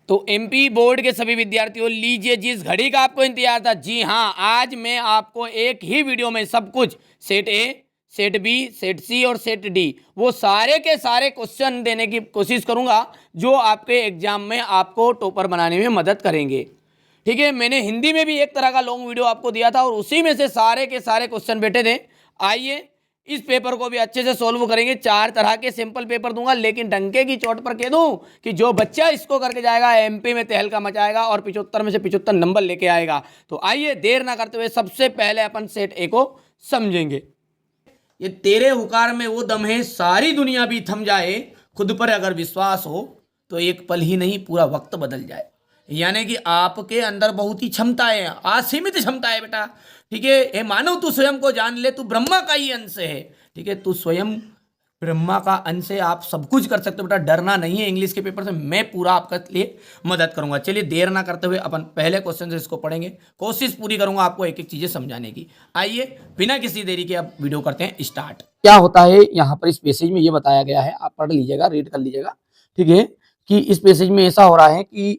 तो MP board के सभी विद्यार्थियों, लीजिए, जिस घड़ी का आपको इंतजार था, जी हाँ, आज मैं आपको एक ही वीडियो में सब कुछ set A, set B, set C और सेट डी, वो सारे के सारे क्वेश्चन देने की कोशिश करूंगा जो आपके एग्जाम में आपको टॉपर बनाने में मदद करेंगे। ठीक है, मैंने हिंदी में भी एक तरह का लॉन्ग वीडियो आपको दिया था और उसी में से सारे के सारे क्वेश्चन बैठे थे। आइए इस पेपर को भी अच्छे से सॉल्व करेंगे। 4 तरह के सिंपल पेपर दूंगा, लेकिन डंके की चोट पर कह दूं कि जो बच्चा इसको करके जाएगा एमपी में तहलका मचाएगा और 75 में से 75 नंबर लेके आएगा। तो आइए देर ना करते हुए सबसे पहले अपन सेट ए को समझेंगे। ये तेरे हुकार में वो दम है, सारी दुनिया भी थम जाए, खुद पर अगर विश्वास हो तो एक पल ही नहीं पूरा वक्त बदल जाए। यानी कि आपके अंदर बहुत ही क्षमताएं हैं, असीमित क्षमता है बेटा। ठीक है, हे मानव, तू स्वयं को जान ले, तू ब्रह्मा का ही अंश है। ठीक है, तू स्वयं ब्रह्मा का अंश है, आप सब कुछ कर सकते हो बेटा, डरना नहीं है। इंग्लिश के पेपर से मैं पूरा आपके लिए मदद करूंगा। चलिए देर ना करते हुए अपन पहले क्वेश्चन से इसको पढ़ेंगे, कोशिश पूरी करूंगा आपको एक एक चीजें समझाने की। आइए बिना किसी देरी के अब वीडियो करते हैं स्टार्ट। क्या होता है यहाँ पर इस पैसेज में ये बताया गया है, आप पढ़ लीजिएगा, रीड कर लीजिएगा। ठीक है, कि इस पैसेज में ऐसा हो रहा है कि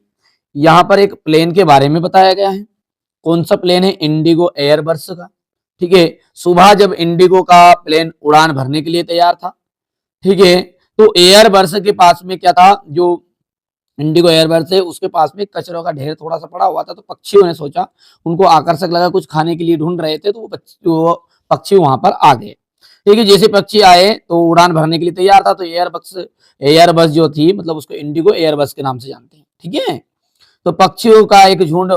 यहाँ पर एक प्लेन के बारे में बताया गया है। कौन सा प्लेन है? इंडिगो एयरबस का। ठीक है, सुबह जब इंडिगो का प्लेन उड़ान भरने के लिए तैयार था, ठीक है, तो एयरबस के पास में क्या था, जो इंडिगो एयरबस है उसके पास में कचरों का ढेर थोड़ा सा पड़ा हुआ था। तो पक्षियों ने सोचा, उनको आकर्षक लगा, कुछ खाने के लिए ढूंढ रहे थे, तो वो पक्षी वहां पर आ गए। ठीक है, जैसे पक्षी आए तो उड़ान भरने के लिए तैयार था। तो एयरबस जो थी, मतलब उसको इंडिगो एयरबस के नाम से जानते हैं। ठीक है, तो पक्षियों का एक झुंड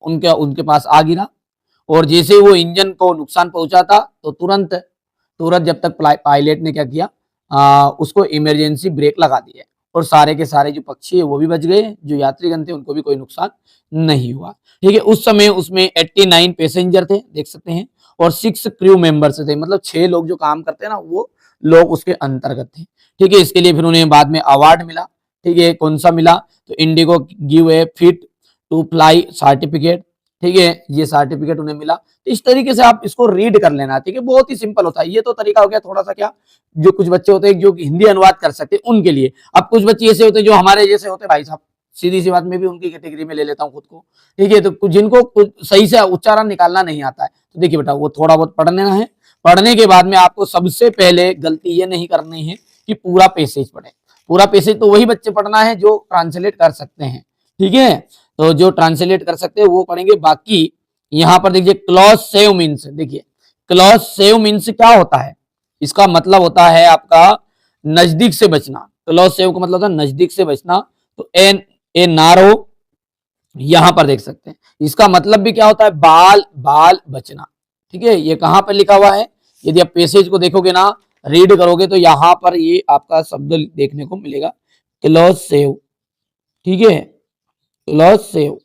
उनके उनके पास आ गिरा, और जैसे वो इंजन को नुकसान पहुंचा था, तो तुरंत तुरंत जब तक पायलट ने क्या किया, उसको इमरजेंसी ब्रेक लगा दिया, और सारे के सारे जो पक्षी है वो भी बच गए, जो यात्रीगण थे उनको भी कोई नुकसान नहीं हुआ। ठीक है, उस समय उसमें 89 पैसेंजर थे, देख सकते हैं, और 6 क्रू मेंबर्स थे, मतलब 6 लोग जो काम करते हैं ना, वो लोग उसके अंतर्गत थे। ठीक है, इसके लिए फिर उन्हें बाद में अवार्ड मिला। ठीक है, कौन सा मिला? तो IndiGo give a fit to fly certificate. ठीक है, ये सर्टिफिकेट उन्हें मिला। तो इस तरीके से आप इसको रीड कर लेना। ठीक है, बहुत ही सिंपल होता है। ये तो तरीका हो गया थोड़ा सा, क्या, जो कुछ बच्चे होते हैं जो हिंदी अनुवाद कर सकते हैं उनके लिए। अब कुछ बच्चे ऐसे होते हैं जो हमारे जैसे होते हैं, भाई साहब, सीधी सी बात, मैं भी उनकी कैटेगरी में ले लेता हूँ खुद को। ठीक है, तो जिनको सही से उच्चारण निकालना नहीं आता है, तो देखिए बेटा, वो थोड़ा बहुत पढ़ना है। पढ़ने के बाद में आपको सबसे पहले गलती ये नहीं करनी है कि पूरा पैसेज पढ़े। पूरा पैसेज तो वही बच्चे पढ़ना है जो ट्रांसलेट कर सकते हैं। ठीक है, तो जो ट्रांसलेट कर सकते हैं वो पढ़ेंगे। बाकी यहाँ पर देखिए, क्लॉज सेव मीन्स, देखिए क्लॉज सेव मीन्स क्या होता है? इसका मतलब होता है आपका नजदीक से बचना। क्लॉज सेव का मतलब होता है नजदीक से बचना। तो ए नारो, यहां पर देख सकते हैं, इसका मतलब भी क्या होता है? बाल बाल बचना। ठीक है, ये कहां पर लिखा हुआ है? यदि आप पैसेज को देखोगे ना, रीड करोगे, तो यहां पर ये आपका शब्द देखने को मिलेगा, क्लॉज सेव। ठीक है, क्लॉज सेव,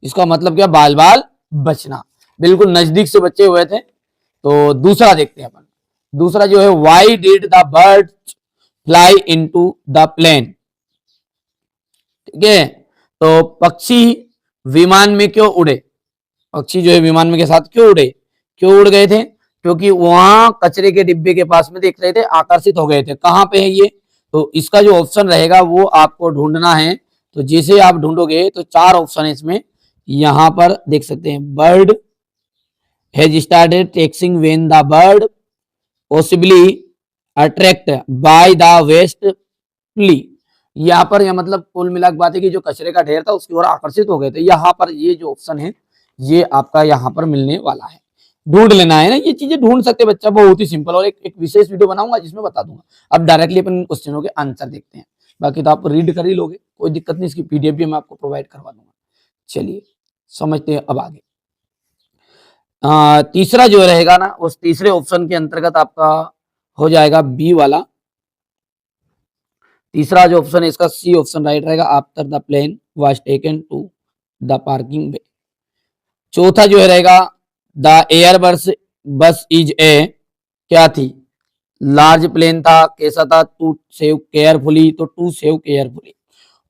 इसका मतलब क्या? बाल बाल बचना, बिल्कुल नजदीक से बचे हुए थे। तो दूसरा देखते हैं अपन। दूसरा जो है, why did the bird fly into the plane. ठीक है, तो पक्षी विमान में क्यों उड़े? पक्षी जो है विमान में के साथ क्यों उड़े? क्यों उड़ गए थे? क्योंकि वहां कचरे के डिब्बे के पास में देख रहे थे, आकर्षित हो गए थे। कहां पे है ये? तो इसका जो ऑप्शन रहेगा वो आपको ढूंढना है। तो जैसे आप ढूंढोगे तो 4 ऑप्शन है इसमें, यहां पर देख सकते हैं, bird has started taxiing when the bird possibly attract by the waste flee. यहाँ पर यह मतलब कुल मिला बात है कि जो कचरे का ढेर था उसकी ओर आकर्षित हो गए थे। यहाँ पर ये जो ऑप्शन है ये आपका यहाँ पर मिलने वाला है। ढूंढ लेना है ना, ये चीजें ढूंढ सकते बच्चा, बहुत ही सिंपल। और एक विशेष वीडियो बनाऊंगा जिसमें बता दूंगा। अब डायरेक्टली अपन क्वेश्चनों के आंसर देखते हैं, बाकी तो आप रीड कर ही लोगे, कोई दिक्कत नहीं, इसकी पीडीएफ भी मैं आपको प्रोवाइड करवा दूंगा। चलिए समझते हैं अब आगे। तीसरा जो रहेगा ना, उस तीसरे ऑप्शन के अंतर्गत आपका हो जाएगा बी वाला। तीसरा जो ऑप्शन है इसका सी ऑप्शन राइट रहेगा, after the plane was taken to the parking bay. चौथा जो है रहेगा, the Airbus is a, क्या थी? लार्ज प्लेन था, कैसा था? टू सेव केयरफुली, तो टू सेव केयरफुली।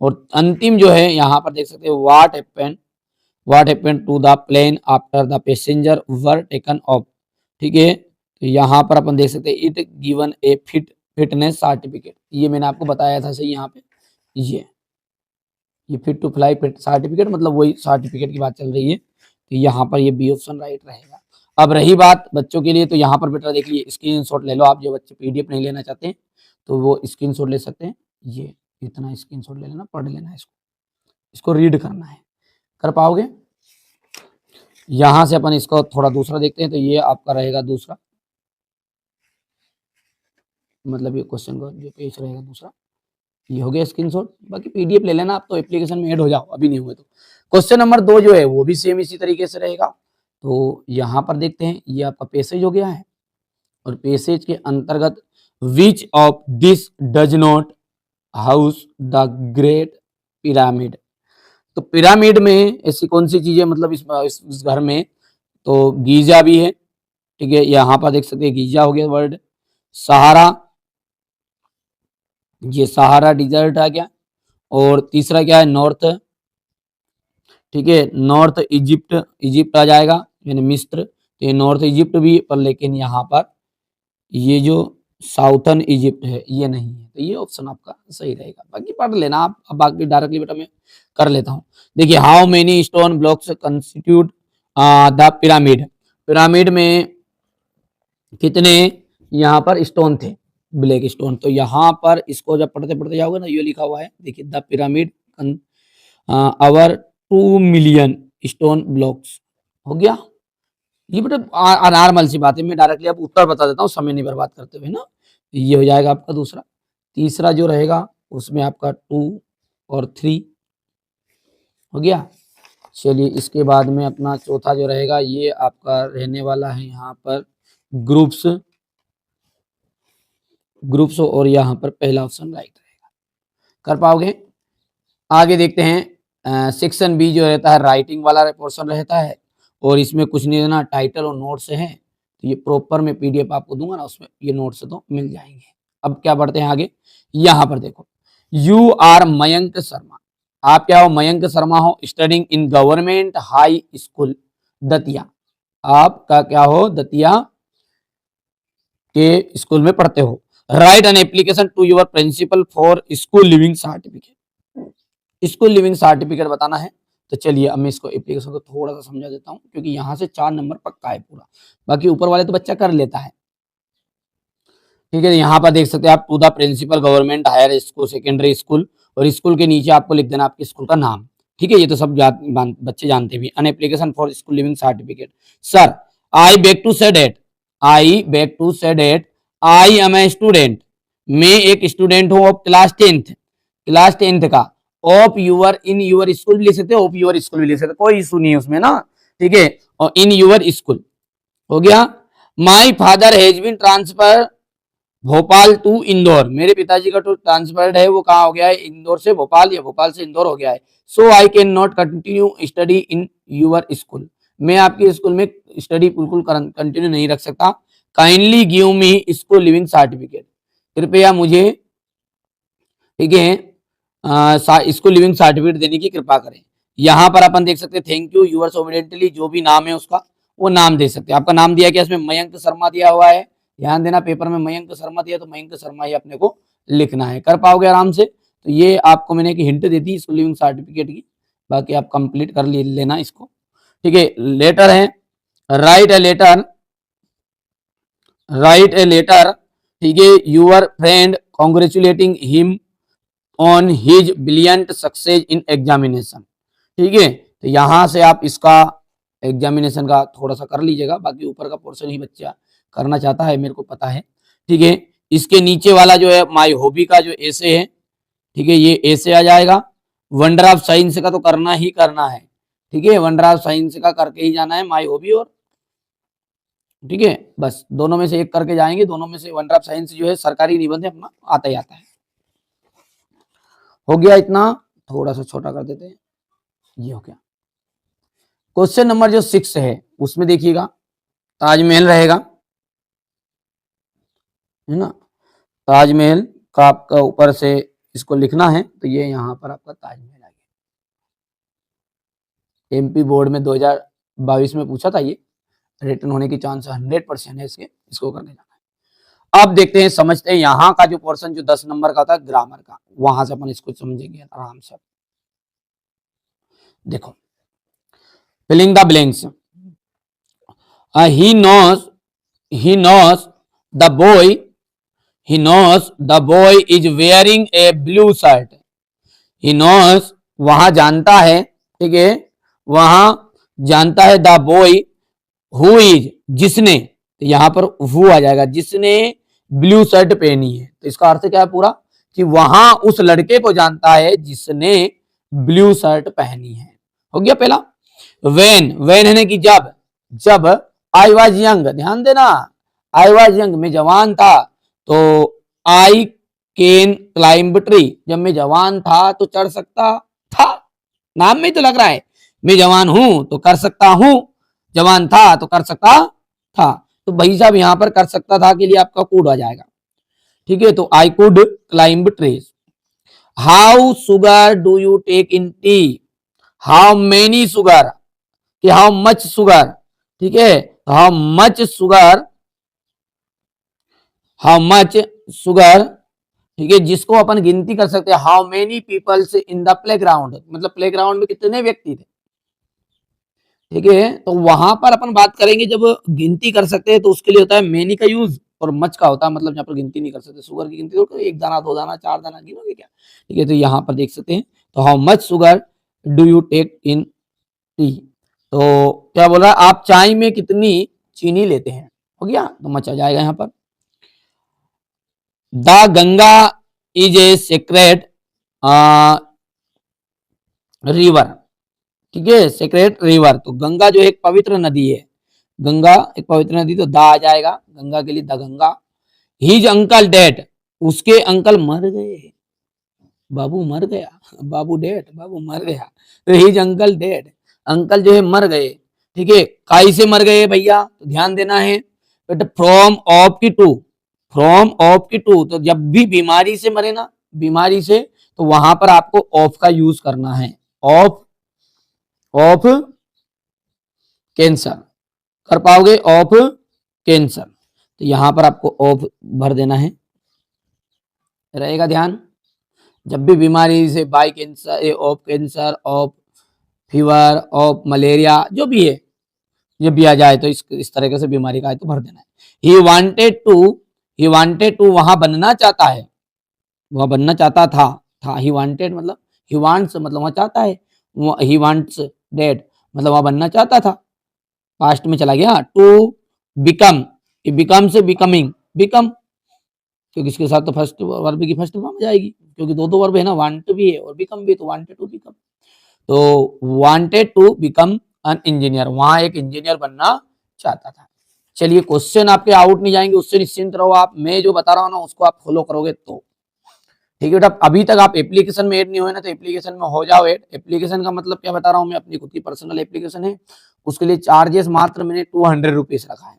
और अंतिम जो है यहाँ पर देख सकते हैं, what happened to the plane after the passenger were taken off. ठीक है, तो यहाँ पर अपन देख सकते हैं, it given A fitness certificate. ये मैंने आपको बताया था सही, यहाँ पे ये फिट टू फ्लाई सर्टिफिकेट, मतलब वही सर्टिफिकेट की बात चल रही है, तो यहाँ पर ये बी ऑप्शन राइट रहेगा। अब रही बात बच्चों के लिए, तो यहाँ पर बेटा देख लीजिए, स्क्रीनशॉट ले लो आप, जो बच्चे पीडीएफ नहीं लेना चाहते हैं तो वो स्क्रीनशॉट ले सकते हैं। ये इतना स्क्रीनशॉट ले लेना, पढ़ लेना, इसको रीड करना है, कर पाओगे। यहां से अपन इसको थोड़ा दूसरा देखते हैं, तो ये आपका रहेगा दूसरा, मतलब ये क्वेश्चन का जो पेज रहेगा दूसरा, ये हो गया स्क्रीनशॉट। बाकी पीडीएफ ले लेना आप, तो एप्लीकेशन में ऐड हो जाओ, अभी नहीं हुए तो। क्वेश्चन नंबर 2 जो है वो भी सेम इसी तरीके से रहेगा। तो यहाँ पर देखते हैं, ये आपका पैसेज हो गया है, और पैसेज के अंतर्गत which of this does not house the great pyramid. तो पिरामिड में ऐसी कौन सी चीजें, मतलब इस घर में, तो गीजा भी है, ठीक है, यहाँ पर देख सकते हैं गीजा हो गया वर्ड, सहारा, ये सहारा डिजर्ट आ गया, और तीसरा क्या है, नॉर्थ, ठीक है, नॉर्थ इजिप्ट, इजिप्ट आ जाएगा यानी मिस्र, तो ये नॉर्थ इजिप्ट भी, पर लेकिन यहाँ पर ये जो साउथर्न इजिप्ट है ये नहीं है, तो ये ऑप्शन आपका सही रहेगा। बाकी पढ़ लेना आप, अब बाकी डायरेक्टली बेटा मैं कर लेता हूँ। देखिए, how many stone blocks constitute the pyramid, pyramid में कितने यहाँ पर स्टोन थे, ब्लैक स्टोन। तो यहाँ पर इसको जब पढ़ते पढ़ते जाओगे ना, ये लिखा हुआ है, देखिए, the pyramid our 2 million stone blocks, हो गया। ये बेटा नॉर्मल सी बात है, मैं डायरेक्टली अब उत्तर बता देता हूँ, समय नहीं बर्बाद करते हुए ना। ये हो जाएगा आपका दूसरा। तीसरा जो रहेगा उसमें आपका 2 और 3 हो गया। चलिए, इसके बाद में अपना चौथा जो रहेगा, ये आपका रहने वाला है यहाँ पर ग्रुप्स, और यहाँ पर पहला ऑप्शन राइट रहेगा, कर पाओगे। आगे देखते हैं, सेक्शन बी जो रहता है राइटिंग वाला पोर्शन रहता है, और इसमें कुछ नहीं देना, टाइटल और नोट्स हैं, तो ये प्रॉपर में पीडीएफ आपको दूंगा ना, उसमें ये नोट्स तो मिल जाएंगे। अब क्या बढ़ते हैं आगे, यहाँ पर देखो, यू आर मयंक शर्मा, आप क्या हो, मयंक शर्मा हो, studying in government high school Datia, आपका क्या हो, दतिया के स्कूल में पढ़ते हो। Write an application to your principal for school leaving certificate, school leaving certificate बताना है। तो चलिए, अब मैं इसको एप्लीकेशन को थोड़ा सा समझा देता हूँ, क्योंकि यहाँ से 4 नंबर पक्का है पूरा, बाकी ऊपर वाले तो बच्चा कर लेता है, ठीक है। यहाँ पर देख सकते हैं आप, to the principal government higher school secondary school, और स्कूल के नीचे आपको लिख देना आपके स्कूल का नाम, ठीक है, ये तो सब बच्चे जानते भी। An application for school leaving certificate, sir I beg to say that, I beg to say that I am a student, मैं एक स्टूडेंट हूँ of class 10th, class 10th का, of your in your school भी लिख सकते हैं, of your school भी लिख सकते, कोई इशू नहीं है उसमें ना, ठीक है, और इन यूर स्कूल हो गया। My father has been transfer Bhopal to Indore, मेरे पिताजी का तो ट्रांसफर्ड है, वो कहाँ हो गया है, इंदौर से भोपाल या भोपाल से इंदौर हो गया है। So I can not continue study in your school, मैं आपके स्कूल में स्टडी बिल्कुल कंटिन्यू नहीं रख सकता। Kindly give me school leaving certificate, कृपया मुझे, ठीक है, स्कूल लिविंग सर्टिफिकेट देने की कृपा करें। यहाँ पर अपन देख सकते हैं, थैंक यू यूअर्स ओबिडेंटली, जो भी नाम है उसका वो नाम दे सकते हैं। आपका नाम दिया गया, इसमें मयंक शर्मा दिया हुआ है, ध्यान देना, पेपर में मयंक शर्मा दिया तो मयंक शर्मा ही अपने को लिखना है, कर पाओगे आराम से। तो ये आपको मैंने एक हिंट दे दी स्कूल लिविंग सर्टिफिकेट की, बाकी आप कंप्लीट कर लेना इसको, ठीक है। लेटर है, write a letter, write a letter, ठीक है, your friend congratulating him on his brilliant success in examination, ठीक है। तो यहां से आप इसका एग्जामिनेशन का थोड़ा सा कर लीजिएगा, बाकी ऊपर का पोर्शन ही बच्चा करना चाहता है, मेरे को पता है, ठीक है। इसके नीचे वाला जो है माई हॉबी का जो ऐसे है, ठीक है, ये ऐसे आ जाएगा। वंडर ऑफ साइंस का तो करना ही करना है, ठीक है, वंडर ऑफ साइंस का करके ही जाना है, माई हॉबी और, ठीक है, बस दोनों में से एक करके जाएंगे, दोनों में से वंडर ऑफ साइंस जो है सरकारी निबंध है अपना, आता ही आता है। हो गया इतना, थोड़ा सा छोटा कर देते हैं, ये हो गया। क्वेश्चन नंबर जो 6 है उसमें देखिएगा, ताजमहल रहेगा, है ना, ताजमहल का आपका ऊपर से इसको लिखना है, तो ये यहाँ पर आपका ताजमहल आ गया। एमपी बोर्ड में 2022 में पूछा था, ये रिटर्न होने की चांस 100% है इसको करने जाना है। अब देखते हैं, समझते हैं यहाँ का जो पोर्शन जो 10 नंबर का था ग्रामर का, वहां से अपन इसको समझेंगे आराम से। देखो, filling the blanks, he knows, he knows the boy, he knows the boy is wearing a blue shirt, he knows वहां जानता है, ठीक है, वहां जानता है, द बॉय हु इज जिसने, तो यहां पर हु आ जाएगा, जिसने ब्लू शर्ट पहनी है, तो इसका अर्थ क्या है पूरा, कि वहां उस लड़के को जानता है जिसने ब्लू शर्ट पहनी है। हो गया पहला। वेन, वेन है कि जब, जब आई वॉज यंग, ध्यान देना, आई वॉज यंग में जवान था, तो आई कैन क्लाइंब ट्री, जब मैं जवान था तो चढ़ सकता था, नाम में तो लग रहा है, मैं जवान हूं तो कर सकता हूं, जवान था तो कर सकता था, तो भाई साहब यहां पर कर सकता था के लिए आपका कुड आ जाएगा, ठीक है, तो I could climb trees. How sugar do you take in tea, how many sugar, कि हाउ मच सुगर, ठीक है, how much sugar, how much sugar, ठीक है, जिसको अपन गिनती कर सकते हैं, how many peoples in the playground, मतलब प्लेग्राउंड में कितने व्यक्ति थे, ठीक है, तो वहां पर अपन बात करेंगे जब गिनती कर सकते हैं तो उसके लिए होता है मेनी का यूज, और मच का होता है मतलब यहाँ पर गिनती नहीं कर सकते, शुगर की गिनती तो एक दाना, दो दाना, चार दाना गिनोगे क्या, ठीक है, तो यहाँ पर देख सकते हैं, तो how much sugar do you take in tea, तो क्या बोल रहा है, आप चाय में कितनी चीनी लेते हैं, हो गया, तो मच आ जाएगा यहाँ पर। The Ganga is a sacred river, ठीक है, सेक्रेट रिवर, तो गंगा जो एक पवित्र नदी है, गंगा एक पवित्र नदी, तो दा आ जाएगा गंगा के लिए, the Ganga. His uncle dead, उसके अंकल मर गए, बाबू मर गया, बाबू डेड, बाबू मर गया, तो हिज अंकल डेड, अंकल जो है मर गए, ठीक है, काई से मर गए भैया, तो ध्यान देना है बेटा, फ्रॉम ऑफ की टू, फ्रॉम ऑफ की टू, तो जब भी बीमारी से मरे ना, बीमारी से, तो वहां पर आपको ऑफ का यूज करना है, ऑफ, ऑफ कैंसर, कर पाओगे, ऑफ कैंसर, तो यहां पर आपको ऑफ भर देना है, रहेगा ध्यान, जब भी बीमारी से by cancer, of cancer, of fever, of malaria, जो भी है, जब भी आ जाए तो इस तरीके से बीमारी का है तो भर देना है। He wanted to, he wanted to वहां बनना चाहता है, वह बनना चाहता था, ही वांटेड मतलब, ही वांट्स मतलब वहां चाहता है, ही वांट्स डेड मतलब वहां बनना चाहता था, पास्ट में चला गया, टू बिकम, बिकम से बिकमिंग, बिकम, क्योंकि इसके साथ तो फर्स्ट वर्ब की फर्स्ट फॉर्म जाएगी, क्योंकि दो दो वर्ब है ना, वांट भी है और बिकम भी, तो वांटेड टू बिकम, तो wanted to become an engineer, वहां एक इंजीनियर बनना चाहता था। चलिए क्वेश्चन आपके आउट नहीं जाएंगे, उससे निश्चिंत रहो आप, मैं जो बता रहा हूँ ना उसको आप फॉलो करोगे तो, ठीक है बेटा। अभी तक आप एप्लीकेशन में ऐड नहीं हुए ना, तो एप्लीकेशन में हो जाओ ऐड। एप्लीकेशन का मतलब क्या बता रहा हूँ मैं, अपनी खुद की पर्सनल एप्लीकेशन है, उसके लिए चार्जेस मात्र मैंने 200 रुपीज रखा है,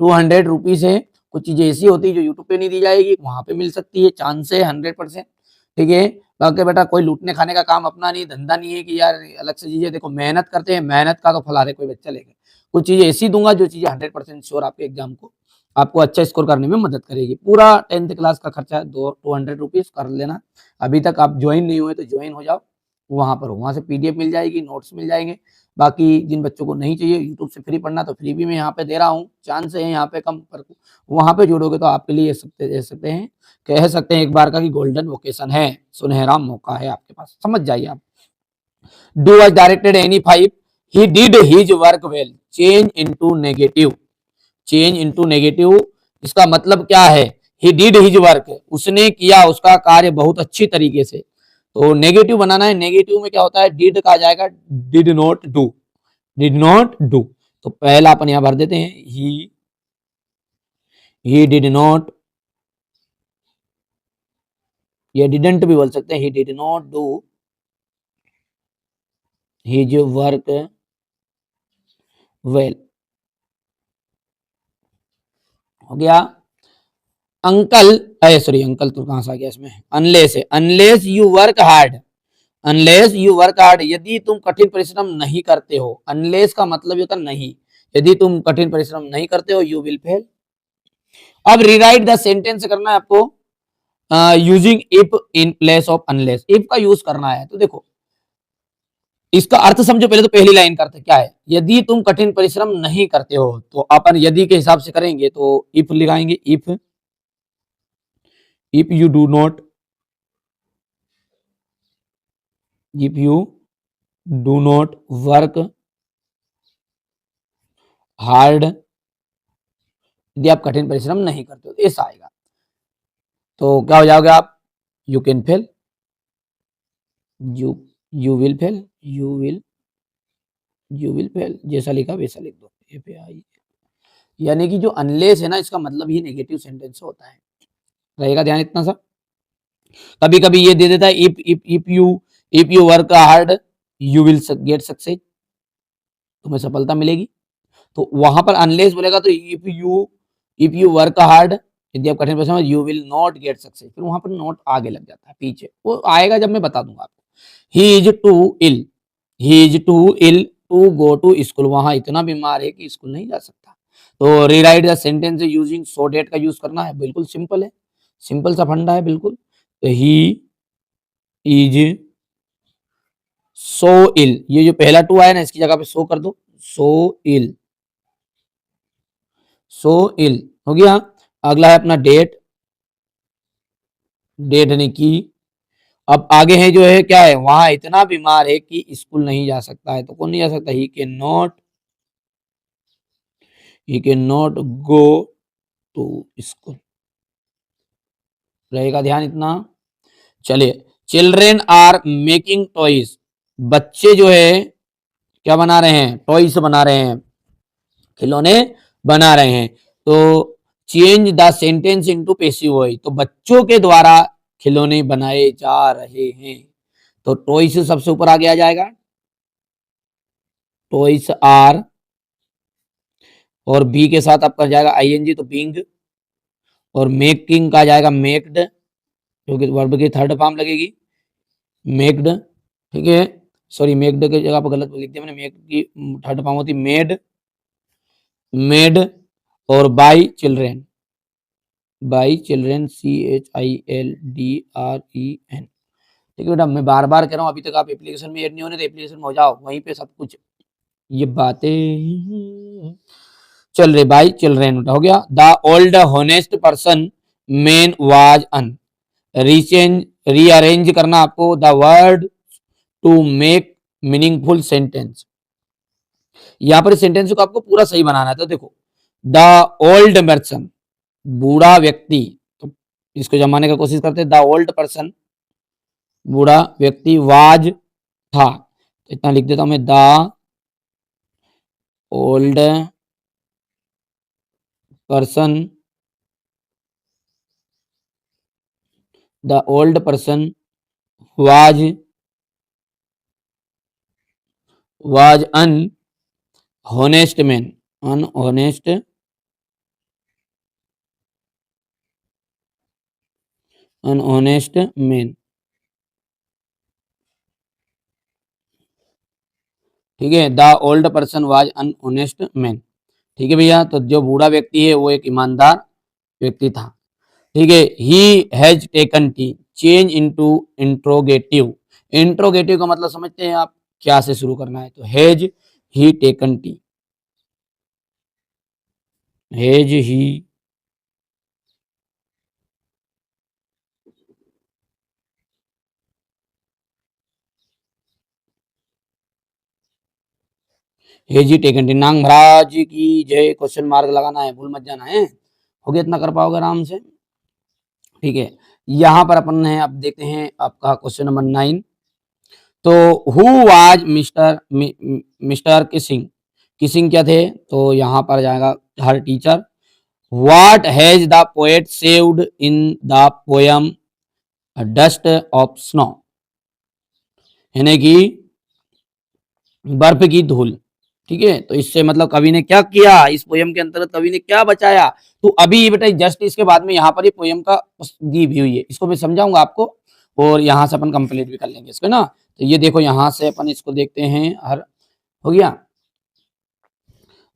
200 रुपीज है। कुछ चीजें ऐसी होती है जो यूट्यूब पे नहीं दी जाएगी, वहां पे मिल सकती है, चांस है 100%, ठीक है। बाकी बेटा कोई लूटने खाने का काम अपना नहीं, धंधा नहीं है कि यार अलग से चीजें, देखो मेहनत करते हैं, मेहनत का तो फल आ रहा है, कोई बच्चा लेके कुछ चीजें ऐसी दूंगा जो चीजें 100% श्योर आपके एग्जाम को, आपको अच्छा स्कोर करने में मदद करेगी। पूरा 10th क्लास का खर्चा 200 रुपीज कर लेना। अभी तक आप ज्वाइन नहीं हुए तो ज्वाइन हो जाओ, वहां पर वहां से पीडीएफ मिल जाएगी, नोट्स मिल जाएंगे। बाकी जिन बच्चों को नहीं चाहिए यूट्यूब से फ्री पढ़ना, तो फ्री भी मैं यहाँ पे दे रहा हूँ, चांस है यहाँ पे कम, पर वहां पे जुड़ोगे तो आपके लिए दे सकते हैं, कह सकते हैं एक बार का कि गोल्डन वोकेशन है, सुनहरा मौका है आपके पास, समझ जाइए आप। Do was directed any 5, he did his work well, change into negative, change into negative, इसका मतलब क्या है, ही डिड हिज वर्क, उसने किया उसका कार्य बहुत अच्छी तरीके से, तो नेगेटिव बनाना है। नेगेटिव में क्या होता है, डिड का आ जाएगा did not do, did not do, तो पहला अपन यहां भर देते हैं, ही डिड नॉट, ये डिडंट भी बोल सकते हैं, he did not do his work well, हो गया। अंकल, सॉरी अंकल तो कहां से आ गया इसमें, अनलेस है, unless you work hard, unless you work hard, यदि तुम कठिन परिश्रम नहीं करते हो, अनलेस का मतलब होता नहीं, यदि तुम कठिन परिश्रम नहीं करते हो, यू विल फेल। अब रिराइट द सेंटेंस करना है आपको, using if in place of unless, if का यूज करना है, तो देखो इसका अर्थ समझो पहले, तो पहली लाइन का अर्थ क्या है, यदि तुम कठिन परिश्रम नहीं करते हो, तो अपन यदि के हिसाब से करेंगे तो इफ लगाएंगे, if you do not, if you do not work hard, यदि आप कठिन परिश्रम नहीं करते हो, तो ऐसा आएगा। तो क्या हो जाओगे आप, you can fail, you will fail, you will fail, जैसा लिखा वैसा लिख दो, FAI। यानी कि जो अनलेस है ना, इसका मतलब ही नेगेटिव सेंटेंस होता है, रहेगा ध्यान इतना सा। कभी कभी ये दे देता है if you work hard you will get success, तुम्हें सफलता मिलेगी। तो वहां पर अनलेस बोलेगा तो इफ यू वर्क हार्ड, यदि आप कठिन परिश्रम, you will not get success, फिर वहां पर नॉट आगे लग जाता है पीछे, वो आएगा जब मैं बता दूंगा आपको। He is too ill, he is too ill to go to school, वहां इतना बीमार है कि स्कूल नहीं जा सकता। तो rewrite the sentence using so that का यूज करना है, बिल्कुल सिंपल है, सिंपल सा फंडा है बिल्कुल। तो ही इज सो इल, ये जो पहला टू आया ना, इसकी जगह पे सो कर दो, सो इल, सो इल हो गया। अगला है अपना डेट, डेट ने की। अब आगे है जो है क्या है, वहां इतना बीमार है कि स्कूल नहीं जा सकता है, तो कौन नहीं जा सकता, he cannot go to school, रहेगा ध्यान इतना। चलिए, चिल्ड्रेन आर मेकिंग टॉयज, बच्चे जो है क्या बना रहे हैं, टॉयज बना रहे हैं, खिलौने बना रहे हैं। तो change the sentence into passive voice, तो बच्चों के द्वारा खिलौने बनाए जा रहे हैं, तो टॉयज सबसे ऊपर आगे आ जाएगा, टॉयज आर, और बी के साथ आपका जाएगा ING, तो बीइंग, और मेकिंग का जाएगा मेक्ड, क्योंकि वर्ब की थर्ड फॉर्म लगेगी, मेक्ड, ठीक है। सॉरी, मेक्ड की जगह पर गलत लिख दिया मैंने, मेक की थर्ड फॉर्म होती मेड, मेड, और बाई चिल्ड्रेन, CHILDREN, ठीक है बेटा। मैं बार बार कह रहा हूँ, अभी तक आप एप्लीकेशन में ऐड नहीं होने, तो एप्लीकेशन में हो जाओ, वहीं पे सब कुछ ये बातें चल रही। बाई चिल्ड्रेन हो गया। The old honest person man was an, rearrange करना आपको the word to make meaningful sentence, यहां पर सेंटेंस को आपको पूरा सही बनाना है। तो देखो, द ओल्ड पर्सन, बूढ़ा व्यक्ति, तो इसको जमाने का कोशिश करते हैं, द ओल्ड पर्सन, बूढ़ा व्यक्ति, वाज था, तो इतना लिख देता हूं मैं, the old person, the old person was an honest man, an honest man, ठीक है। The old person was an honest man, ठीक है भैया। तो जो बूढ़ा व्यक्ति है वो एक ईमानदार व्यक्ति था, ठीक है। He has taken T, change into interrogative, interrogative का मतलब समझते हैं आप, क्या से शुरू करना है, तो has he taken T, has he taken T, नांग महाराज की जय, क्वेश्चन मार्क लगाना है, भूल मत जाना है। हो गया, इतना कर पाओगे आराम से, ठीक है। यहां पर अपन है, अब देखते हैं आपका क्वेश्चन नंबर 9। तो who was mister Kissing, Kissing क्या थे, तो यहां पर जाएगा her teacher. What has the poet saved in the poem dust of snow, यानी कि बर्फ की धूल, ठीक है। तो इससे मतलब कवि ने क्या किया, इस पोयम के अंतर्गत कवि ने क्या बचाया, तो अभी ये बेटा जस्ट इसके बाद में यहाँ पर ये पोयम का दी भी हुई है, इसको मैं समझाऊंगा आपको, और यहाँ से अपन कंप्लीट भी कर लेंगे इसको ना। तो ये देखो, यहाँ से अपन इसको देखते हैं, हर हो गया।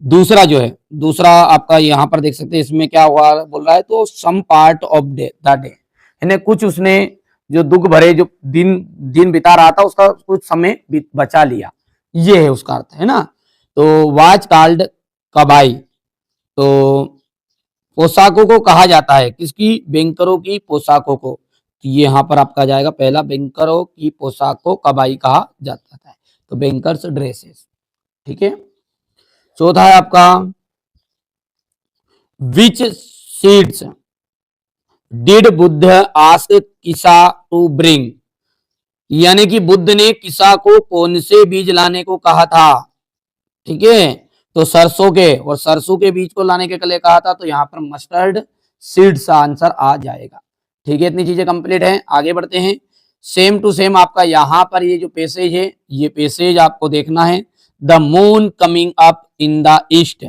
दूसरा जो है, दूसरा आपका यहाँ पर देख सकते हैं, इसमें क्या हुआ बोल रहा है, तो some part of the day, यानी कुछ उसने जो दुख भरे जो दिन दिन बिता रहा था उसका कुछ समय बचा लिया, ये है उसका अर्थ, है ना। तो वाज कॉल्ड कबाई, तो पोशाकों को कहा जाता है किसकी, बैंकरों की पोशाकों को। तो ये यहाँ पर आपका जाएगा पहला, बैंकरों की पोशाक को कबाई कहा जाता है, तो बैंकर्स ड्रेसेस, ठीक है। चौथा है आपका which seeds did Buddha ask किसा टू ब्रिंग, यानी कि बुद्ध ने किसा को कौन से बीज लाने को कहा था, ठीक है। तो सरसों के, और सरसों के बीज को लाने के लिए कहा था, तो यहाँ पर मस्टर्ड सीड्स आंसर आ जाएगा, ठीक है। इतनी चीजें कंप्लीट हैं, आगे बढ़ते हैं। सेम टू सेम आपका यहाँ पर ये जो पैसेज है, ये पैसेज आपको देखना है। The moon coming up in the east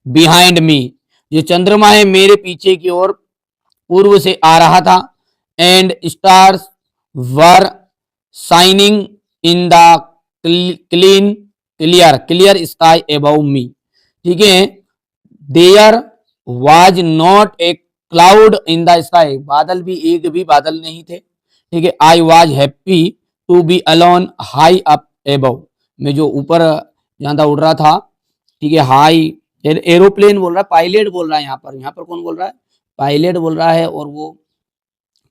behind me, जो चंद्रमा है मेरे पीछे की ओर पूर्व से आ रहा था। And stars were shining in the clear sky above me, ठीक है। There was not a cloud in the sky, बादल भी, एक भी बादल नहीं थे, ठीक है। I was happy to be alone high up above, मैं जो ऊपर जहां था उड़ रहा था, ठीक है। हाई एरोप्लेन बोल रहा है, पायलट बोल रहा है यहाँ पर कौन बोल रहा है, पायलट बोल रहा है। और वो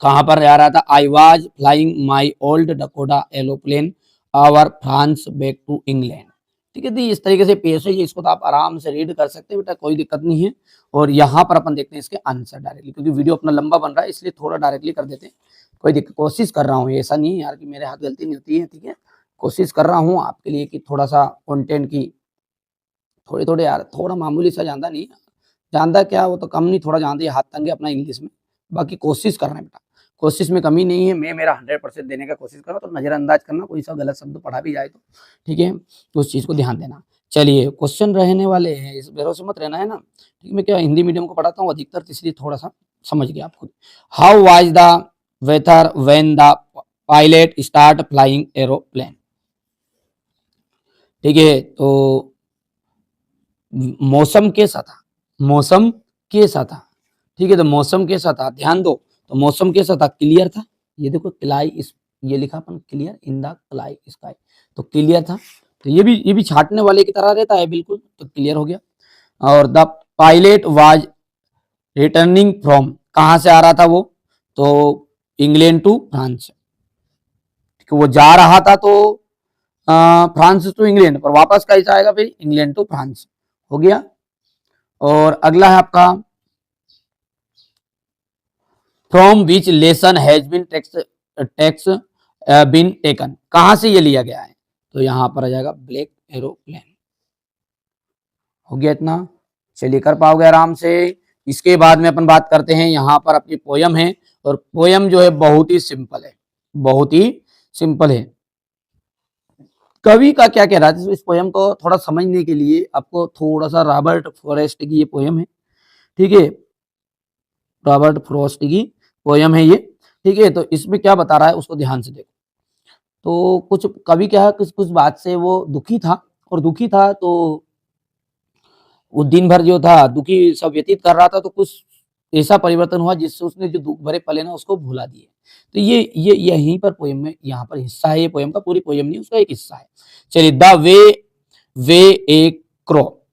कहां पर जा रहा था, I was flying my old Dakota aeroplane over France back to England, ठीक है। तो इस तरीके से पैसेज, इसको तो आप आराम से रीड कर सकते हैं बेटा, कोई दिक्कत नहीं है। और यहाँ पर अपन देखते हैं इसके आंसर डायरेक्टली, क्योंकि वीडियो अपना लंबा बन रहा है इसलिए थोड़ा डायरेक्टली कर देते हैं, कोई दिक्कत, कोशिश कर रहा हूँ, ऐसा नहीं है यार कि मेरे हाथ गलती नहीं होती है, ठीक है। कोशिश कर रहा हूँ आपके लिए कि थोड़ा सा कंटेंट की थोड़े यार, थोड़ा मामूली सा जानता नहीं, जानता क्या वो तो कम नहीं, थोड़ा जानते हाथ तंगे अपना इंग्लिश में, बाकी कोशिश कर रहे हैं बेटा, कोशिश में कमी नहीं है, मैं मेरा 100% देने का कोशिश कर रहा हूँ। तो नजरअंदाज करना, कोई सा गलत शब्द पढ़ा भी जाए तो, ठीक है, तो उस चीज को ध्यान देना। चलिए क्वेश्चन रहने वाले हैं, इस भरोसे मत रहना, है ना, ठीक है। मैं क्या हिंदी मीडियम को पढ़ाता हूँ अधिकतर, इसलिए थोड़ा सा समझ गया आप खुद। How was the weather when the pilot start flying aeroplane, ठीक है। तो मौसम कैसा था, मौसम कैसा था, ठीक है। तो मौसम कैसा था, ध्यान दो, तो मौसम कैसा था, क्लियर था, ये देखो क्लाई, इस ये लिखा अपन क्लियर इन द क्लाई स्काई, तो क्लियर था। तो ये भी छाटने वाले की तरह रहता है बिल्कुल, तो क्लियर हो गया। और the pilot was returning from, कहां से आ रहा था वो, तो इंग्लैंड टू फ्रांस, वो जा रहा था तो फ्रांस टू इंग्लैंड, पर वापस कैसा आएगा फिर, इंग्लैंड टू फ्रांस, हो गया। और अगला है आपका from which lesson has been takes been taken, कहां से ये लिया गया है, तो यहां पर आ जाएगा ब्लैक एरोप्लेन, हो गया इतना, चलिए कर पाओगे आराम से। इसके बाद में अपन बात करते हैं, यहाँ पर आपकी पोयम है, और पोयम जो है बहुत ही सिंपल है, बहुत ही सिंपल है। कवि का क्या कह रहा है, इस पोयम को थोड़ा समझने के लिए आपको थोड़ा सा रॉबर्ट फ्रॉस्ट की ये पोयम है, ठीक है, रॉबर्ट फ्रॉस्ट की पोयम है ये, ठीक है। तो इसमें क्या बता रहा है उसको ध्यान से देखो। तो कुछ कवि क्या है, कुछ बात से वो दुखी था, और दुखी था तो वो दिन भर जो था दुखी सब व्यतीत कर रहा था, तो कुछ ऐसा परिवर्तन हुआ जिससे उसने जो दुख भरे पल है ना उसको भुला दिए। तो ये यहीं पर पोयम में, यहाँ पर हिस्सा है, ये पोयम का, पूरी पोयम नहीं, उसका एक हिस्सा है। चलिए, द वे ए क्रो,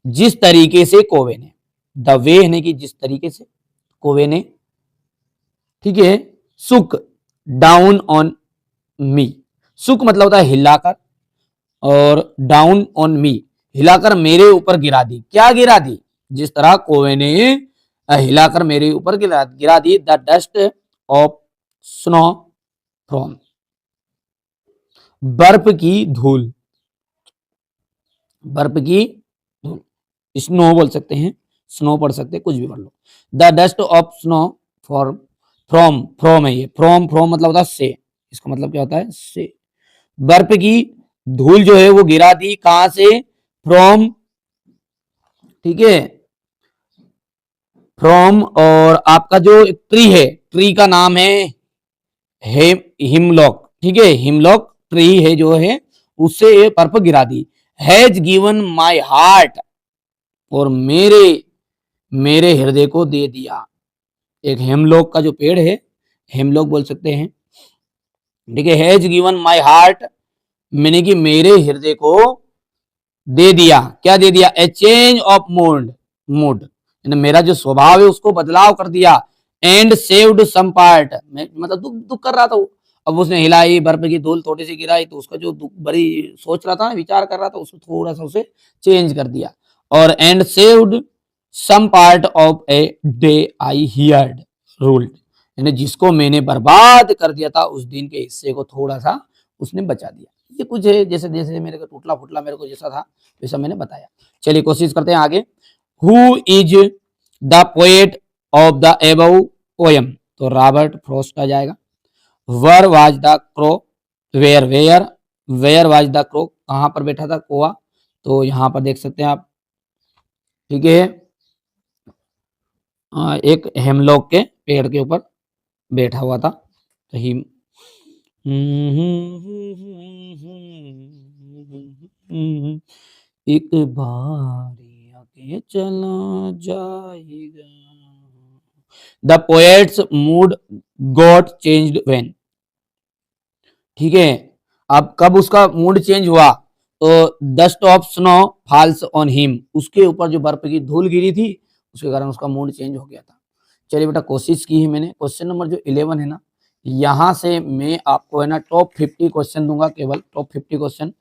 जिस तरीके से कोवे ने, द वे यानी कि जिस तरीके से, कोवे ने, ठीक है, सुक डाउन ऑन मी, सुक मतलब होता है हिलाकर, और डाउन ऑन मी हिलाकर मेरे ऊपर गिरा दी, क्या गिरा दी, जिस तरह कोवे ने हिलाकर मेरे ऊपर गिरा दी, the dust of snow from, बर्फ की धूल, बर्फ की धूल, स्नो बोल सकते हैं, स्नो पढ़ सकते हैं, कुछ भी पढ़ लो। The dust of snow for from, from है ये, फ्रॉम फ्रॉम मतलब होता है से, इसका मतलब क्या होता है, से, बर्फ की धूल जो है वो गिरा दी, कहां से, फ्रॉम, ठीक है, फ्रॉम। और आपका जो ट्री है, ट्री का नाम है हिमलॉक, ठीक है, हिमलॉक ट्री है जो है, उससे बर्फ गिरा दी। हैज गिवन माई हार्ट, और मेरे हृदय को दे दिया, एक हेमलॉक का जो पेड़ है, हेमलॉक बोल सकते हैं। ठीक है, हैज गिवन माई हार्ट, मैंने कि मेरे हृदय को दे दिया, क्या दे दिया, ए चेंज ऑफ मूड, मूड मेरा जो स्वभाव है उसको बदलाव कर दिया। एंड सेव्ड सम पार्ट, मतलब दुख दुख कर रहा था वो, अब उसने हिलाई, बर्फ की धूल थोड़ी सी गिराई तो उसका जो दुख बड़ी सोच रहा था ना, विचार कर रहा था, उसको थोड़ा सा उसे चेंज कर दिया। और and saved some part of a day I heard ruled, यानी जिसको मैंने बर्बाद कर दिया था उस दिन के हिस्से को थोड़ा सा उसने बचा दिया। ये कुछ है, जैसे जैसे मेरे को टूटला फुटला मेरे को जैसा था वैसा मैंने बताया। चलिए कोशिश करते हैं आगे। Who is the poet of the above poem, तो रॉबर्ट फ्रॉस्ट आ जाएगा। Where was the crow, where where where was the crow, कहाँ पर बैठा था कोआ, तो यहाँ पर देख सकते हैं आप। ठीक है, एक हेमलॉक के पेड़ के ऊपर बैठा हुआ था, तो ही एक बार आके चला जाएगा। The poets mood got changed when, ठीक है, अब कब उसका मूड चेंज हुआ, तो dust of snow falls on him, उसके ऊपर जो बर्फ की धूल गिरी थी उसके कारण उसका मूड चेंज हो गया था। चलिए बेटा, कोशिश की है मैंने। क्वेश्चन नंबर जो 11 है ना, यहाँ से मैं आपको है ना टॉप 50 क्वेश्चन दूंगा, केवल टॉप 50 क्वेश्चन।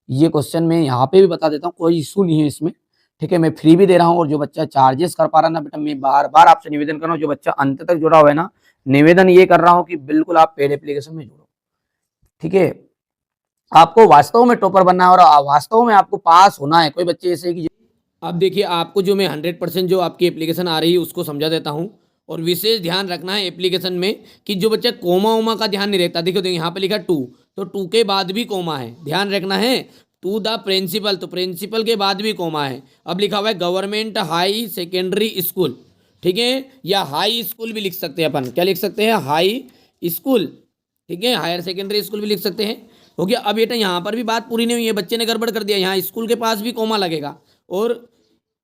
ये क्वेश्चन मैं यहाँ पे भी बता देता हूँ, कोई इशू नहीं है इसमें। ठीक है, मैं फ्री भी दे रहा हूँ, और जो बच्चा चार्जेस कर पा रहा ना बेटा, मैं बार बार आपसे निवेदन कर रहा हूँ, जो बच्चा अंत तक जुड़ा हुआ है ना, निवेदन ये कर रहा हूँ कि बिल्कुल आप पेड एप्लीकेशन में जुड़ो। ठीक है, आपको वास्तव में टॉपर बनना है और वास्तव में आपको पास होना है। कोई बच्चे ऐसे कि अब देखिए, आपको जो मैं 100% जो आपकी एप्लीकेशन आ रही है उसको समझा देता हूँ, और विशेष ध्यान रखना है एप्लीकेशन में कि जो बच्चा कोमा वोमा का ध्यान नहीं रहता, देखो यहाँ पे लिखा टू, तो टू के बाद भी कोमा है, ध्यान रखना है। टू द प्रिंसिपल, तो प्रिंसिपल के बाद भी कोमा है। अब लिखा हुआ है गवर्नमेंट हाई सेकेंडरी स्कूल, ठीक है, या हाई स्कूल भी लिख सकते हैं अपन, क्या लिख सकते हैं, हाई स्कूल। ठीक है, हायर सेकेंडरी स्कूल भी लिख सकते हैं। हो गया। अब बेटा यहाँ पर भी बात पूरी नहीं हुई है, बच्चे ने गड़बड़ कर दिया, यहाँ स्कूल के पास भी कोमा लगेगा। और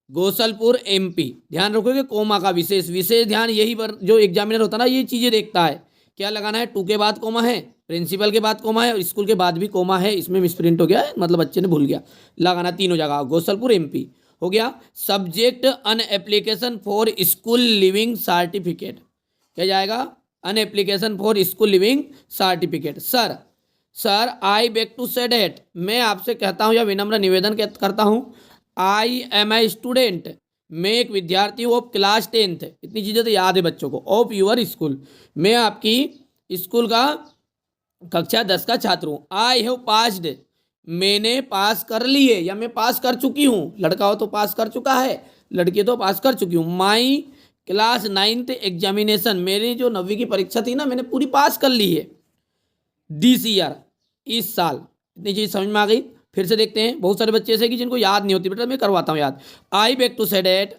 गोसलपुर एमपी, ध्यान रखोगे कोमा का विशेष विशेष ध्यान, यही पर जो एग्जामिनर होता है ना ये चीज़ें देखता है, क्या लगाना है, टू के बाद कोमा है, प्रिंसिपल के बाद कोमा है, और स्कूल के बाद भी कोमा है, इसमें मिसप्रिंट हो गया है, मतलब बच्चे ने भूल गया, लगाना तीनों जगह, गोसलपुर एमपी। हो गया। Subject an application for school leaving certificate, क्या जाएगा, an application for school leaving certificate. Sir I beg to say that, मैं आपसे कहता हूँ या विनम्र निवेदन करता हूँ, आई एम ए स्टूडेंट, मैं एक विद्यार्थी हूँ ऑफ क्लास 10th, इतनी चीज़ें तो याद है बच्चों को, ऑफ यूर स्कूल, मैं आपकी स्कूल का कक्षा 10 का छात्र हूँ। आई हैव पास्ड, मैंने पास कर ली है या मैं पास कर चुकी हूँ, लड़का हो तो पास कर चुका है, लड़की तो पास कर चुकी हूँ। माई क्लास 9th एग्जामिनेशन, मेरी जो 9वीं की परीक्षा थी ना मैंने पूरी पास कर ली है। दिस ईयर, इस साल, इतनी चीज़ समझ में आ गई। फिर से देखते हैं, बहुत सारे बच्चे ऐसे कि जिनको याद नहीं होती, बेटा मैं करवाता हूँ याद। I beg to say that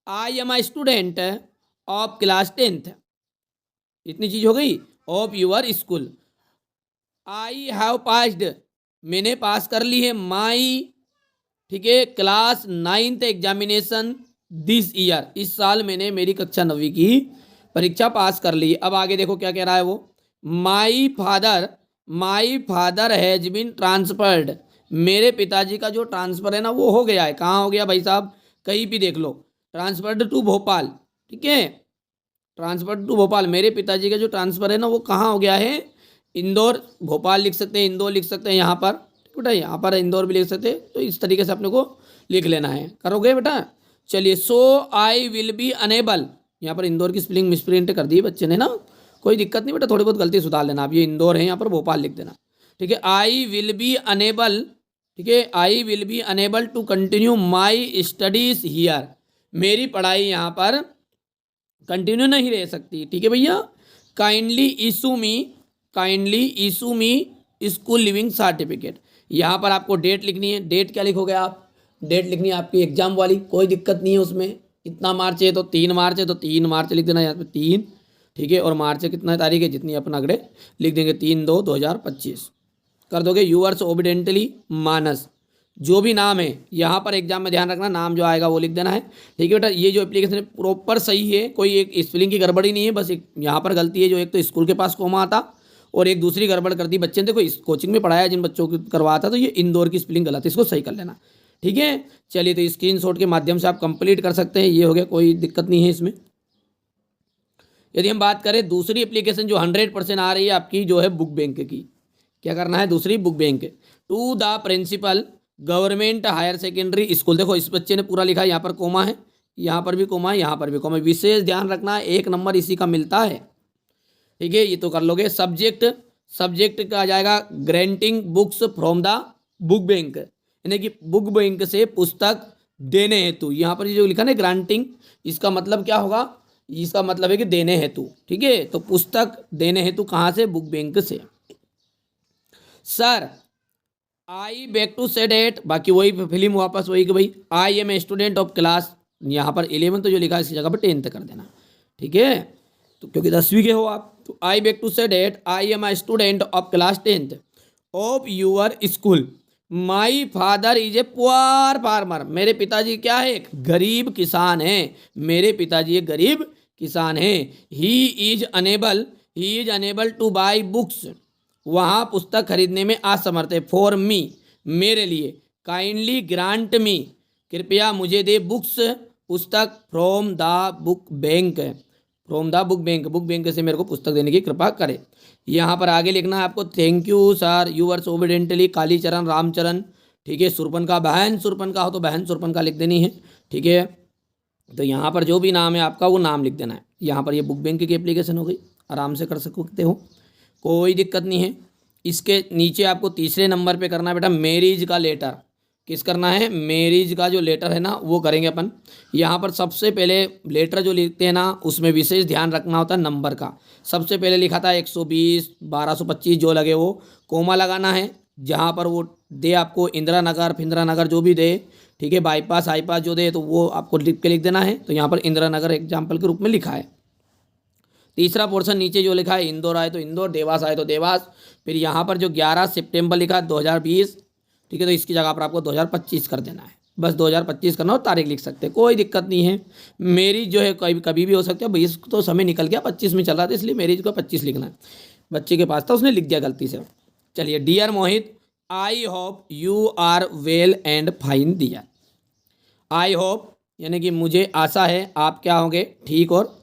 I am I student of class 10th, इतनी चीज हो गई, of your school. I have passed, मैंने पास कर ली है, माई, ठीक है, class 9th examination this year, इस साल मैंने मेरी कक्षा 9वीं की परीक्षा पास कर ली। अब आगे देखो क्या कह रहा है वो, my father has been transferred, मेरे पिताजी का जो ट्रांसफ़र है ना वो हो गया है। कहाँ हो गया भाई साहब, कहीं भी देख लो, ट्रांसफर्ड टू भोपाल। ठीक है, ट्रांसफर टू भोपाल, मेरे पिताजी का जो ट्रांसफ़र है ना वो कहाँ हो गया है, इंदौर, भोपाल लिख सकते हैं, इंदौर लिख सकते हैं यहाँ पर, बेटा यहाँ पर इंदौर भी लिख सकते हैं, तो इस तरीके से अपने को लिख लेना है, करोगे बेटा। चलिए, सो आई विल बी अनेबल, यहाँ पर इंदौर की स्पेलिंग मिसप्रिंट कर दी बच्चे ने ना, कोई दिक्कत नहीं बेटा, थोड़ी बहुत गलती सुधार लेना, आप ये इंदौर है यहाँ पर भोपाल लिख देना। ठीक है, आई विल बी अनेबल, ठीक है, I will be unable to continue my studies here, मेरी पढ़ाई यहाँ पर कंटिन्यू नहीं रह सकती। ठीक है भैया, काइंडली इशू मी स्कूल लिविंग सर्टिफिकेट, यहाँ पर आपको डेट लिखनी है, डेट क्या लिखोगे आप, डेट लिखनी है आपकी एग्जाम वाली, कोई दिक्कत नहीं है उसमें, कितना मार्च है तो 3 मार्च है तो 3 मार्च लिख देना यहाँ पे 3, ठीक है, और मार्च कितना तारीख है जितनी अपन अगड़े लिख देंगे 3/2/2025 कर दोगे। यूअर्स ओबिडेंटली मानस, जो भी नाम है यहाँ पर एग्जाम में ध्यान रखना, नाम जो आएगा वो लिख देना है। ठीक है बेटा, ये जो एप्लीकेशन है प्रॉपर सही है, कोई एक स्पेलिंग की गड़बड़ी नहीं है, बस एक यहाँ पर गलती है, जो एक तो स्कूल के पास कोमा आता और एक दूसरी गड़बड़ कर दी बच्चे ने। देखो इस कोचिंग में पढ़ाया जिन बच्चों को करवाता, तो ये इंदौर की स्पेलिंग गलत है, इसको सही कर लेना। ठीक है, चलिए तो स्क्रीनशॉट के माध्यम से आप कंप्लीट कर सकते हैं, ये हो गया, कोई दिक्कत नहीं है इसमें। यदि हम बात करें दूसरी एप्लीकेशन जो 100% आ रही है आपकी, जो है बुक बैंक की, क्या करना है, दूसरी book bank, to the principal government higher secondary school. देखो इस बच्चे ने पूरा लिखा है, यहाँ पर कोमा है, यहाँ पर भी कोमा है, यहाँ पर भी कोमा है, विशेष ध्यान रखना है, 1 नंबर इसी का मिलता है। ठीक है, ये तो कर लोगे। सब्जेक्ट का आ जाएगा granting books from the book bank, यानी कि बुक बैंक से पुस्तक देने हेतु। यहाँ पर जो लिखा ना ग्रांटिंग, इसका मतलब क्या होगा, इसका मतलब है कि देने हेतु। ठीक है, तो पुस्तक देने हेतु कहाँ से, बुक बैंक से। Sir I beg to said that, बाकी वही फिल्म वापस वही कि भाई I am a student of class, यहाँ पर 11 तो जो लिखा है इसकी जगह पर 10th कर देना। ठीक है, तो क्योंकि 10वीं के हो आप, तो I beg to said that I am a student of class 10th of your school. My father is a poor farmer, मेरे पिताजी क्या है, एक गरीब किसान है, मेरे पिताजी एक गरीब किसान है। ही is unable two by books, वहाँ पुस्तक खरीदने में असमर्थ है। फॉर मी, मेरे लिए। काइंडली ग्रांट मी, कृपया मुझे दे बुक्स, पुस्तक from the book bank, from the book bank से मेरे को पुस्तक देने की कृपा करे। यहाँ पर आगे लिखना है आपको, thank you sir yours obediently Kalicharan Ramcharan. ठीक है, सुरपन का हो तो बहन सुरपन का लिख देनी है। ठीक है, तो यहाँ पर जो भी नाम है आपका वो नाम लिख देना है। यहाँ पर ये बुक बैंक की एप्लीकेशन हो गई, आराम से कर सकते हो, कोई दिक्कत नहीं है। इसके नीचे आपको तीसरे नंबर पे करना है बेटा मैरिज का लेटर। किस करना है, मैरिज का जो लेटर है ना वो करेंगे अपन। यहाँ पर सबसे पहले लेटर जो लिखते हैं ना उसमें विशेष ध्यान रखना होता है नंबर का। सबसे पहले लिखा था 120 1225 जो लगे वो कोमा लगाना है, जहाँ पर वो दे आपको इंदिरा नगर फिंदिरा नगर जो भी दे। ठीक है, बाईपास आईपास जो दे तो वो आपको लिख के लिख देना है। तो यहाँ पर इंदिरा नगर एग्जाम्पल के रूप में लिखा है। तीसरा पोर्शन नीचे जो लिखा है इंदौर आए तो इंदौर, देवास आए तो देवास। फिर यहाँ पर जो 11 सितंबर लिखा है 2020, ठीक है, तो इसकी जगह पर आपको 2025 कर देना है। बस 2025 करना और तारीख लिख सकते हैं, कोई दिक्कत नहीं है। मैरिज जो है कभी भी हो सकता है, 20 तो समय निकल गया, 25 में चल रहा था इसलिए मैरिज को 25 लिखना है। बच्चे के पास था उसने लिख दिया गलती से। चलिए, dear Mohit I hope you are well and fine दिया। आई होप यानी कि मुझे आशा है आप क्या होंगे, ठीक और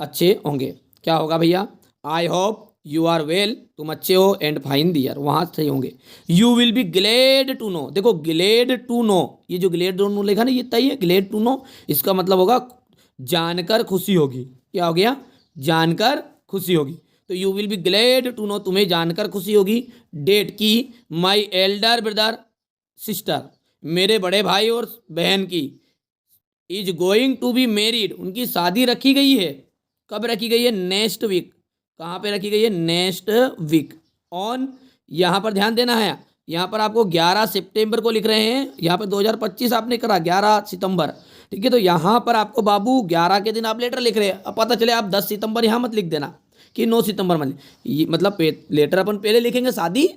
अच्छे होंगे। क्या होगा भैया, I hope you are well, तुम अच्छे हो, एंड फाइन दियर वहाँ सही होंगे। You will be glad to know, देखो ग्लेड टू नो, ये जो ग्लेड टू नो लिखा ना ये तय है, ग्लेड टू नो इसका मतलब होगा जानकर खुशी होगी। क्या हो गया, जानकर खुशी होगी। तो you will be glad to know, तुम्हें जानकर खुशी होगी। डेट की, माई एल्डर ब्रदर सिस्टर, मेरे बड़े भाई और बहन की, is going to be married, उनकी शादी रखी गई है। कब रखी गई है, नेक्स्ट वीक। कहाँ पे रखी गई है, नेक्स्ट वीक ऑन, यहाँ पर ध्यान देना है। यहाँ पर आपको 11 सितंबर को लिख रहे हैं, यहाँ पर 2025 आपने करा 11 सितंबर। ठीक है, तो यहाँ पर आपको बाबू 11 के दिन आप लेटर लिख रहे हैं। अब पता चले आप 10 सितंबर यहाँ मत लिख देना कि 9 सितंबर मतलब लेटर अपन पहले लिखेंगे, शादी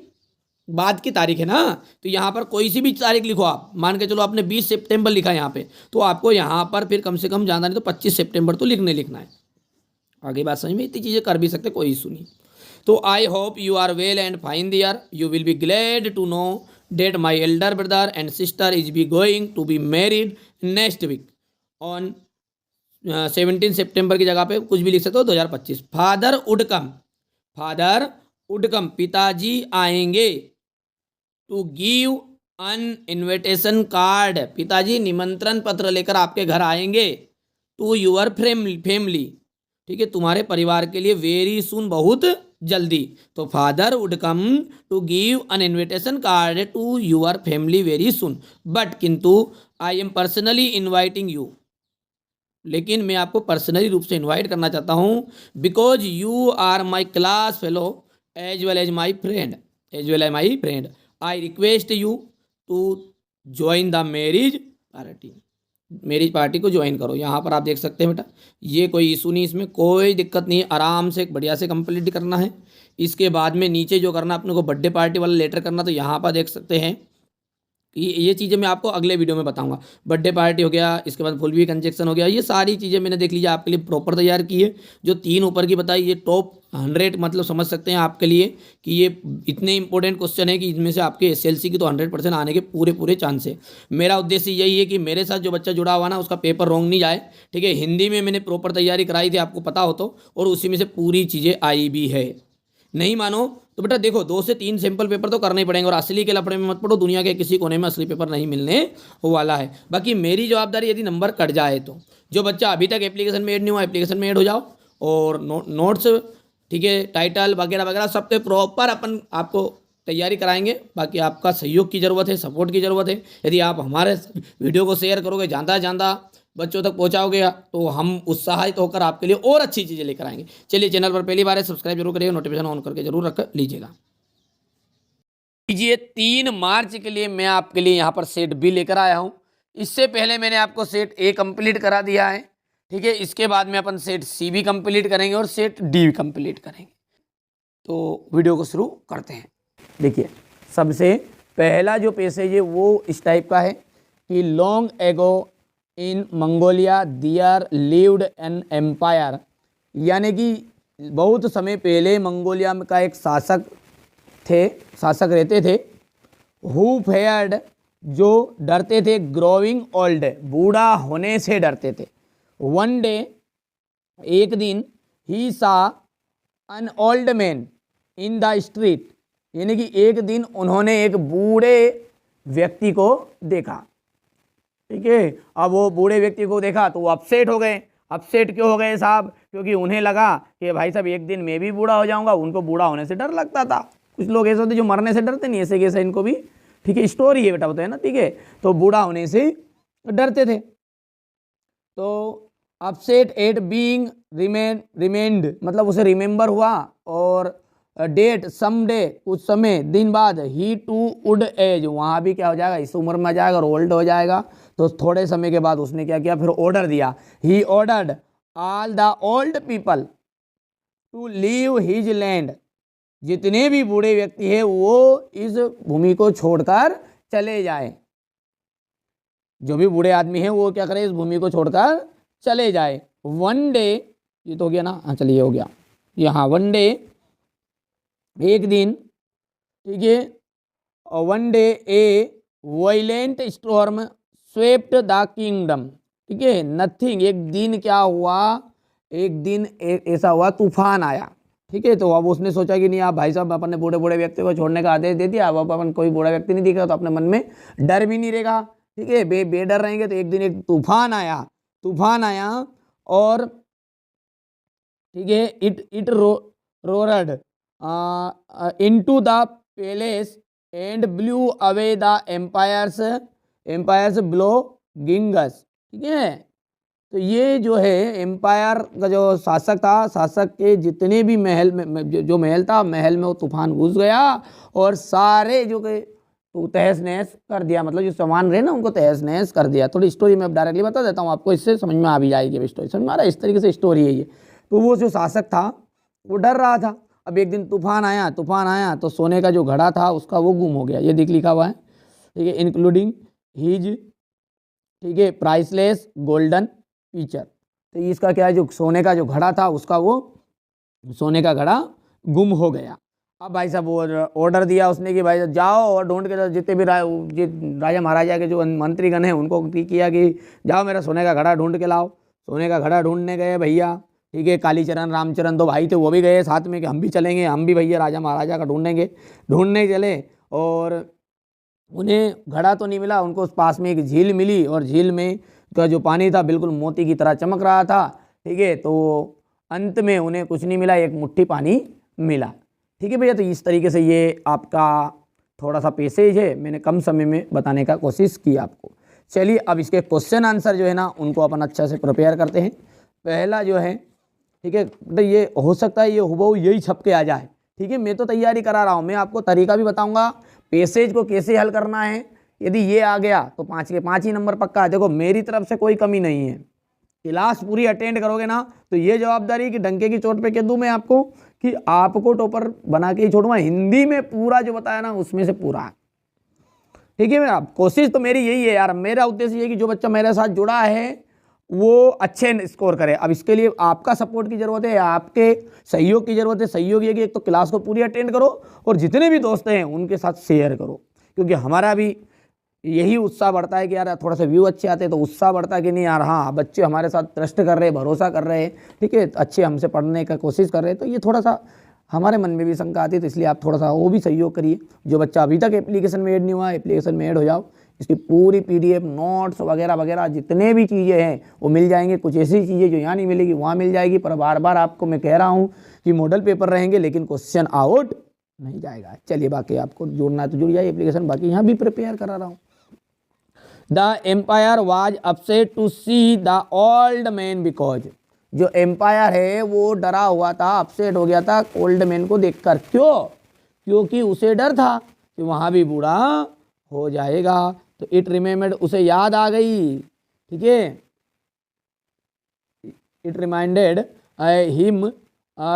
बाद की तारीख है ना। तो यहाँ पर कोई सी भी तारीख लिखो आप, मान के चलो आपने 20 सितंबर लिखा है यहाँ पे, तो आपको यहाँ पर फिर कम से कम ज़्यादा नहीं तो 25 सितंबर तो लिखना है। आगे बात समझ में, इतनी चीज़ें कर भी सकते, कोई इशू नहीं। तो I hope you are well and fine there, you will be glad to know that my elder brother and sister is be going to be married next week on 17 सितंबर की जगह पे कुछ भी लिख सकते हो 2025। फादर वुड कम, पिताजी आएंगे। To give an invitation card, पिताजी निमंत्रण पत्र लेकर आपके घर आएंगे। टू यूअर फैमिली, ठीक है, तुम्हारे परिवार के लिए, वेरी सुन, बहुत जल्दी। तो father would come to give an invitation card to your family very soon, but किंतु I am personally inviting you, लेकिन मैं आपको पर्सनली रूप से इन्वाइट करना चाहता हूँ, because you are my class fellow as well as my friend, I request you to join the marriage party को ज्वाइन करो। यहाँ पर आप देख सकते हैं बेटा, ये कोई इशू नहीं, इसमें कोई दिक्कत नहीं है, आराम से बढ़िया से कंप्लीट करना है। इसके बाद में नीचे जो करना अपने को बर्थडे पार्टी वाला लेटर करना, तो यहाँ पर देख सकते हैं ये चीज़ें मैं आपको अगले वीडियो में बताऊंगा। बर्थडे पार्टी हो गया, इसके बाद फुल वी कंजक्शन हो गया, ये सारी चीज़ें मैंने देख लीजिए आपके लिए प्रॉपर तैयार की है। जो 3 ऊपर की बताई ये टॉप 100 मतलब समझ सकते हैं आपके लिए कि ये इतने इंपॉर्टेंट क्वेश्चन है कि इनमें से आपके एसएलसी की तो 100% आने के पूरे चांस है। मेरा उद्देश्य यही है कि मेरे साथ जो बच्चा जुड़ा हुआ ना उसका पेपर रॉन्ग नहीं जाए, ठीक है। हिंदी में मैंने प्रॉपर तैयारी कराई थी, आपको पता हो तो, और उसी में से पूरी चीज़ें आई भी है। नहीं मानो तो बेटा देखो 2 से 3 सिंपल पेपर तो करने ही पड़ेंगे, और असली के लफड़े में मत पड़ो, दुनिया के किसी कोने में असली पेपर नहीं मिलने वाला है। बाकी मेरी जवाबदारी यदि नंबर कट जाए तो जो बच्चा अभी तक एप्लीकेशन में ऐड नहीं हुआ एप्लीकेशन में ऐड हो जाओ, और नोट्स ठीक है टाइटल वगैरह वगैरह सब पे प्रॉपर अपन आपको तैयारी कराएंगे। बाकी आपका सहयोग की ज़रूरत है, सपोर्ट की ज़रूरत है। यदि आप हमारे वीडियो को शेयर करोगे, जानता बच्चों तक पहुंचाओगे, तो हम उत्साहित होकर आपके लिए और अच्छी चीज़ें लेकर आएंगे। चलिए, चैनल पर पहली बार है सब्सक्राइब जरूर करिएगा, नोटिफिकेशन ऑन करके जरूर रख लीजिएगा। लीजिए 3 मार्च के लिए मैं आपके लिए यहाँ पर सेट बी लेकर आया हूँ। इससे पहले मैंने आपको सेट ए कंप्लीट करा दिया है, ठीक है। इसके बाद में अपन सेट सी भी कंप्लीट करेंगे और सेट डी भी कंप्लीट करेंगे। तो वीडियो को शुरू करते हैं। देखिए, सबसे पहला जो पैसेज है वो इस टाइप का है कि long ago in Mongolia there lived an empire, यानी कि बहुत समय पहले मंगोलिया का एक शासक रहते थे। हु फेयर्ड, जो डरते थे, ग्रोइंग ओल्ड, बूढ़ा होने से डरते थे। वन डे, एक दिन, ही सा an old man in the street, यानी कि एक दिन उन्होंने एक बूढ़े व्यक्ति को देखा, ठीक है। अब वो बूढ़े व्यक्ति को देखा तो वो अपसेट हो गए। अपसेट क्यों हो गए साहब? क्योंकि उन्हें लगा कि भाई साहब एक दिन मैं भी बूढ़ा हो जाऊंगा। उनको बूढ़ा होने से डर लगता था। कुछ लोग ऐसे होते जो मरने से डरते नहीं, ऐसे कैसे इनको भी, ठीक है, स्टोरी है बेटा, बताए ना, ठीक है। तो बूढ़ा होने से डरते थे। तो अपसेट एट बीइंग रिमेंड, मतलब उसे रिमेंबर हुआ, और डेट सम डे, कुछ समय दिन बाद, ही टू वुड एज, वहाँ भी क्या हो जाएगा, इस उम्र में आ जाएगा और ओल्ड हो जाएगा। तो थोड़े समय के बाद उसने क्या किया, फिर ऑर्डर दिया। He ordered all the old people to leave his land, जितने भी बूढ़े व्यक्ति हैं वो इस भूमि को छोड़कर चले जाए। जो भी बूढ़े आदमी हैं वो क्या करें, इस भूमि को छोड़कर चले जाए। वन डे, ये तो हो गया ना, हाँ चलिए हो गया यहाँ। वन डे, एक दिन, ठीक है। One day A violent storm swept the kingdom, ठीक है। नथिंग, एक दिन क्या हुआ, एक दिन ऐसा हुआ, तूफान आया, ठीक है। तो अब उसने सोचा कि नहीं, आप भाई साहब अपन ने बूढ़े बूढ़े व्यक्ति को छोड़ने का आदेश दे दिया, अब अपन कोई बूढ़ा व्यक्ति नहीं दिख रहा तो अपने मन में डर भी नहीं रहेगा, ठीक है। बेडर रहेंगे। तो एक दिन एक तूफान आया और ठीक है, it roared into the palace and blew away the emperor's belongings, ठीक है। तो ये जो है एम्पायर का जो शासक था, शासक के जितने भी महल में जो महल था, महल में वो तूफान घुस गया और सारे जो के तो तहस नहस कर दिया, मतलब जो सामान रहे ना उनको तहस नहस कर दिया। थोड़ी स्टोरी मैं डायरेक्टली बता देता हूँ आपको, इससे समझ में आ भी जाएगी स्टोरी, समझ में आ रहा है, इस तरीके से स्टोरी है ये। तो वो जो शासक था वो डर रहा था। अब एक दिन तूफान आया तो सोने का जो घड़ा था उसका वो गुम हो गया। ये देख लिखा हुआ है, ठीक है, इंक्लूडिंग हिज, ठीक है, प्राइसलेस गोल्डन फीचर। तो इसका क्या है, जो सोने का जो घड़ा था उसका वो सोने का घड़ा गुम हो गया। अब भाई साहब वो ऑर्डर दिया उसने कि भाई जाओ और ढूंढ के, जितने भी राजा महाराजा के जो मंत्रीगण हैं उनको किया कि जाओ मेरा सोने का घड़ा ढूंढ के लाओ। सोने का घड़ा ढूंढने गए भैया, ठीक है। कालीचरण रामचरण दो भाई थे, वो भी गए साथ में कि हम भी चलेंगे, हम भी भैया राजा महाराजा का ढूंढने चले। और उन्हें घड़ा तो नहीं मिला, उनको उस पास में एक झील मिली और झील में का जो पानी था बिल्कुल मोती की तरह चमक रहा था, ठीक है। तो अंत में उन्हें कुछ नहीं मिला, एक मुट्ठी पानी मिला, ठीक है भैया। तो इस तरीके से ये आपका थोड़ा सा पैसेज है, मैंने कम समय में बताने का कोशिश की आपको। चलिए अब इसके क्वेश्चन आंसर जो है ना उनको अपन अच्छा से प्रिपेयर करते हैं। पहला जो है, ठीक है, तो ये हो सकता है ये हुबहू यही छप के आ जाए, ठीक है। मैं तो तैयारी करा रहा हूँ, मैं आपको तरीका भी बताऊंगा पैसेज को कैसे हल करना है। यदि ये आ गया तो 5 के 5 ही नंबर पक्का है। देखो मेरी तरफ से कोई कमी नहीं है, क्लास पूरी अटेंड करोगे ना तो ये जवाबदारी कि डंके की चोट पे कह दूं मैं आपको कि आपको टॉपर बना के ही छोड़ूंगा। हिंदी में पूरा जो बताया ना उसमें से पूरा है, ठीक है मेरा, कोशिश तो मेरी यही है यार, मेरा उद्देश्य ये है कि जो बच्चा मेरे साथ जुड़ा है वो अच्छे स्कोर करे। अब इसके लिए आपका सपोर्ट की जरूरत है, आपके सहयोग की जरूरत है। सहयोग ये कि एक तो क्लास को पूरी अटेंड करो और जितने भी दोस्त हैं उनके साथ शेयर करो, क्योंकि हमारा भी यही उत्साह बढ़ता है कि यार थोड़ा सा व्यू अच्छे आते हैं तो उत्साह बढ़ता है कि नहीं यार, हाँ बच्चे हमारे साथ ट्रस्ट कर रहे हैं, भरोसा कर रहे हैं, ठीक है, अच्छे हमसे पढ़ने का कोशिश कर रहे हैं, तो ये थोड़ा सा हमारे मन में भी शंका आती है। तो इसलिए आप थोड़ा सा वो भी सहयोग करिए। जो बच्चा अभी तक एप्लीकेशन में ऐड नहीं हुआ, एप्लीकेशन में ऐड हो जाओ। इसकी पूरी PDF नोट्स वगैरह वगैरह जितने भी चीज़ें हैं वो मिल जाएंगे। कुछ ऐसी चीज़ें जो यहाँ नहीं मिलेगी वहाँ मिल जाएगी, पर बार बार आपको मैं कह रहा हूँ कि मॉडल पेपर रहेंगे लेकिन क्वेश्चन आउट नहीं जाएगा। चलिए, बाकी आपको जुड़ना है तो जुड़ जाइए एप्लीकेशन, बाकी यहाँ भी प्रिपेयर करा रहा हूँ। The empire was upset to see the old man because, जो एम्पायर है वो डरा हुआ था, अपसेट हो गया था ओल्ड मैन को देखकर। क्यों? क्योंकि उसे डर था कि वहाँ भी बूढ़ा हो जाएगा। तो इट रिमेम्बर्ड, उसे याद आ गई, ठीक है, it reminded him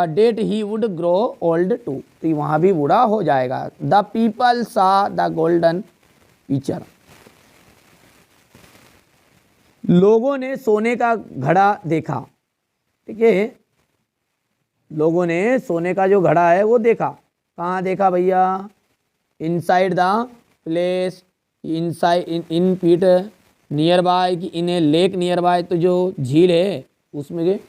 that he would grow old too, तो वहाँ भी बूढ़ा हो जाएगा। The people saw the golden picture, लोगों ने सोने का घड़ा देखा, ठीक है, लोगों ने सोने का जो घड़ा है वो देखा। कहाँ देखा भैया? Inside the place, inside in पीट नियर बाय, कि इन ए लेक नियर बाय, तो जो झील है उसमें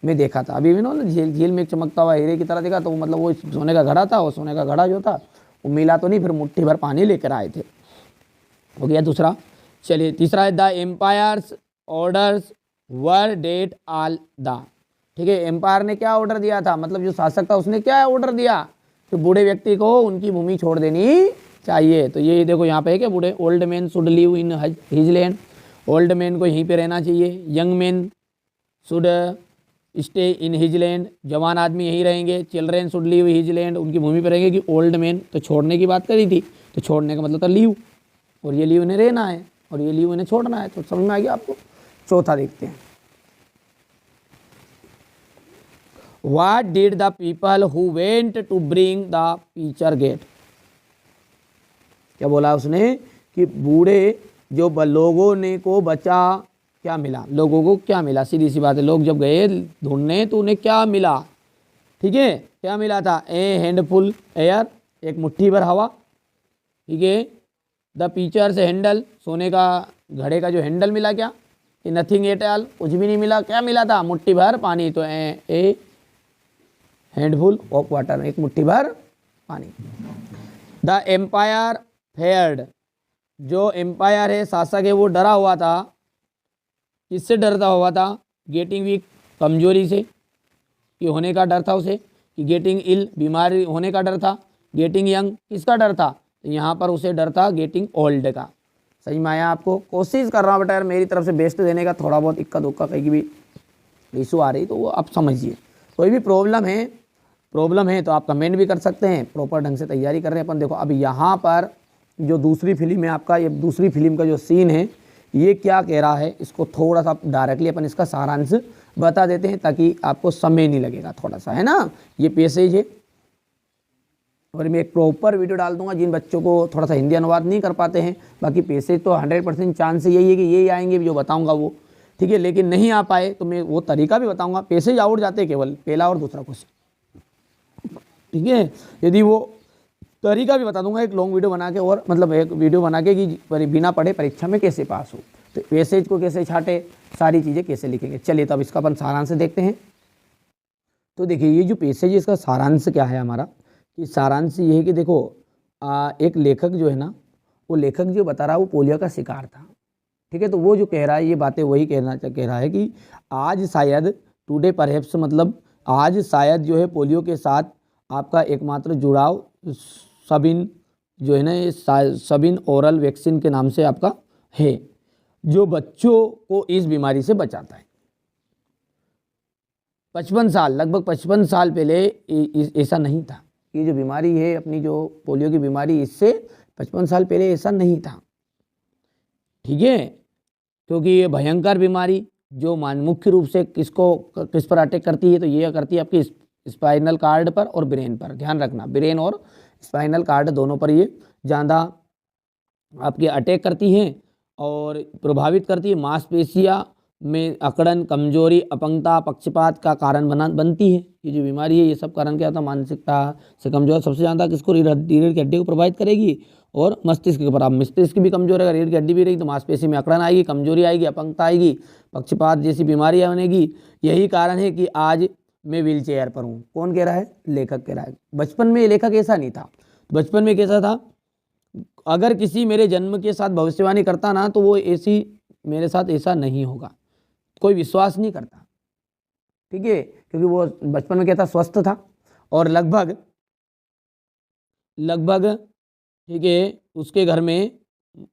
मैं देखा था। अभी भी ना झील में एक चमकता हुआ हीरे की तरह देखा, तो वो मतलब वो सोने का घड़ा था। वो सोने का घड़ा जो था वो मिला तो नहीं, फिर मुट्ठी भर पानी लेकर आए थे। हो गया दूसरा। चलिए तीसरा है the empire's orders were that all the, ठीक है, एम्पायर ने क्या ऑर्डर दिया था, मतलब जो शासक था उसने क्या ऑर्डर दिया कि बूढ़े व्यक्ति को उनकी भूमि छोड़ देनी चाहिए। तो ये देखो यहाँ पे है कि बूढ़े, old man should live in his land, old man को यहीं पे रहना चाहिए। Young man should stay in his land, जवान आदमी यहीं रहेंगे। Children should live his land, उनकी भूमि पर रहेंगे। कि ओल्ड मैन तो छोड़ने की बात करी थी, तो छोड़ने का मतलब था लीव, और ये लीव इन्हें रहना है और ये लीव इन्हें छोड़ना है। तो समझ में आ गया आपको। चौथा देखते हैं, What did the people who went to bring the preacher get? क्या बोला उसने कि बूढ़े जो लोगों ने को बचा क्या मिला, लोगों को क्या मिला? सीधी सी बात है, लोग जब गए ढूंढने तो उन्हें क्या मिला, ठीक है, क्या मिला था? ए हैंडफुल एयर, एक मुट्ठी भर हवा, ठीक है। द पीचर से हैंडल, सोने का घड़े का जो हैंडल मिला क्या? कि नथिंग एट ऑल, कुछ भी नहीं मिला। क्या मिला था? मुट्ठी भर पानी। तो ए हैंडफुल ऑफ वाटर, एक मुट्ठी भर पानी। द एम्पायर फेयर्ड, जो एम्पायर है शासक है वो डरा हुआ था। किससे डरता हुआ था? गेटिंग वीक, कमजोरी से, कि होने का डर था उसे। कि गेटिंग इल, बीमारी होने का डर था। गेटिंग यंग, किसका डर था? तो यहाँ पर उसे डर था गेटिंग ओल्ड का। समझ में आया आपको? कोशिश कर रहा हूँ बेटा यार मेरी तरफ से बेस्ट देने का, थोड़ा बहुत इक्का दुक्का कहीं की भी इशू आ रही तो वो आप समझिए। कोई भी प्रॉब्लम है तो आप कमेंट भी कर सकते हैं। प्रॉपर ढंग से तैयारी कर रहे हैं अपन। देखो अब यहाँ पर जो दूसरी फिल्म है आपका, ये दूसरी फिल्म का जो सीन है ये क्या कह रहा है, इसको थोड़ा सा डायरेक्टली अपन इसका सारांश बता देते हैं ताकि आपको समय नहीं लगेगा थोड़ा सा, है ना। ये पैसेज है और मैं एक प्रॉपर वीडियो डाल दूंगा जिन बच्चों को थोड़ा सा हिंदी अनुवाद नहीं कर पाते हैं। बाकी पैसेज तो 100% चांस यही है कि यही आएंगे जो बताऊँगा वो, ठीक है। लेकिन नहीं आ पाए तो मैं वो तरीका भी बताऊँगा। पैसेज आउट जाते केवल पहला और दूसरा क्वेश्चन, ठीक है। यदि वो तरीका भी बता दूंगा एक लॉन्ग वीडियो बना के, और मतलब एक वीडियो बना के कि बिना पढ़े परीक्षा में कैसे पास हो, तो पैसेज को कैसे छाटे, सारी चीज़ें कैसे लिखेंगे। चलिए तब इसका अपन सारांश देखते हैं। तो देखिए ये जो पैसेज है इसका सारांश क्या है हमारा, कि सारांश ये है कि देखो एक लेखक जो है ना, वो लेखक जो बता रहा है वो पोलियो का शिकार था, ठीक है। तो वो जो कह रहा है ये बातें वही कह रहा है कि आज शायद टुडे परहैप्स, मतलब आज शायद जो है पोलियो के साथ आपका एकमात्र जुड़ाव सबिन जो है ना, ये सबिन ओरल वैक्सीन के नाम से आपका है, जो बच्चों को इस बीमारी से बचाता है। 55 साल, लगभग 55 साल पहले ऐसा नहीं था। ये जो बीमारी है अपनी, जो पोलियो की बीमारी, इससे 55 साल पहले ऐसा नहीं था, ठीक है। क्योंकि ये भयंकर बीमारी जो मुख्य रूप से किस पर अटैक करती है, तो ये करती है आपकी स्पाइनल कार्ड पर और ब्रेन पर। ध्यान रखना, ब्रेन और स्पाइनल कार्ड दोनों पर ये ज़्यादा आपके अटैक करती हैं और प्रभावित करती है। मांसपेशियाँ में अकड़न, कमजोरी, अपंगता, पक्षपात का कारण बनती है। ये जो बीमारी है ये सब कारण क्या होता है, मानसिकता से कमजोर सबसे ज़्यादा किसको, रीढ़ की हड्डी को प्रभावित करेगी और मस्तिष्क के ऊपर। अब मस्तिष्क भी कमजोर रहेगा, रीढ़ की हड्डी भी रहेगी तो मांसपेशी में अकड़न आएगी, कमजोरी आएगी, अपंगता आएगी, पक्षपात जैसी बीमारियाँ बनेगी। यही कारण है कि आज मैं व्हील चेयर पर हूँ। कौन कह रहा है, लेखक कह रहा है। बचपन में लेखक ऐसा नहीं था। बचपन में कैसा था, अगर किसी मेरे जन्म के साथ भविष्यवाणी करता ना तो वो ऐसी मेरे साथ ऐसा नहीं होगा, कोई विश्वास नहीं करता। ठीक है, क्योंकि वो बचपन में कहता स्वस्थ था और लगभग ठीक है उसके घर में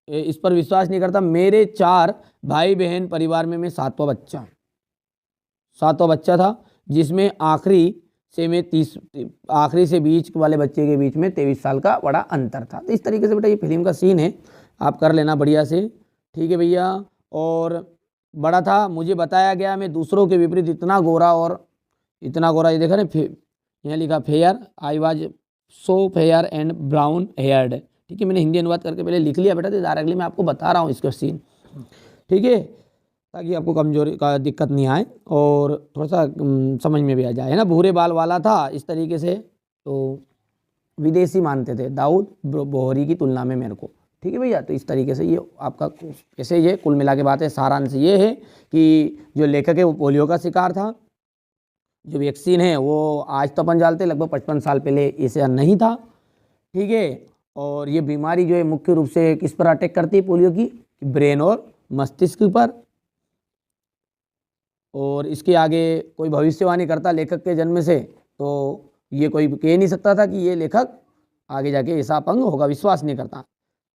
इस पर विश्वास नहीं करता। मेरे 4 भाई बहन परिवार में मैं 7वां बच्चा था, जिसमें आखिरी से बीच वाले बच्चे के बीच में 23 साल का बड़ा अंतर था। तो इस तरीके से बेटा ये फिल्म का सीन है, आप कर लेना बढ़िया से। ठीक है भैया, और बड़ा था, मुझे बताया गया मैं दूसरों के विपरीत इतना गोरा, ये देखा ना, यहाँ लिखा fair, I was so fair and brown heard. ठीक है, मैंने हिंदी अनुवाद करके पहले लिख लिया बेटा, तो डायरेक्टली मैं आपको बता रहा हूँ इसका सीन। ठीक है, ताकि आपको कमजोरी का दिक्कत नहीं आए और थोड़ा सा समझ में भी आ जाए, है ना। भूरे बाल वाला था इस तरीके से, तो विदेशी मानते थे दाऊद बोहरी की तुलना में मेरे को। ठीक है भैया, तो इस तरीके से ये आपका ऐसे ये कुल मिला के बात है। सारांश ये है कि जो लेखक है वो पोलियो का शिकार था। जो वैक्सीन है वो आज तो अपन जानते, लगभग 55 साल पहले ऐसा नहीं था। ठीक है, और ये बीमारी जो है मुख्य रूप से किस पर अटैक करती है, पोलियो की, ब्रेन और मस्तिष्क पर। और इसके आगे कोई भविष्यवाणी करता लेखक के जन्म से तो ये कोई कह नहीं सकता था कि ये लेखक आगे जाके ऐसा अपंग होगा, विश्वास नहीं करता।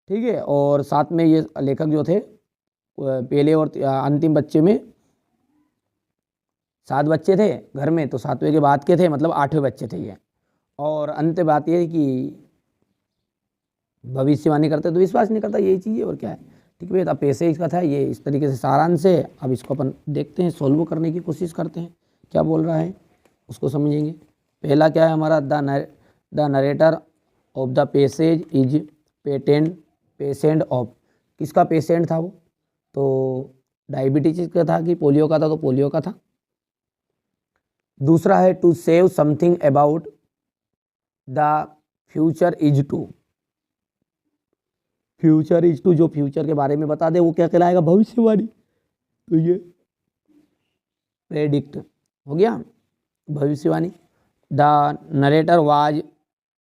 ठीक है, और साथ में ये लेखक जो थे पहले और अंतिम बच्चे में 7 बच्चे थे घर में, तो 7वें के बाद के थे, मतलब 8वें बच्चे थे ये। और अंत बात ये है कि भविष्यवाणी करते तो विश्वास नहीं करता, यही चीज़ है और क्या है। ठीक है, अब पैसे इसका था ये, इस तरीके से सारांश है। अब इसको अपन देखते हैं, सोल्व करने की कोशिश करते हैं, क्या बोल रहा है उसको समझेंगे। पहला क्या है हमारा, the narrator of the passage is patient of, किसका पेशेंट था वो, तो डायबिटीज का था कि पोलियो का था, तो पोलियो का था। दूसरा है to say something about the future is to, future is to जो फ्यूचर के बारे में बता दे वो क्या कहलाएगा, भविष्यवाणी। तो ये प्रेडिक्ट हो गया, भविष्यवाणी। The narrator was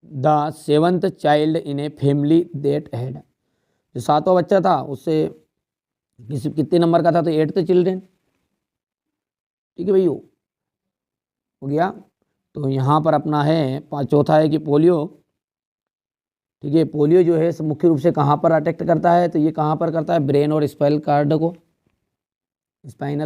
the 7th child in a family that had, जो 7वां बच्चा था उससे कितने नंबर का था, तो 8th चिल्ड्रेन। ठीक है भैया, हो गया। तो यहाँ पर अपना है चौथा है कि पोलियो। ठीक है, पोलियो जो है मुख्य रूप से कहाँ पर अटैक करता है, तो ये कहाँ पर करता है, ब्रेन और स्पाइनल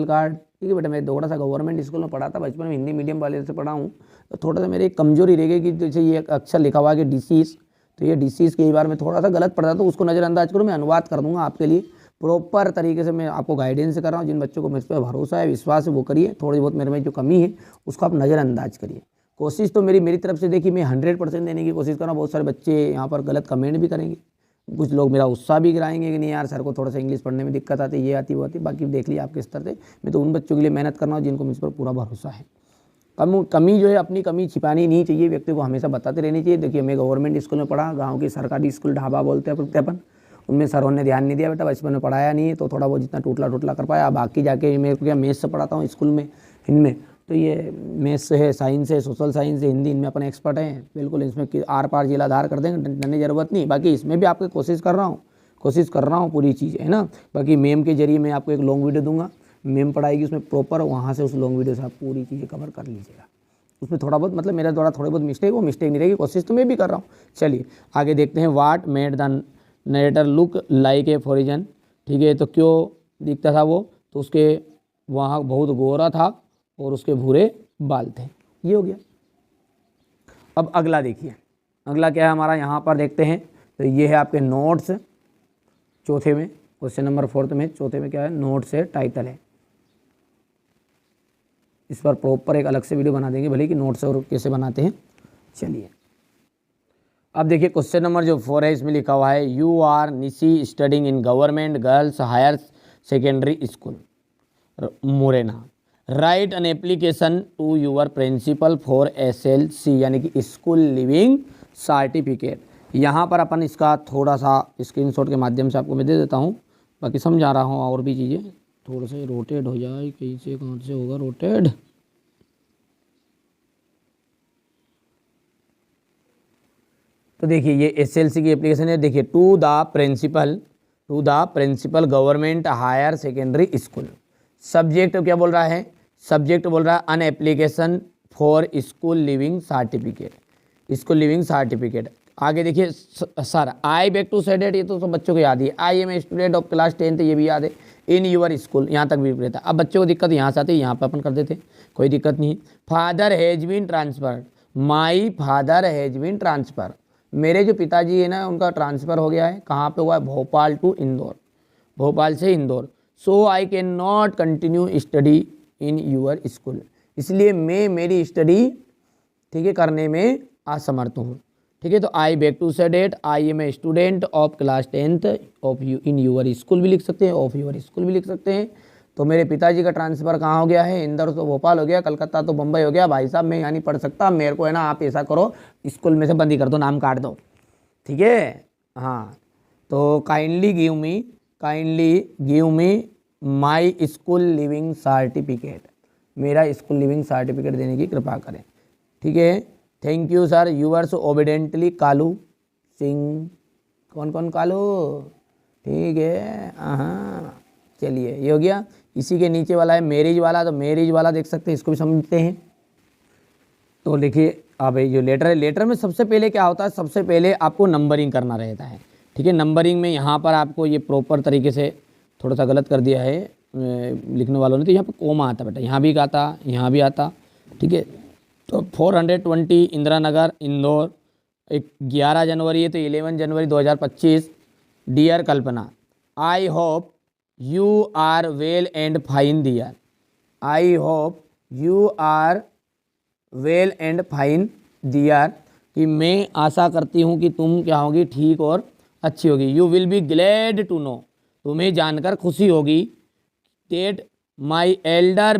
कार्ड। ठीक है बेटा, मैं थोड़ा सा गवर्नमेंट स्कूल में पढ़ा था बचपन में, हिंदी मीडियम वाले से पढ़ा हूँ, तो थोड़ा सा मेरी एक कमजोरी रह गई कि जैसे ये अक्षर लिखा हुआ है कि डिसीज़, तो ये डिसीज़ कई बार मैं थोड़ा सा गलत पढ़ता, तो उसको नज़रअंदाज करूँ, मैं अनुवाद कर दूंगा आपके लिए प्रॉपर तरीके से। मैं आपको गाइडेंस कर रहा हूँ, जिन बच्चों को मुझ पर भरोसा है, विश्वास है, वो करिए। थोड़ी बहुत मेरे में जो कमी है उसको आप नज़रअंदाज करिए। कोशिश तो मेरी तरफ से देखिए, मैं 100% देने की कोशिश कर रहा हूँ। बहुत सारे बच्चे यहाँ पर गलत कमेंट भी करेंगे, कुछ लोग मेरा उत्साह भी गिराएंगे कि नहीं यार सर को थोड़ा सा इंग्लिश पढ़ने में दिक्कत आती है, ये आती वो आती। बाकी देख लिया आपके स्तर से, मैं तो उन बच्चों के लिए मेहनत करना हूँ जिनको मुझ पर पूरा भरोसा है। कमी जो है अपनी कमी छिपानी नहीं चाहिए, व्यक्ति को हमेशा बताते रहनी चाहिए। देखिए मैं गवर्नमेंट स्कूल में पढ़ा, गाँव के सरकारी स्कूल ढाबा बोलते हैं अपन, उनमें सरों ने ध्यान नहीं दिया बेटा, बचपन में पढ़ाया नहीं है, तो थोड़ा बहुत जितना टूटला कर पाया। बाकी जाके मेरे को क्या मैथ्स से पढ़ाता हूँ स्कूल में, इनमें तो ये मैथ्स है, साइंस है, सोशल साइंस है, हिंदी, इनमें अपन एक्सपर्ट हैं बिल्कुल। इसमें आर पार जिलाधार कर देंगे, डरने की जरूरत नहीं। बाकी इसमें भी आपको कोशिश कर रहा हूँ पूरी चीज़, है ना। बाकी मेम के जरिए मैं आपको एक लॉन्ग वीडियो दूंगा, मेम पढ़ाएगी उसमें प्रॉपर, वहाँ से उस लॉन्ग वीडियो से आप पूरी चीज़ें कवर कर लीजिएगा। उसमें थोड़ा बहुत मतलब मेरा द्वारा थोड़ी बहुत मिस्टेक, वो मिस्टेक नहीं रहेगी, कोशिश तो मैं भी कर रहा हूँ। चलिए आगे देखते हैं। वाट made the narrator look like a foreign. ठीक है, तो क्यों दिखता था वो, तो उसके वहाँ बहुत गोरा था और उसके भूरे बाल थे। ये हो गया। अब अगला देखिए, अगला क्या है हमारा, यहाँ पर देखते हैं। तो ये है आपके नोट्स, चौथे में क्वेश्चन नंबर 4 में, चौथे में क्या है, नोट्स है, टाइटल है। इस पर प्रॉपर एक अलग से वीडियो बना देंगे भले कि नोट्स और कैसे बनाते हैं। चलिए अब देखिए क्वेश्चन नंबर जो 4 है इसमें लिखा हुआ है you are Nishi studying in government girls higher secondary school Morena, write an application to your principal for SLC यानी कि स्कूल लिविंग सर्टिफिकेट। यहाँ पर अपन इसका थोड़ा सा स्क्रीनशॉट के माध्यम से आपको मैं दे देता हूँ, बाकी समझा रहा हूँ और भी चीज़ें, थोड़ा सा रोटेट हो जाए, कहीं से कहाँ से होगा रोटेट। तो देखिए ये SLC की एप्लीकेशन है, देखिए to the principal government higher secondary school. Subject क्या बोल रहा है, सब्जेक्ट बोल रहा है an application for school leaving certificate, school leaving certificate. आगे देखिए sir I beg to said it, ये तो सब बच्चों को याद है, I am a student of class 10th, ये भी याद है, इन यूर स्कूल, यहाँ तक भी रहता है। अब बच्चों को दिक्कत यहाँ से आती है, यहाँ पर अपन कर देते, कोई दिक्कत नहीं। Father has been transferred, my father has been transfer, मेरे जो पिताजी है ना उनका ट्रांसफ़र हो गया है, कहाँ पे हुआ है, भोपाल टू इंदौर, भोपाल से Indore. So I can not continue study in your school, इसलिए मैं मेरी स्टडी ठीक है करने में असमर्थ हूँ। ठीक है, तो I beg to say that, I am a student of class 10th of you in your school भी लिख सकते हैं, ऑफ यूर स्कूल भी लिख सकते हैं। तो मेरे पिताजी का ट्रांसफ़र कहाँ हो गया है, इंदौर तो भोपाल हो गया, कलकत्ता तो बम्बई हो गया। भाई साहब मैं यहाँ नहीं पढ़ सकता, मेरे को है ना आप ऐसा करो स्कूल में से बंद ही कर दो, नाम काट दो। ठीक है, हाँ, तो kindly give me my school leaving certificate, मेरा स्कूल लिविंग सर्टिफिकेट देने की कृपा करें। ठीक है, thank you sir, yours obediently Kalu Singh. कौन कौन कालू, ठीक है, हाँ चलिए ये हो गया। इसी के नीचे वाला है मैरिज वाला, तो मैरिज वाला देख सकते हैं, इसको भी समझते हैं। तो देखिए अब जो लेटर है, लेटर में सबसे पहले क्या होता है, सबसे पहले आपको नंबरिंग करना रहता है। ठीक है, नंबरिंग में यहाँ पर आपको ये प्रॉपर तरीके से थोड़ा सा गलत कर दिया है लिखने वालों ने, तो यहाँ पर कोमा आता बेटा, यहाँ भी आता, यहाँ भी आता। ठीक है, तो 420 इंदिरा नगर इंदौर, 11 जनवरी है तो 11 जनवरी 2025। Dear Kalpana, I hope you are well and fine dear, I hope you are well and fine dear, कि मैं आशा करती हूँ कि तुम क्या होगी, ठीक और अच्छी होगी। You will be glad to know, तुम्हें जानकर खुशी होगी, that my elder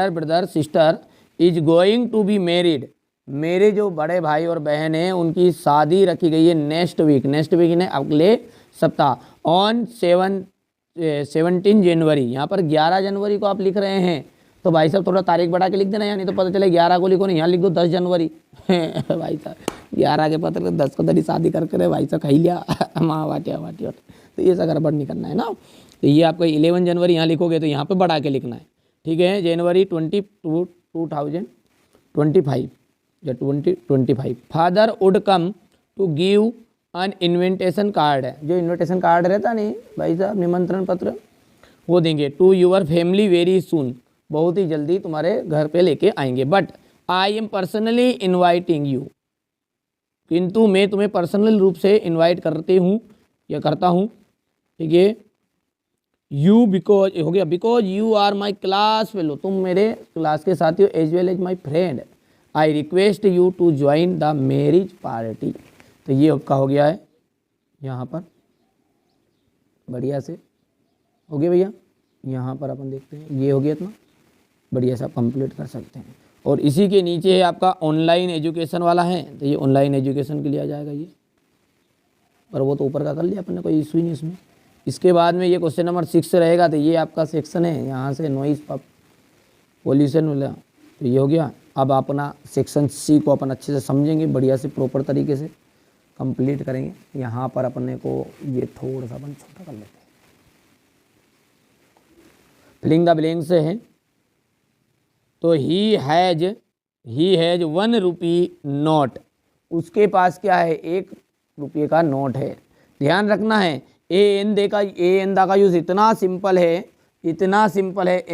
brother sister is going to be married, मेरे जो बड़े भाई और बहन हैं उनकी शादी रखी गई है नेक्स्ट वीक ने अगले सप्ताह, ऑन 17 जनवरी। यहाँ पर 11 जनवरी को आप लिख रहे हैं, तो भाई साहब थोड़ा तारीख बढ़ा के लिख देना, यानी तो पता चले 11 को लिखो नहीं, यहाँ लिख दो 10 जनवरी भाई साहब 11 के पत्र 10 को तरी शादी करके भाई साहब खाई लिया माँ वाटिया, तो ये सब गड़बड़ नहीं करना है ना। तो ये आपको 11 जनवरी यहाँ लिखोगे तो यहाँ पे बढ़ा के लिखना है। ठीक है, जनवरी 2025 या 2025। Father would come to give an invitation card, है जो इन्विटेशन कार्ड रहता नहीं भाई साहब, निमंत्रण पत्र, वो देंगे to your family very soon, बहुत ही जल्दी तुम्हारे घर पे लेके आएंगे। But I am personally inviting you, किंतु मैं तुम्हें पर्सनल रूप से इन्वाइट करती हूँ या करता हूँ। ठीक है, यू बिकॉज हो गया, because you are my class fellow, तुम मेरे क्लास के साथी हो, as well as my friend, I request you to join the marriage party. तो ये आपका हो गया है यहाँ पर, बढ़िया से हो गया भैया। यहाँ पर अपन देखते हैं, ये हो गया इतना बढ़िया से आप कंप्लीट कर सकते हैं। और इसी के नीचे है आपका ऑनलाइन एजुकेशन वाला है, तो ये ऑनलाइन एजुकेशन के लिए आ जाएगा ये, पर वो तो ऊपर का कर लिया अपन ने, कोई इशू ही नहीं इसमें। इसके बाद में ये क्वेश्चन नंबर 6 रहेगा, तो ये आपका सेक्शन है यहाँ से नॉइस पॉल्यूशन वाला, तो ये हो गया। अब अपना सेक्शन सी को अपन अच्छे से समझेंगे, बढ़िया से प्रॉपर तरीके से कंप्लीट करेंगे। यहाँ पर अपने को ये थोड़ा सा अपन छोटा कर लेते हैं, फिलिंग द ब्लैंक्स है। तो ही हैज 1 रुपी नोट, उसके पास क्या है, 1 रुपये का नोट है। ध्यान रखना है ए एन दा का यूज़ इतना सिंपल है ए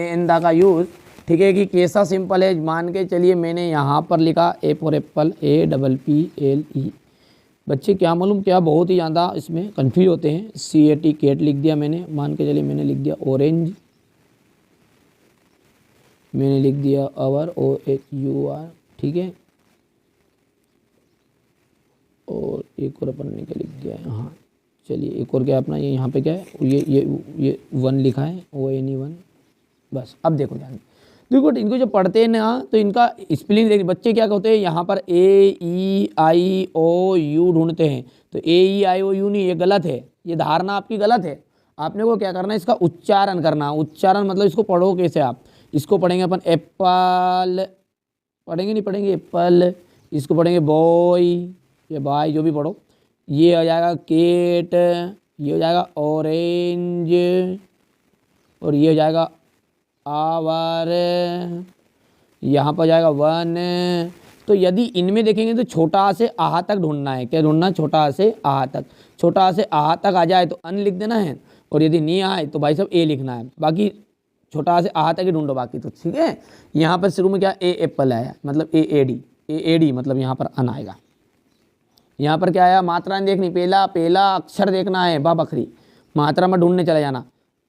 एन दा का यूज़, ठीक है, कि कैसा सिंपल है, मान के चलिए मैंने यहाँ पर लिखा ए फॉर एप्पल APPLE, बच्चे क्या मालूम क्या बहुत ही ज़्यादा इसमें कन्फ्यूज होते हैं। CAT कैट लिख दिया मैंने, मान के चलिए मैंने लिख दिया ऑरेंज, मैंने लिख दिया OUR, ठीक है। और एक और अपन ने क्या लिख दिया है, हाँ चलिए एक और क्या है अपना, ये यहाँ पे क्या है, ये 1 लिखा है, ओ एन ई 1। बस अब देखो ध्यान, देखो इनको जब पढ़ते हैं ना तो इनका स्पेलिंग देखिए, बच्चे क्या कहते हैं यहाँ पर ए ई आई ओ यू ढूंढते हैं, तो ए ई आई ओ यू नहीं, ये गलत है, ये धारणा आपकी गलत है। आपने को क्या करना है, इसका उच्चारण करना। उच्चारण मतलब इसको पढ़ो कैसे, आप इसको पढ़ेंगे अपन एप्पल, पढ़ेंगे नहीं पढ़ेंगे एप्पल, इसको पढ़ेंगे बॉय या बाय जो भी पढ़ो, ये हो जाएगा केट, ये हो जाएगा ऑरेंज, और ये हो जाएगा आवर, यहाँ पर जाएगा 1। तो यदि इनमें देखेंगे तो छोटा आ से आहा तक ढूंढना है, क्या ढूंढना, छोटा आ से आहा तक। छोटा आ से आहा तक आ जाए तो अन लिख देना है, और यदि नहीं आए तो भाई साहब ए लिखना है। बाकी छोटा आ से आहा तक ही ढूंढो बाकी तो ठीक है। यहाँ पर शुरू में क्या ए एप्पल आया, मतलब ए डी मतलब यहाँ पर अन आएगा। यहाँ पर क्या आया, मात्रा देखनी, पहला अक्षर देखना है, बा बकरी, मात्रा में ढूंढने चले जाना,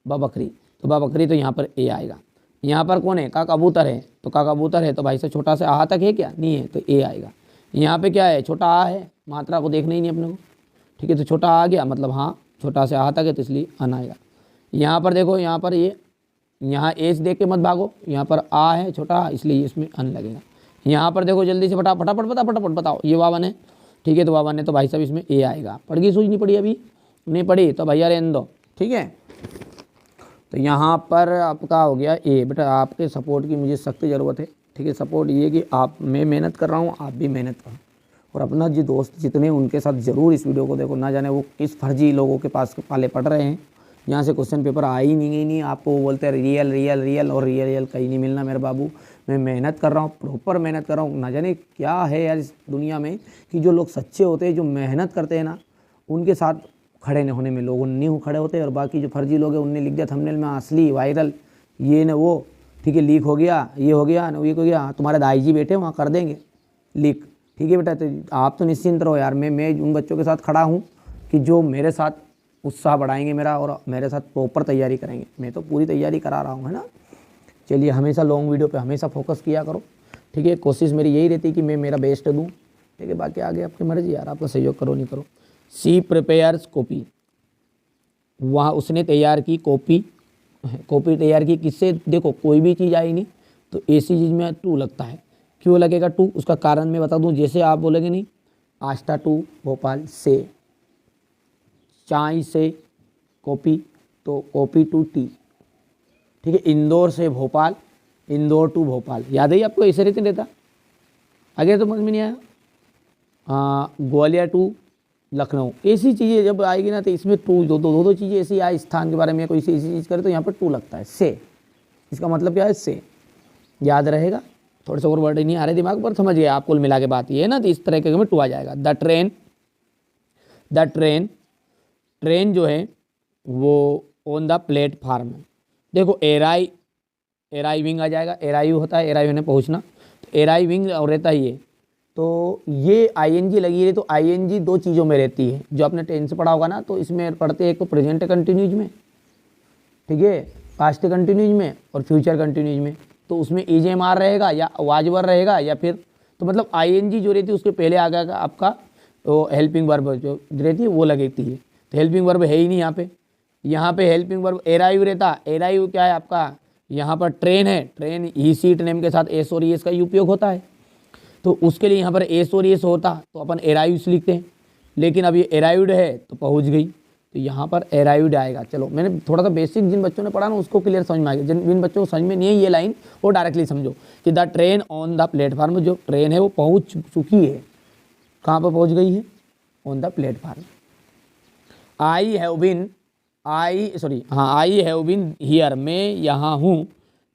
बा बकरी, तो बा बकरी तो यहाँ पर ए आएगा। यहाँ पर कौन है, का कबूतर है, तो का कबूतर है तो भाई से छोटा से आहा तक है क्या, नहीं है, तो ए आएगा। यहाँ पे क्या है, छोटा आ है, मात्रा को देखना ही नहीं अपने को, ठीक है, तो छोटा आ गया मतलब हाँ छोटा से आहा तक है तो इसलिए अन आएगा। यहाँ पर देखो, यहाँ पर ये, यहाँ एस देख के मत भागो, यहाँ पर आ है छोटा आ, इसलिए इसमें अन लगेगा। यहाँ पर देखो जल्दी से फटाफट बताओ, ये वावन है, ठीक है, तो वावन है तो भाई साहब इसमें ए आएगा। पढ़ गई सूझ, नहीं पड़ी अभी, नहीं पढ़ी तो भैया रहने दो, ठीक है। तो यहाँ पर आपका हो गया ए। बेटा आपके सपोर्ट की मुझे सख्त ज़रूरत है, ठीक है। सपोर्ट ये कि आप, मैं मेहनत कर रहा हूँ, आप भी मेहनत करो, और अपना जो दोस्त जितने उनके साथ ज़रूर इस वीडियो को देखो, ना जाने वो किस फर्जी लोगों के पास पाले पढ़ रहे हैं, यहाँ से क्वेश्चन पेपर आ ही नहीं, आपको वो बोलते हैं रियल रियल रियल, और रियल कहीं नहीं मिलना मेरे बाबू। मैं मेहनत कर रहा हूँ, प्रॉपर मेहनत कर रहा हूँ। ना जाने क्या है यार इस दुनिया में कि जो लोग सच्चे होते हैं, जो मेहनत करते हैं ना, उनके साथ खड़े होने में लोग नहीं खड़े होते, और बाकी जो फर्जी लोग हैं उनने लिख दिया थंबनेल में असली वायरल, ये न वो, ठीक है, लीक हो गया, ये हो गया न ये हो गया, तुम्हारे दाई जी बैठे वहाँ कर देंगे लीक, ठीक है बेटा। तो आप तो निश्चिंत रहो यार, मैं उन बच्चों के साथ खड़ा हूँ कि जो मेरे साथ उत्साह बढ़ाएंगे मेरा, और मेरे साथ प्रॉपर तैयारी करेंगे। मैं तो पूरी तैयारी करा रहा हूँ, है ना। चलिए हमेशा लॉन्ग वीडियो पे हमेशा फोकस किया करो, ठीक है। कोशिश मेरी यही रहती कि मैं मेरा बेस्ट दूँ, ठीक है। बाकी आगे आपकी मर्जी यार, आपका सहयोग करो नहीं करो। सी प्रिपेयर्स कॉपी, वहाँ उसने तैयार की कॉपी तैयार की किससे, देखो कोई भी चीज़ आई नहीं तो ऐसी चीज़ में टू लगता है। क्यों लगेगा टू, उसका कारण मैं बता दूं। जैसे आप बोलेंगे नहीं, आस्था टू भोपाल से, चाय से कॉपी, तो कॉपी टू टी, ठीक है। इंदौर से भोपाल, इंदौर टू भोपाल, याद है आपको, ऐसे रहते रहता। आगे तो समझ में नहीं आया। ग्वालियर टू लखनऊ, ऐसी चीज़ें जब आएगी ना तो इसमें टू, दो चीज़ें ऐसी आए स्थान के बारे में, कोई ऐसी चीज़ करे तो यहाँ पर टू लगता है। से, इसका मतलब क्या है, से, याद रहेगा। थोड़े से और वर्ड नहीं आ रहे दिमाग पर, समझ गए आप, कुल मिला के बात ये है ना। तो इस तरह के में टू आ जाएगा। द ट्रेन जो है वो ऑन द प्लेटफार्म, देखो एराइविंग आ जाएगा, एराइव होता है, एराइव ने पहुँचना, तो एराइविंग और रहता ही है। तो ये आईएनजी लगी रही, तो आईएनजी दो चीज़ों में रहती है, जो आपने टेंस पढ़ा होगा ना, तो इसमें पढ़ते हैं एक तो प्रेजेंट कंटिन्यूज में, ठीक है, पास्ट कंटिन्यूज में और फ्यूचर कंटिन्यूज में। तो उसमें ईजेएमआर रहेगा या वाजवर रहेगा, या फिर तो मतलब आईएनजी जो रहती है उसके पहले आ गया आपका तो हेल्पिंग वर्ब जो रहती है वो लगती है। तो हेल्पिंग वर्ब है ही नहीं यहाँ पे हेल्पिंग वर्ब एराइव रहता। एराइव क्या है आपका, यहाँ पर ट्रेन है, ट्रेन ही सीट नेम के साथ एस और एस का उपयोग होता है, तो उसके लिए यहाँ पर एस और एस होता तो अपन एराइव्स लिखते हैं। लेकिन अब ये एराइव्ड है तो पहुँच गई, तो यहाँ पर एराइव्ड आएगा। चलो मैंने थोड़ा सा बेसिक जिन बच्चों ने पढ़ा ना उसको क्लियर समझ में आ गया। जिन बच्चों को समझ में नहीं है ये लाइन, वो डायरेक्टली समझो कि the train on the platform, जो ट्रेन है वो पहुँच चुकी है, कहाँ पर पहुँच गई है, on the platform. I have been here, मैं यहाँ हूँ,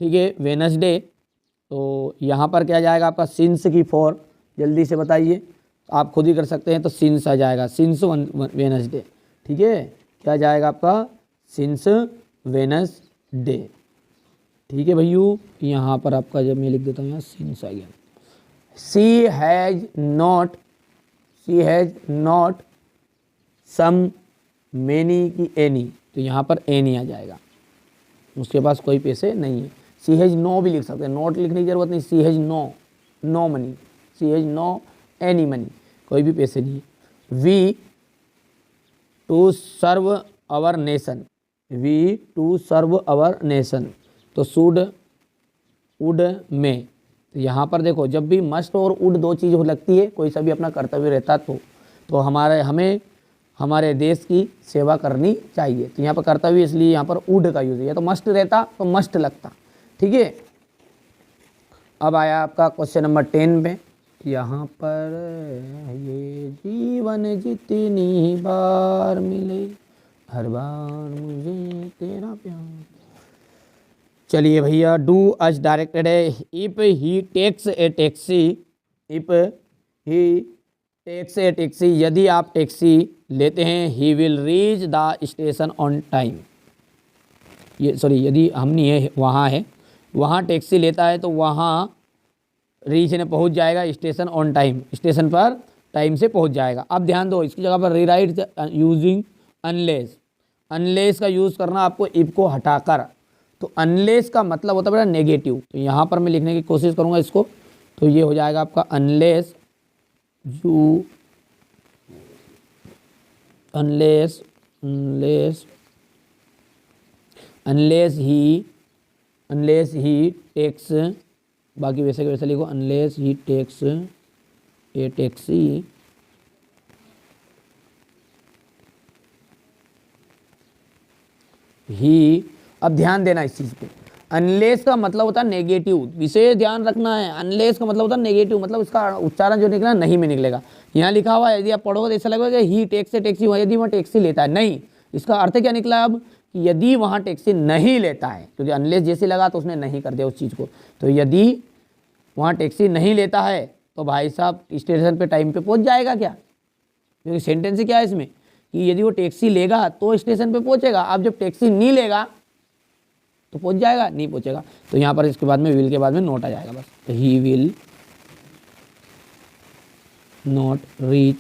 ठीक है, वेनसडे। तो यहाँ पर क्या जाएगा आपका, सिंस की फॉर, जल्दी से बताइए, आप खुद ही कर सकते हैं, तो सिंस आ जाएगा, सिंस वेनसडे, ठीक है। क्या जाएगा आपका, सिंस वेनसडे, ठीक है भैयू। यहाँ पर आपका जब मैं लिख देता हूँ यहाँ सिंस आ गया। She has not some many की एनी, तो यहाँ पर एनी आ जाएगा, उसके पास कोई पैसे नहीं है। सी हैज़ नो भी लिख सकते हैं, नोट लिखने की जरूरत नहीं। She has no money, she has no any money, कोई भी पैसे नहीं है। We to serve our nation, we to serve our nation, तो शुड वुड में, तो यहाँ पर देखो जब भी मस्ट और वुड दो चीज़ लगती है, कोई सा भी अपना कर्तव्य रहता तो हमें हमारे देश की सेवा करनी चाहिए। तो यहाँ पर कर्तव्य इसलिए यहाँ पर वुड का यूज़ है, या तो मस्ट रहता तो मस्ट लगता। ठीक है, अब आया आपका क्वेश्चन नंबर 10 पे। यहाँ पर ये जीवन जितनी बार मिले, हर बार मुझे तेरा प्यार। चलिए भैया, डू अज डायरेक्टेड है। If he takes a taxi, if he takes a taxi, यदि आप टैक्सी लेते हैं, he will reach the station on time. ये सॉरी, यदि हम नहीं है वहाँ है, वहाँ टैक्सी लेता है तो वहाँ रीच ने पहुँच जाएगा स्टेशन ऑन टाइम, स्टेशन पर टाइम से पहुँच जाएगा। अब ध्यान दो, इसकी जगह पर रीराइट यूजिंग अनलेस, अनलेस का यूज़ करना आपको इफ को हटाकर। तो अनलेस का मतलब होता है बेटा नेगेटिव, तो यहाँ पर मैं लिखने की कोशिश करूँगा इसको, तो ये हो जाएगा आपका unless you, unless unless unless he takes, बाकी वैसे के वैसे लिखो, unless he takes a taxi ही। अब ध्यान देना इस चीज़ पे, अनलेस का मतलब होता है नेगेटिव, विशेष ध्यान रखना है। अनलेस का मतलब होता है नेगेटिव, मतलब इसका उच्चारण जो निकला नहीं में निकलेगा। यहाँ लिखा हुआ है, यदि आप पढ़ोगे तो ऐसा लगेगा कि ही टैक्स से टैक्सी हुआ, यदि वहाँ टैक्सी लेता है, नहीं, इसका अर्थ क्या निकला अब कि यदि वहाँ टैक्सी नहीं लेता है, क्योंकि अनलेस जैसे लगा तो उसने नहीं कर दिया उस चीज़ को। तो यदि वहाँ टैक्सी नहीं लेता है तो भाई साहब स्टेशन पे टाइम पे पहुँच जाएगा क्या, क्योंकि सेंटेंस क्या है इसमें कि यदि वो टैक्सी लेगा तो स्टेशन पे पहुँचेगा। अब जब टैक्सी नहीं लेगा तो पहुँच जाएगा, नहीं पहुँचेगा। तो यहाँ पर इसके बाद में विल के बाद में नोट आ जाएगा बस, तो he will not reach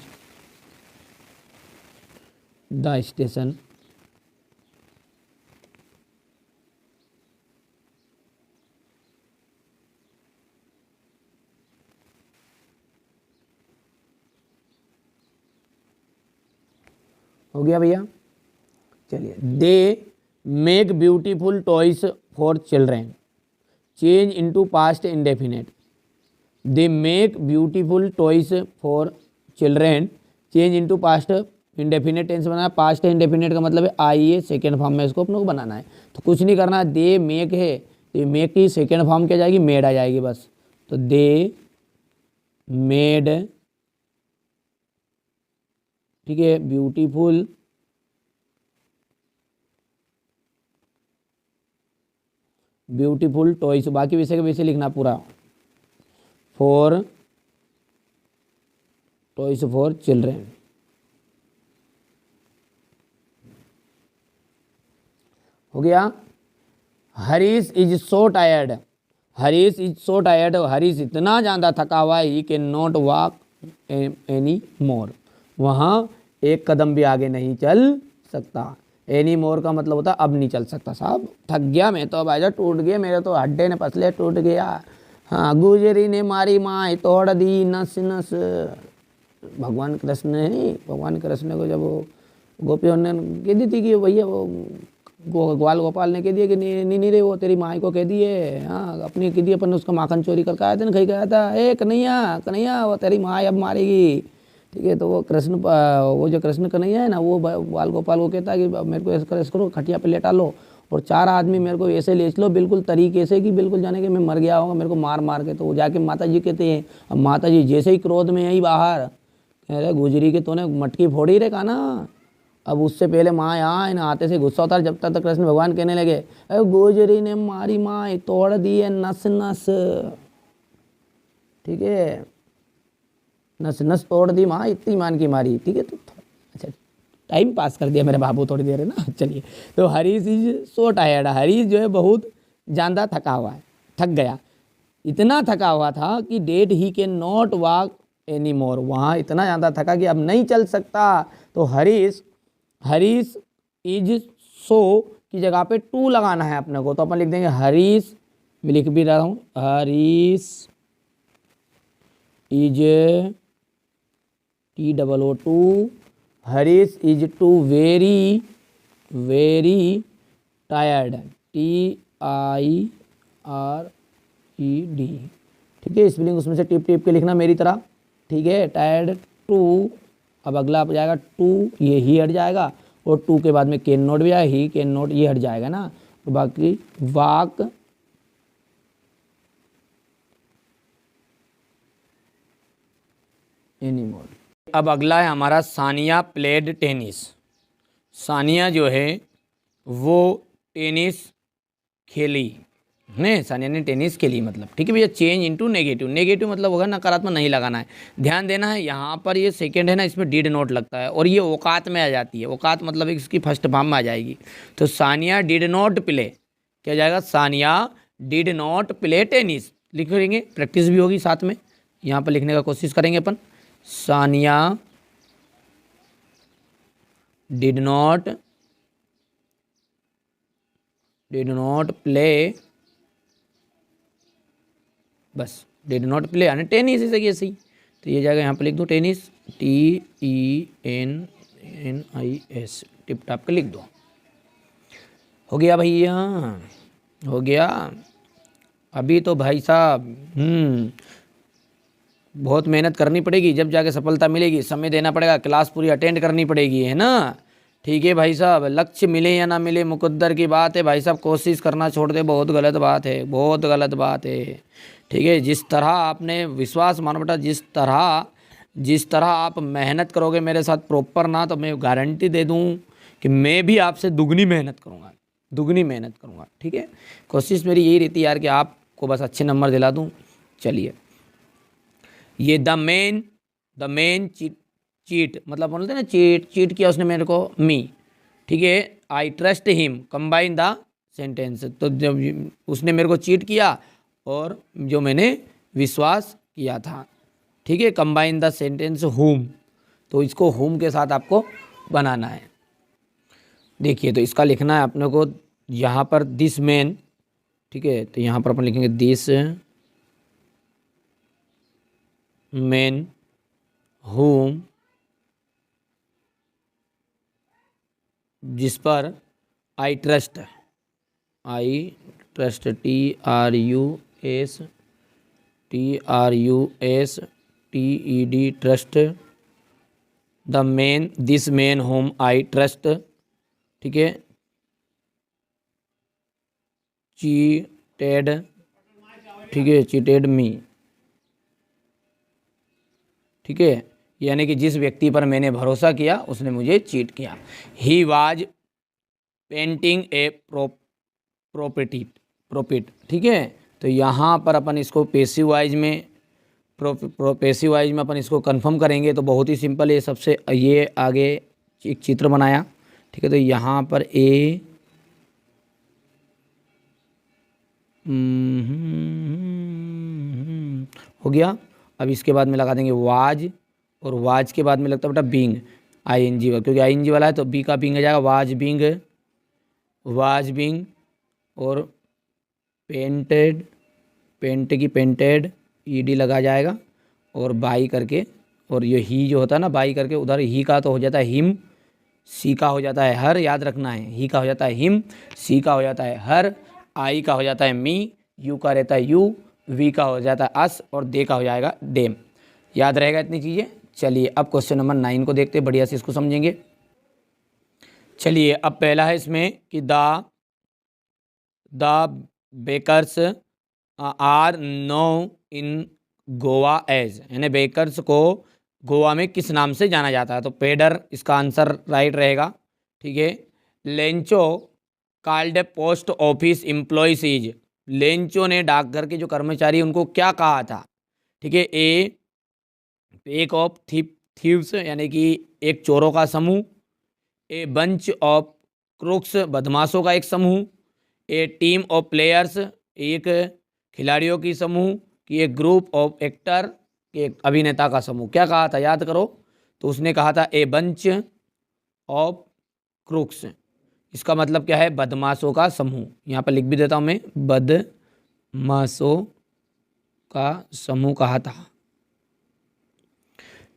the station हो गया भैया। चलिए, they make beautiful toys for children, change into past indefinite. They make beautiful toys for children, change into past indefinite tense बनाना। पास्ट इंडेफिनेट का मतलब है आइए सेकेंड फॉर्म में इसको अपने को बनाना है, तो कुछ नहीं करना। दे मेक है, तो मेक की सेकेंड फॉर्म क्या जाएगी, मेड आ जाएगी बस। तो दे मेड, ठीक है, ब्यूटीफुल ब्यूटीफुल टॉयस, बाकी वैसे के वैसे लिखना पूरा, फॉर टॉयस फॉर चिल्ड्रेन। हो गया। Harish is so tired, Harish is so tired, Harish इतना ज़्यादा थका हुआ है, ही cannot walk any more, वहाँ एक कदम भी आगे नहीं चल सकता। एनी मोर का मतलब होता है अब नहीं चल सकता, साहब थक गया मैं तो, अब आजा टूट गया मेरे तो हड्डे ने पसले टूट गया। हाँ, गुजरी ने मारी माँ तोड़ दी नस नस। भगवान कृष्ण है, भगवान कृष्ण को जब वो गोपियों ने कह दी थी कि भैया वो ग्वाल गोपाल ने कह दिया कि नहीं रे वो तेरी माँ को कह दिए, हाँ अपनी कह दी, अपन उसका माखन चोरी करके आया था ना, खाई गया था, ए कन्हैया कन्हैया वो तेरी माँ अब मारेगी। ठीक है, तो वो कृष्ण, वो जो कृष्ण कन्हैया है ना, वो ग्वाल गोपाल को कहता है कि मेरे को ऐसा करो, खटिया पे लेटा लो और 4 आदमी मेरे को ऐसे ले लो बिल्कुल तरीके से कि बिल्कुल जाने के मैं मर गया होगा, मेरे को मार मार के। तो वो जाके माता जी कहते हैं, अब माता जी जैसे ही क्रोध में आई बाहर, कह रहे गुजरी के तूने मटकी फोड़ी रे काना। अब उससे पहले माँ यहाँ ना आते से गुस्सा होता है, जब तक कृष्ण भगवान कहने लगे अरे गुजरी ने मारी माँ तोड़ दी है नस नस। ठीक है, नस नस तोड़ दी माँ, इतनी मान की मारी। ठीक है, तो अच्छा टाइम पास कर दिया मेरे बाबू थोड़ी देर है ना। चलिए, तो Harish is so tired, Harish जो है बहुत ज़्यादा थका हुआ है, थक गया, इतना थका हुआ था कि that he cannot walk any more, वहाँ इतना ज़्यादा थका कि अब नहीं चल सकता। तो हरीश इज सो की जगह पे टू लगाना है अपने को, तो अपन लिख देंगे हरीश, मैं लिख भी रहा हूँ, Harish is TOO Harish is too very very tired TIRED। ठीक है, स्पेलिंग उसमें से टिप टिप के लिखना मेरी तरह। ठीक है, टायर्ड टू, अब अगला आ जाएगा टू, ये ही हट जाएगा, और टू के बाद में कैन नॉट भी आएगा, ही कैन नॉट ये हट जाएगा ना, तो बाकी वाक एनीमोर। अब अगला है हमारा सानिया प्लेड टेनिस। सानिया जो है वो टेनिस खेली ने, सानिया ने टेनिस खेली मतलब। ठीक है भैया, चेंज इनटू नेगेटिव, नेगेटिव मतलब होगा नकारात्मक नहीं लगाना है, ध्यान देना है। यहाँ पर ये सेकंड है ना, इसमें डिड नॉट लगता है और ये औकात में आ जाती है, औकात मतलब इसकी फर्स्ट फॉर्म में आ जाएगी। तो सानिया डिड नॉट प्ले, क्या जाएगा, Sania did not play tennis लिख लेंगे, प्रैक्टिस भी होगी साथ में, यहाँ पर लिखने का कोशिश करेंगे अपन। सानिया डिड नॉट प्ले, बस डिड नॉट प्ले यानी टेनिस, ऐसे सही। तो ये जाएगा यहाँ पर लिख दो टेनिस, TENNIS, टिप टाप के लिख दो। हो गया भैया, हो गया। अभी तो भाई साहब बहुत मेहनत करनी पड़ेगी, जब जाके सफलता मिलेगी, समय देना पड़ेगा, क्लास पूरी अटेंड करनी पड़ेगी, है ना। ठीक है भाई साहब, लक्ष्य मिले या ना मिले मुकद्दर की बात है भाई साहब, कोशिश करना छोड़ दे, बहुत गलत बात है, बहुत गलत बात है। ठीक है, जिस तरह आपने विश्वास मानो बेटा, जिस तरह आप मेहनत करोगे मेरे साथ प्रॉपर ना, तो मैं गारंटी दे दूं कि मैं भी आपसे दुगनी मेहनत करूंगा, दुगनी मेहनत करूंगा। ठीक है, कोशिश मेरी यही रहती है यार कि आपको बस अच्छे नंबर दिला दूं। चलिए, ये द मेन चीट मतलब बोलते हैं ना, चीट किया उसने मेरे को, मी। ठीक है, I trust him, combine the sentence, तो जब उसने मेरे को चीट किया और जो मैंने विश्वास किया था। ठीक है, कंबाइन द सेंटेंस हुम, तो इसको हुम के साथ आपको बनाना है। देखिए, तो इसका लिखना है अपने को यहाँ पर दिस मैन। ठीक है, तो यहाँ पर अपन लिखेंगे दिस मैन हुम, जिस पर I trust TRUSTED trust, the man this man home I trust. ठीक है, चीटेड, ठीक है, चीटेड मी। ठीक है, यानी कि जिस व्यक्ति पर मैंने भरोसा किया उसने मुझे चीट किया। He was painting A profit. ठीक है, तो यहाँ पर अपन इसको पैसिव वाइज में अपन इसको कंफर्म करेंगे, तो बहुत ही सिंपल है। सबसे ये आगे एक चित्र बनाया। ठीक है, तो यहाँ पर ए हो गया। अब इसके बाद में लगा देंगे वाज, और वाज के बाद में लगता है बेटा बींग, ING वाला, क्योंकि ING वाला है तो बी का बींग आ जाएगा, वाज बींग, और पेंटेड की पेंटेड ED लगा जाएगा, और बाई करके, और ये ही जो होता है ना बाई करके, उधर ही का तो हो जाता है हिम, सी का हो जाता है हर, याद रखना है, ही का हो जाता है हिम, सी का हो जाता है हर, आई का हो जाता है मी, यू का रहता है यू, वी का हो जाता है अस, और दे का हो जाएगा डेम। याद रहेगा इतनी चीज़ें। चलिए, अब क्वेश्चन नंबर 9 को देखते हैं, बढ़िया से इसको समझेंगे। चलिए, अब पहला है इसमें कि the bakers are known in Goa as, यानी बेकर्स को गोवा में किस नाम से जाना जाता है, तो पेडर इसका आंसर राइट रहेगा। ठीक है, Lencho called post office employees is, Lencho ने डाकघर के जो कर्मचारी उनको क्या कहा था। ठीक है, ए पैक ऑफ थीव्स, यानी कि एक चोरों का समूह, ए बंच ऑफ क्रूक्स, बदमाशों का एक समूह, ए टीम ऑफ प्लेयर्स, एक खिलाड़ियों की समूह, कि एक ग्रुप ऑफ एक्टर, एक अभिनेता का समूह। क्या कहा था याद करो, तो उसने कहा था ए बंच ऑफ क्रूक्स, इसका मतलब क्या है, बदमाशों का समूह। यहाँ पर लिख भी देता हूँ मैं, बदमाशों का समूह कहा था।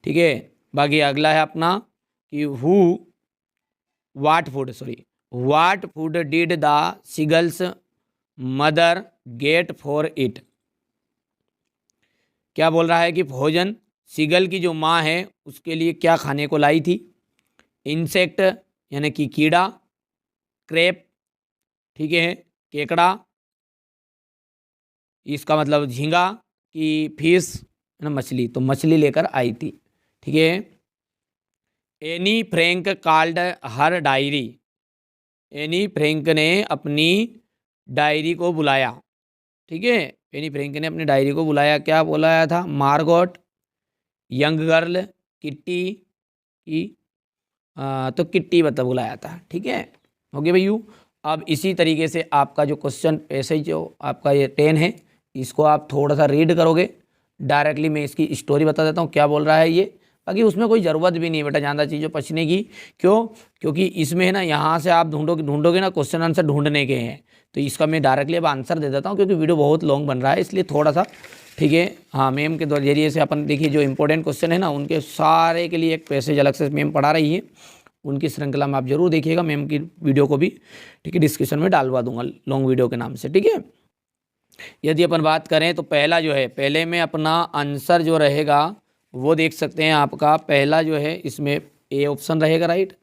ठीक है, बाकी अगला है अपना कि what food did the seagulls mother get for it. क्या बोल रहा है कि भोजन सीगल की जो माँ है उसके लिए क्या खाने को लाई थी। इंसेक्ट यानी कि कीड़ा, क्रेप, ठीक है, केकड़ा, इसका मतलब झींगा, कि फिश है ना, मछली, तो मछली लेकर आई थी। ठीक है। Anne Frank called her diary, Anne Frank ने अपनी डायरी को बुलाया। ठीक है, एनी फ्रैंक ने अपनी डायरी को बुलाया। क्या बुलाया था? मार्गोट, यंग गर्ल, किट्टी की, तो किट्टी मतलब बुलाया था। ठीक है, हो गया भैयू। अब इसी तरीके से आपका जो क्वेश्चन ऐसे ही जो आपका ये 10 है इसको आप थोड़ा सा रीड करोगे। डायरेक्टली मैं इसकी स्टोरी बता देता हूँ क्या बोल रहा है ये। बाकी उसमें कोई ज़रूरत भी नहीं है बेटा ज़्यादा चीज़ों पछने की। क्यों? क्योंकि इसमें है ना, यहाँ से आप ढूंढोगे ना, क्वेश्चन आंसर ढूंढने के हैं। तो इसका मैं डायरेक्टली अब आंसर दे देता हूँ क्योंकि वीडियो बहुत लॉन्ग बन रहा है, इसलिए थोड़ा सा। ठीक है, हाँ, मैम के जरिए से अपन देखिए जो इंपॉर्टेंट क्वेश्चन है ना उनके सारे के लिए एक पैसेज अलग से मैम पढ़ा रही है, उनकी श्रृंखला में आप जरूर देखिएगा। मैम की वीडियो को भी ठीक है डिस्क्रिप्शन में डालवा दूंगा लॉन्ग वीडियो के नाम से। ठीक है, यदि अपन बात करें तो पहला जो है, पहले में अपना आंसर जो रहेगा वो देख सकते हैं। आपका पहला जो है इसमें ए ऑप्शन रहेगा, राइट।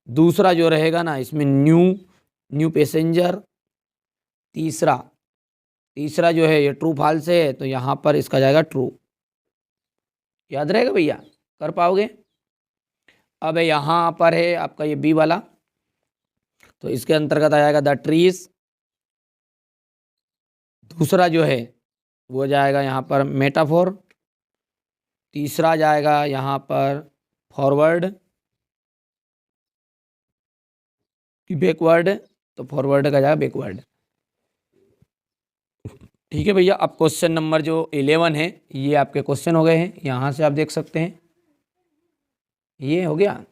दूसरा जो रहेगा ना इसमें न्यू पैसेंजर। तीसरा जो है ये ट्रू फॉल्स है, तो यहाँ पर इसका जाएगा ट्रू। याद रहेगा भैया, कर पाओगे। अब यहाँ पर है आपका ये बी वाला, तो इसके अंतर्गत आ जाएगा द ट्रीज। दूसरा जो है वो जाएगा यहाँ पर मेटाफोर। तीसरा जाएगा यहाँ पर फॉरवर्ड की बैकवर्ड, तो फॉरवर्ड का जाएगा बैकवर्ड। ठीक है भैया, अब क्वेश्चन नंबर जो 11 है ये आपके क्वेश्चन हो गए हैं। यहाँ से आप देख सकते हैं ये हो गया,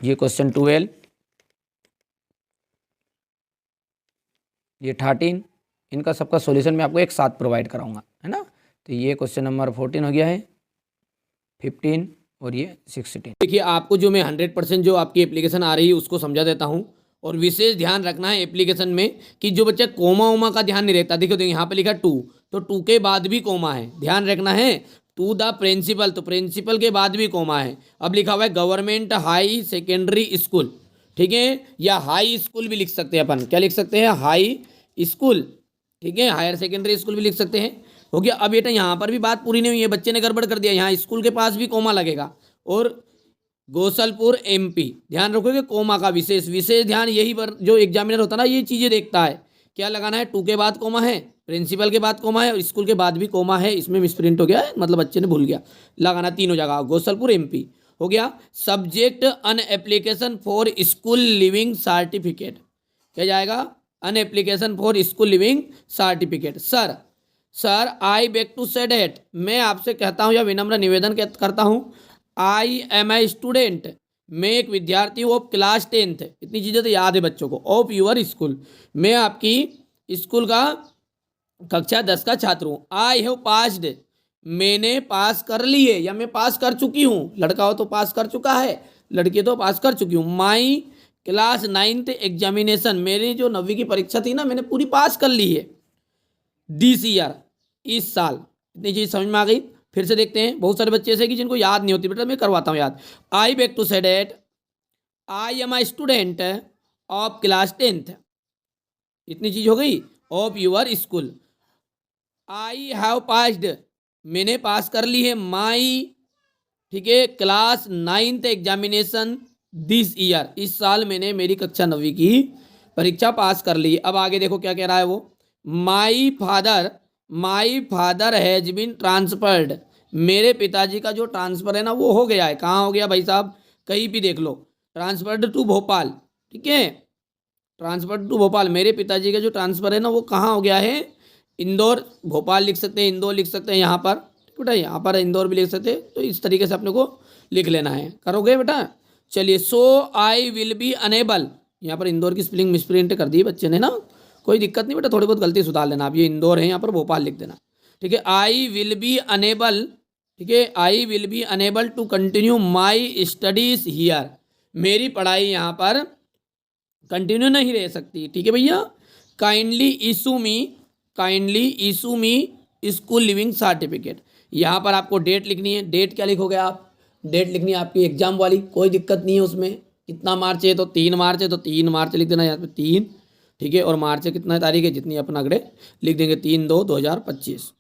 ये क्वेश्चन 12, ये 13, इनका सबका सॉल्यूशन मैं आपको एक साथ प्रोवाइड कराऊंगा, है ना। तो ये क्वेश्चन नंबर 14 हो गया है, 15 और ये 16। देखिए आपको जो मैं 100% जो आपकी एप्लीकेशन आ रही है उसको समझा देता हूँ। और विशेष ध्यान रखना है एप्लीकेशन में कि जो बच्चा कोमा उमा का ध्यान नहीं रहता। देखो यहाँ पे लिखा 2, तो 2 के बाद भी कोमा है, ध्यान रखना है। टू द प्रिंसिपल, तो प्रिंसिपल के बाद भी कोमा है। अब लिखा हुआ है गवर्नमेंट हाई सेकेंडरी स्कूल, ठीक है, या हाई स्कूल भी लिख सकते हैं अपन। क्या लिख सकते हैं? हाई स्कूल, ठीक है, हायर सेकेंडरी स्कूल भी लिख सकते हैं। हो गया। अब बेटा यहाँ पर भी बात पूरी नहीं हुई है, बच्चे ने गड़बड़ कर दिया। यहाँ स्कूल के पास भी कोमा लगेगा। और गोसलपुर एमपी, ध्यान रखोगे कोमा का विशेष ध्यान यही पर जो एग्जामिनर होता है ना ये चीज़ें देखता है। क्या लगाना है? 2 के बाद कोमा है, प्रिंसिपल के बाद कोमा है और स्कूल के बाद भी कोमा है। इसमें मिसप्रिंट हो गया है, मतलब बच्चे ने भूल गया लगाना तीनों जगह। गोसलपुर एमपी हो गया। Subject an application for school leaving certificate, क्या जाएगा? An application for school leaving certificate. Sir I beg to say that, मैं आपसे कहता हूँ या विनम्र निवेदन करता हूँ, आई एम ए स्टूडेंट, मैं एक विद्यार्थी हूँ ऑफ क्लास 10th, इतनी चीज़ें तो याद है बच्चों को, ऑफ यूर स्कूल, मैं आपकी स्कूल का कक्षा 10 का छात्र हूँ। आई हैव पास्ड, मैंने पास कर ली है या मैं पास कर चुकी हूँ। लड़का हो तो पास कर चुका है, लड़की तो पास कर चुकी हूँ। माई क्लास 9th एग्जामिनेशन, मेरी जो 9वीं की परीक्षा थी ना मैंने पूरी पास कर ली है। दिस ईयर, इस साल। इतनी चीज़ समझ में आ गई। फिर से देखते हैं, बहुत सारे बच्चे ऐसे कि जिनको याद नहीं होती, बेटा मैं करवाता हूँ याद। I beg to say that I am a student of class 10th, इतनी चीज हो गई, of your school. I have passed, मैंने पास कर ली है। माई, ठीक है, class 9th examination this year, इस साल मैंने मेरी कक्षा 9वीं की परीक्षा पास कर ली। अब आगे देखो क्या कह रहा है वो। My father has been transferred, मेरे पिताजी का जो ट्रांसफर है ना वो हो गया है। कहाँ हो गया भाई साहब? कहीं भी देख लो, ट्रांसफर्ड टू भोपाल, ठीक है, ट्रांसफर्ड टू भोपाल। मेरे पिताजी का जो ट्रांसफर है ना वो कहाँ हो गया है? इंदौर। भोपाल लिख सकते हैं, इंदौर लिख सकते हैं यहाँ पर, बेटा यहाँ पर इंदौर भी लिख सकते हैं। तो इस तरीके से अपने को लिख लेना है, करोगे बेटा? चलिए, सो आई विल बी अनेबल, यहाँ पर इंदौर की स्पेलिंग मिसप्रिंट कर दी बच्चे ने ना, कोई दिक्कत नहीं बेटा, थोड़ी बहुत गलती सुधार लेना आप। ये इंदौर है, यहाँ पर भोपाल लिख देना, ठीक है। आई विल बी अनेबल ठीक है, I will be unable to continue my studies here, मेरी पढ़ाई यहाँ पर कंटिन्यू नहीं रह सकती। ठीक है भैया, काइंडली इशू मी स्कूल लिविंग सर्टिफिकेट, यहाँ पर आपको डेट लिखनी है। डेट क्या लिखोगे आप? डेट लिखनी है आपकी एग्जाम वाली, कोई दिक्कत नहीं है उसमें। कितना मार्च है? तो 3 मार्च है, तो 3 मार्च लिख देना यहाँ पे 3। ठीक है, और मार्च से कितना तारीख है, जितनी अपन अगड़े लिख देंगे 3/2/2025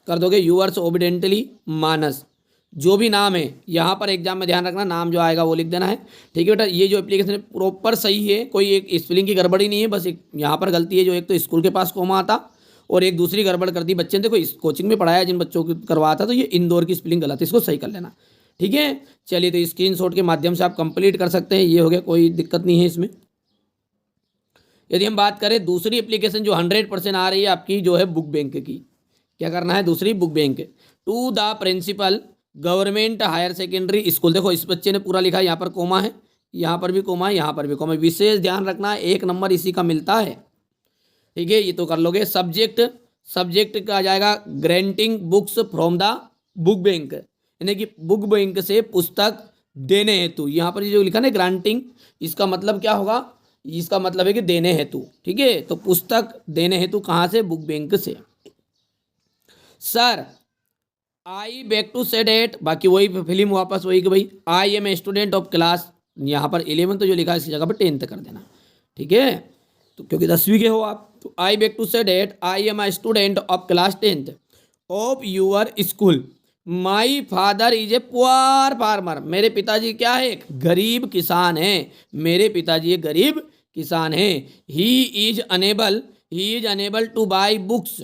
कर दोगे। यूअर्स ओबिडेंटली मानस, जो भी नाम है यहाँ पर एग्जाम में ध्यान रखना, नाम जो आएगा वो लिख देना है। ठीक है बेटा, ये जो एप्लीकेशन है प्रॉपर सही है, कोई एक स्पेलिंग की गड़बड़ी नहीं है, बस एक यहाँ पर गलती है, जो एक तो स्कूल के पास कोमा आता और एक दूसरी गड़बड़ कर दी बच्चे ने। देखो इस कोचिंग में पढ़ाया जिन बच्चों को करवाया था, तो ये इंदौर की स्पेलिंग गलत है, इसको सही कर लेना। ठीक है, चलिए, तो स्क्रीनशॉट के माध्यम से आप कंप्लीट कर सकते हैं, ये हो गया, कोई दिक्कत नहीं है इसमें। यदि हम बात करें दूसरी एप्लीकेशन जो 100% आ रही है आपकी, जो है बुक बैंक की, क्या करना है? दूसरी book bank, to the principal government higher secondary school. देखो इस बच्चे ने पूरा लिखा है, यहाँ पर कोमा है, यहाँ पर भी कोमा है, यहाँ पर भी कोमा है, विशेष ध्यान रखना, 1 नंबर इसी का मिलता है। ठीक है, ये तो कर लोगे। सब्जेक्ट का आ जाएगा granting books from the book bank, यानी कि बुक बैंक से पुस्तक देने हेतु। यहाँ पर जो लिखा ना ग्रांटिंग, इसका मतलब क्या होगा? इसका मतलब है कि देने हेतु। ठीक है, तो पुस्तक देने हेतु कहाँ से? बुक बैंक से। Sir I beg to said that, बाकी वही फिल्म वापस वही कि भाई I am a student of class, यहाँ पर 11 तो जो लिखा है इसी जगह पर 10th कर देना। ठीक है, तो क्योंकि 10वीं के हो आप, तो I beg to said that I am a student of class 10th of your school, my father is a poor farmer, मेरे पिताजी क्या है? एक गरीब किसान है, मेरे पिताजी एक गरीब किसान है। ही is unable two by books,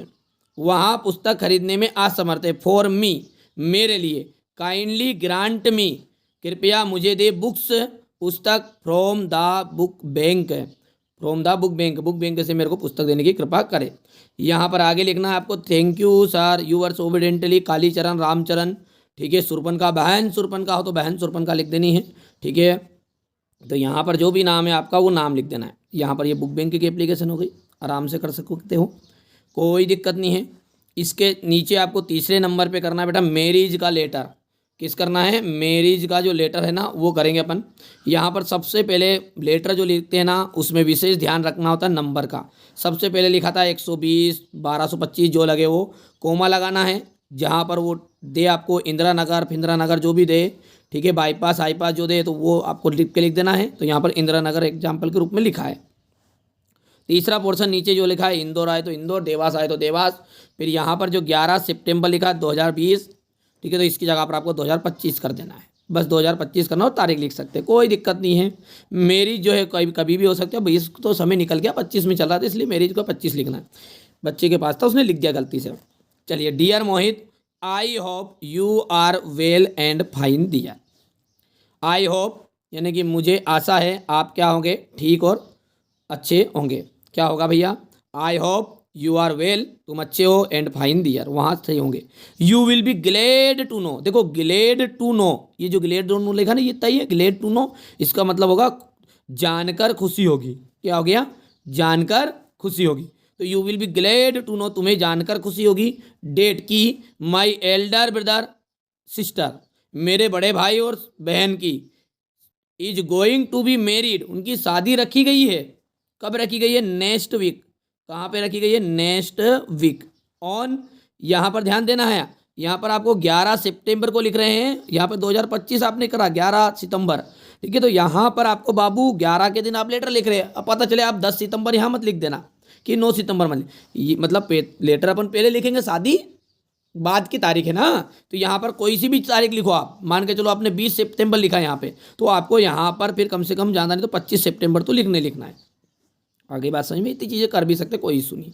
वहाँ पुस्तक खरीदने में असमर्थ है। फॉर मी, मेरे लिए। काइंडली ग्रांट मी, कृपया मुझे दे बुक्स, पुस्तक from the book bank, book bank से मेरे को पुस्तक देने की कृपा करे। यहाँ पर आगे लिखना है आपको, thank you sir yours obediently Kalicharan Ramcharan. ठीक है, सुरपन का हो तो बहन सुरपन का लिख देनी है। ठीक है, तो यहाँ पर जो भी नाम है आपका वो नाम लिख देना है। यहाँ पर ये बुक बैंक की एप्लीकेशन हो गई, आराम से कर सकते हो, कोई दिक्कत नहीं है। इसके नीचे आपको तीसरे नंबर पे करना है बेटा मैरिज का लेटर। किस करना है? मैरिज का जो लेटर है ना वो करेंगे अपन। यहाँ पर सबसे पहले लेटर जो लिखते हैं ना उसमें विशेष ध्यान रखना होता है नंबर का। सबसे पहले लिखा था 120 1225 जो लगे वो कोमा लगाना है। जहाँ पर वो दे आपको इंदिरा नगर फिंदिरा नगर जो भी दे, ठीक है, बाईपास आईपास जो दे तो वो आपको लिख के लिख देना है। तो यहाँ पर इंदिरा नगर एग्जाम्पल के रूप में लिखा है। तीसरा पोर्शन नीचे जो लिखा है इंदौर आए तो इंदौर, देवास आए तो देवास। फिर यहाँ पर जो 11 सितंबर लिखा है 2020, ठीक है, तो इसकी जगह पर आपको 2025 कर देना है। बस 2025 करना और तारीख लिख सकते हैं, कोई दिक्कत नहीं है। मेरिज जो है कभी भी हो सकता है, 20 तो समय निकल गया, 25 में चल रहा था इसलिए मेरिज को 25 लिखना है। बच्चे के पास था उसने लिख दिया गलती से। चलिए, dear Mohit, I hope you are well and fine दिया। आई होप यानी कि मुझे आशा है आप क्या होंगे? ठीक और अच्छे होंगे। क्या होगा भैया? I hope you are well, तुम अच्छे हो, एंड फाइन दियर वहाँ सही होंगे। You will be glad to know, देखो ग्लेड टू नो, ये जो ग्लेड टू नो लिखा ना ये तय है। ग्लेड टू नो इसका मतलब होगा जानकर खुशी होगी। क्या हो गया? जानकर खुशी होगी। तो you will be glad to know, तुम्हें जानकर खुशी होगी। डेट की माई एल्डर ब्रदर सिस्टर, मेरे बड़े भाई और बहन की, is going to be married, उनकी शादी रखी गई है। कब रखी गई है? Next week. कहाँ पे रखी गई है? नेक्स्ट वीक ऑन, यहाँ पर ध्यान देना है। यहाँ पर आपको 11 सितंबर को लिख रहे हैं, यहाँ पर 2025 आपने करा 11 सितंबर, ठीक है। तो यहाँ पर आपको बाबू 11 के दिन आप लेटर लिख रहे हैं। अब पता चले आप 10 सितंबर यहाँ मत लिख देना कि 9 सितंबर मत, मतलब लेटर अपन पहले लिखेंगे, शादी बाद की तारीख है ना। तो यहाँ पर कोई सी भी तारीख लिखो आप, मान के चलो आपने 20 सितंबर लिखा यहाँ पे, तो आपको यहाँ पर फिर कम से कम ज़्यादा नहीं तो 25 सितंबर तो लिखना है। आगे बात समझ में, इतनी चीज़ें कर भी सकते, कोई इशू नहीं।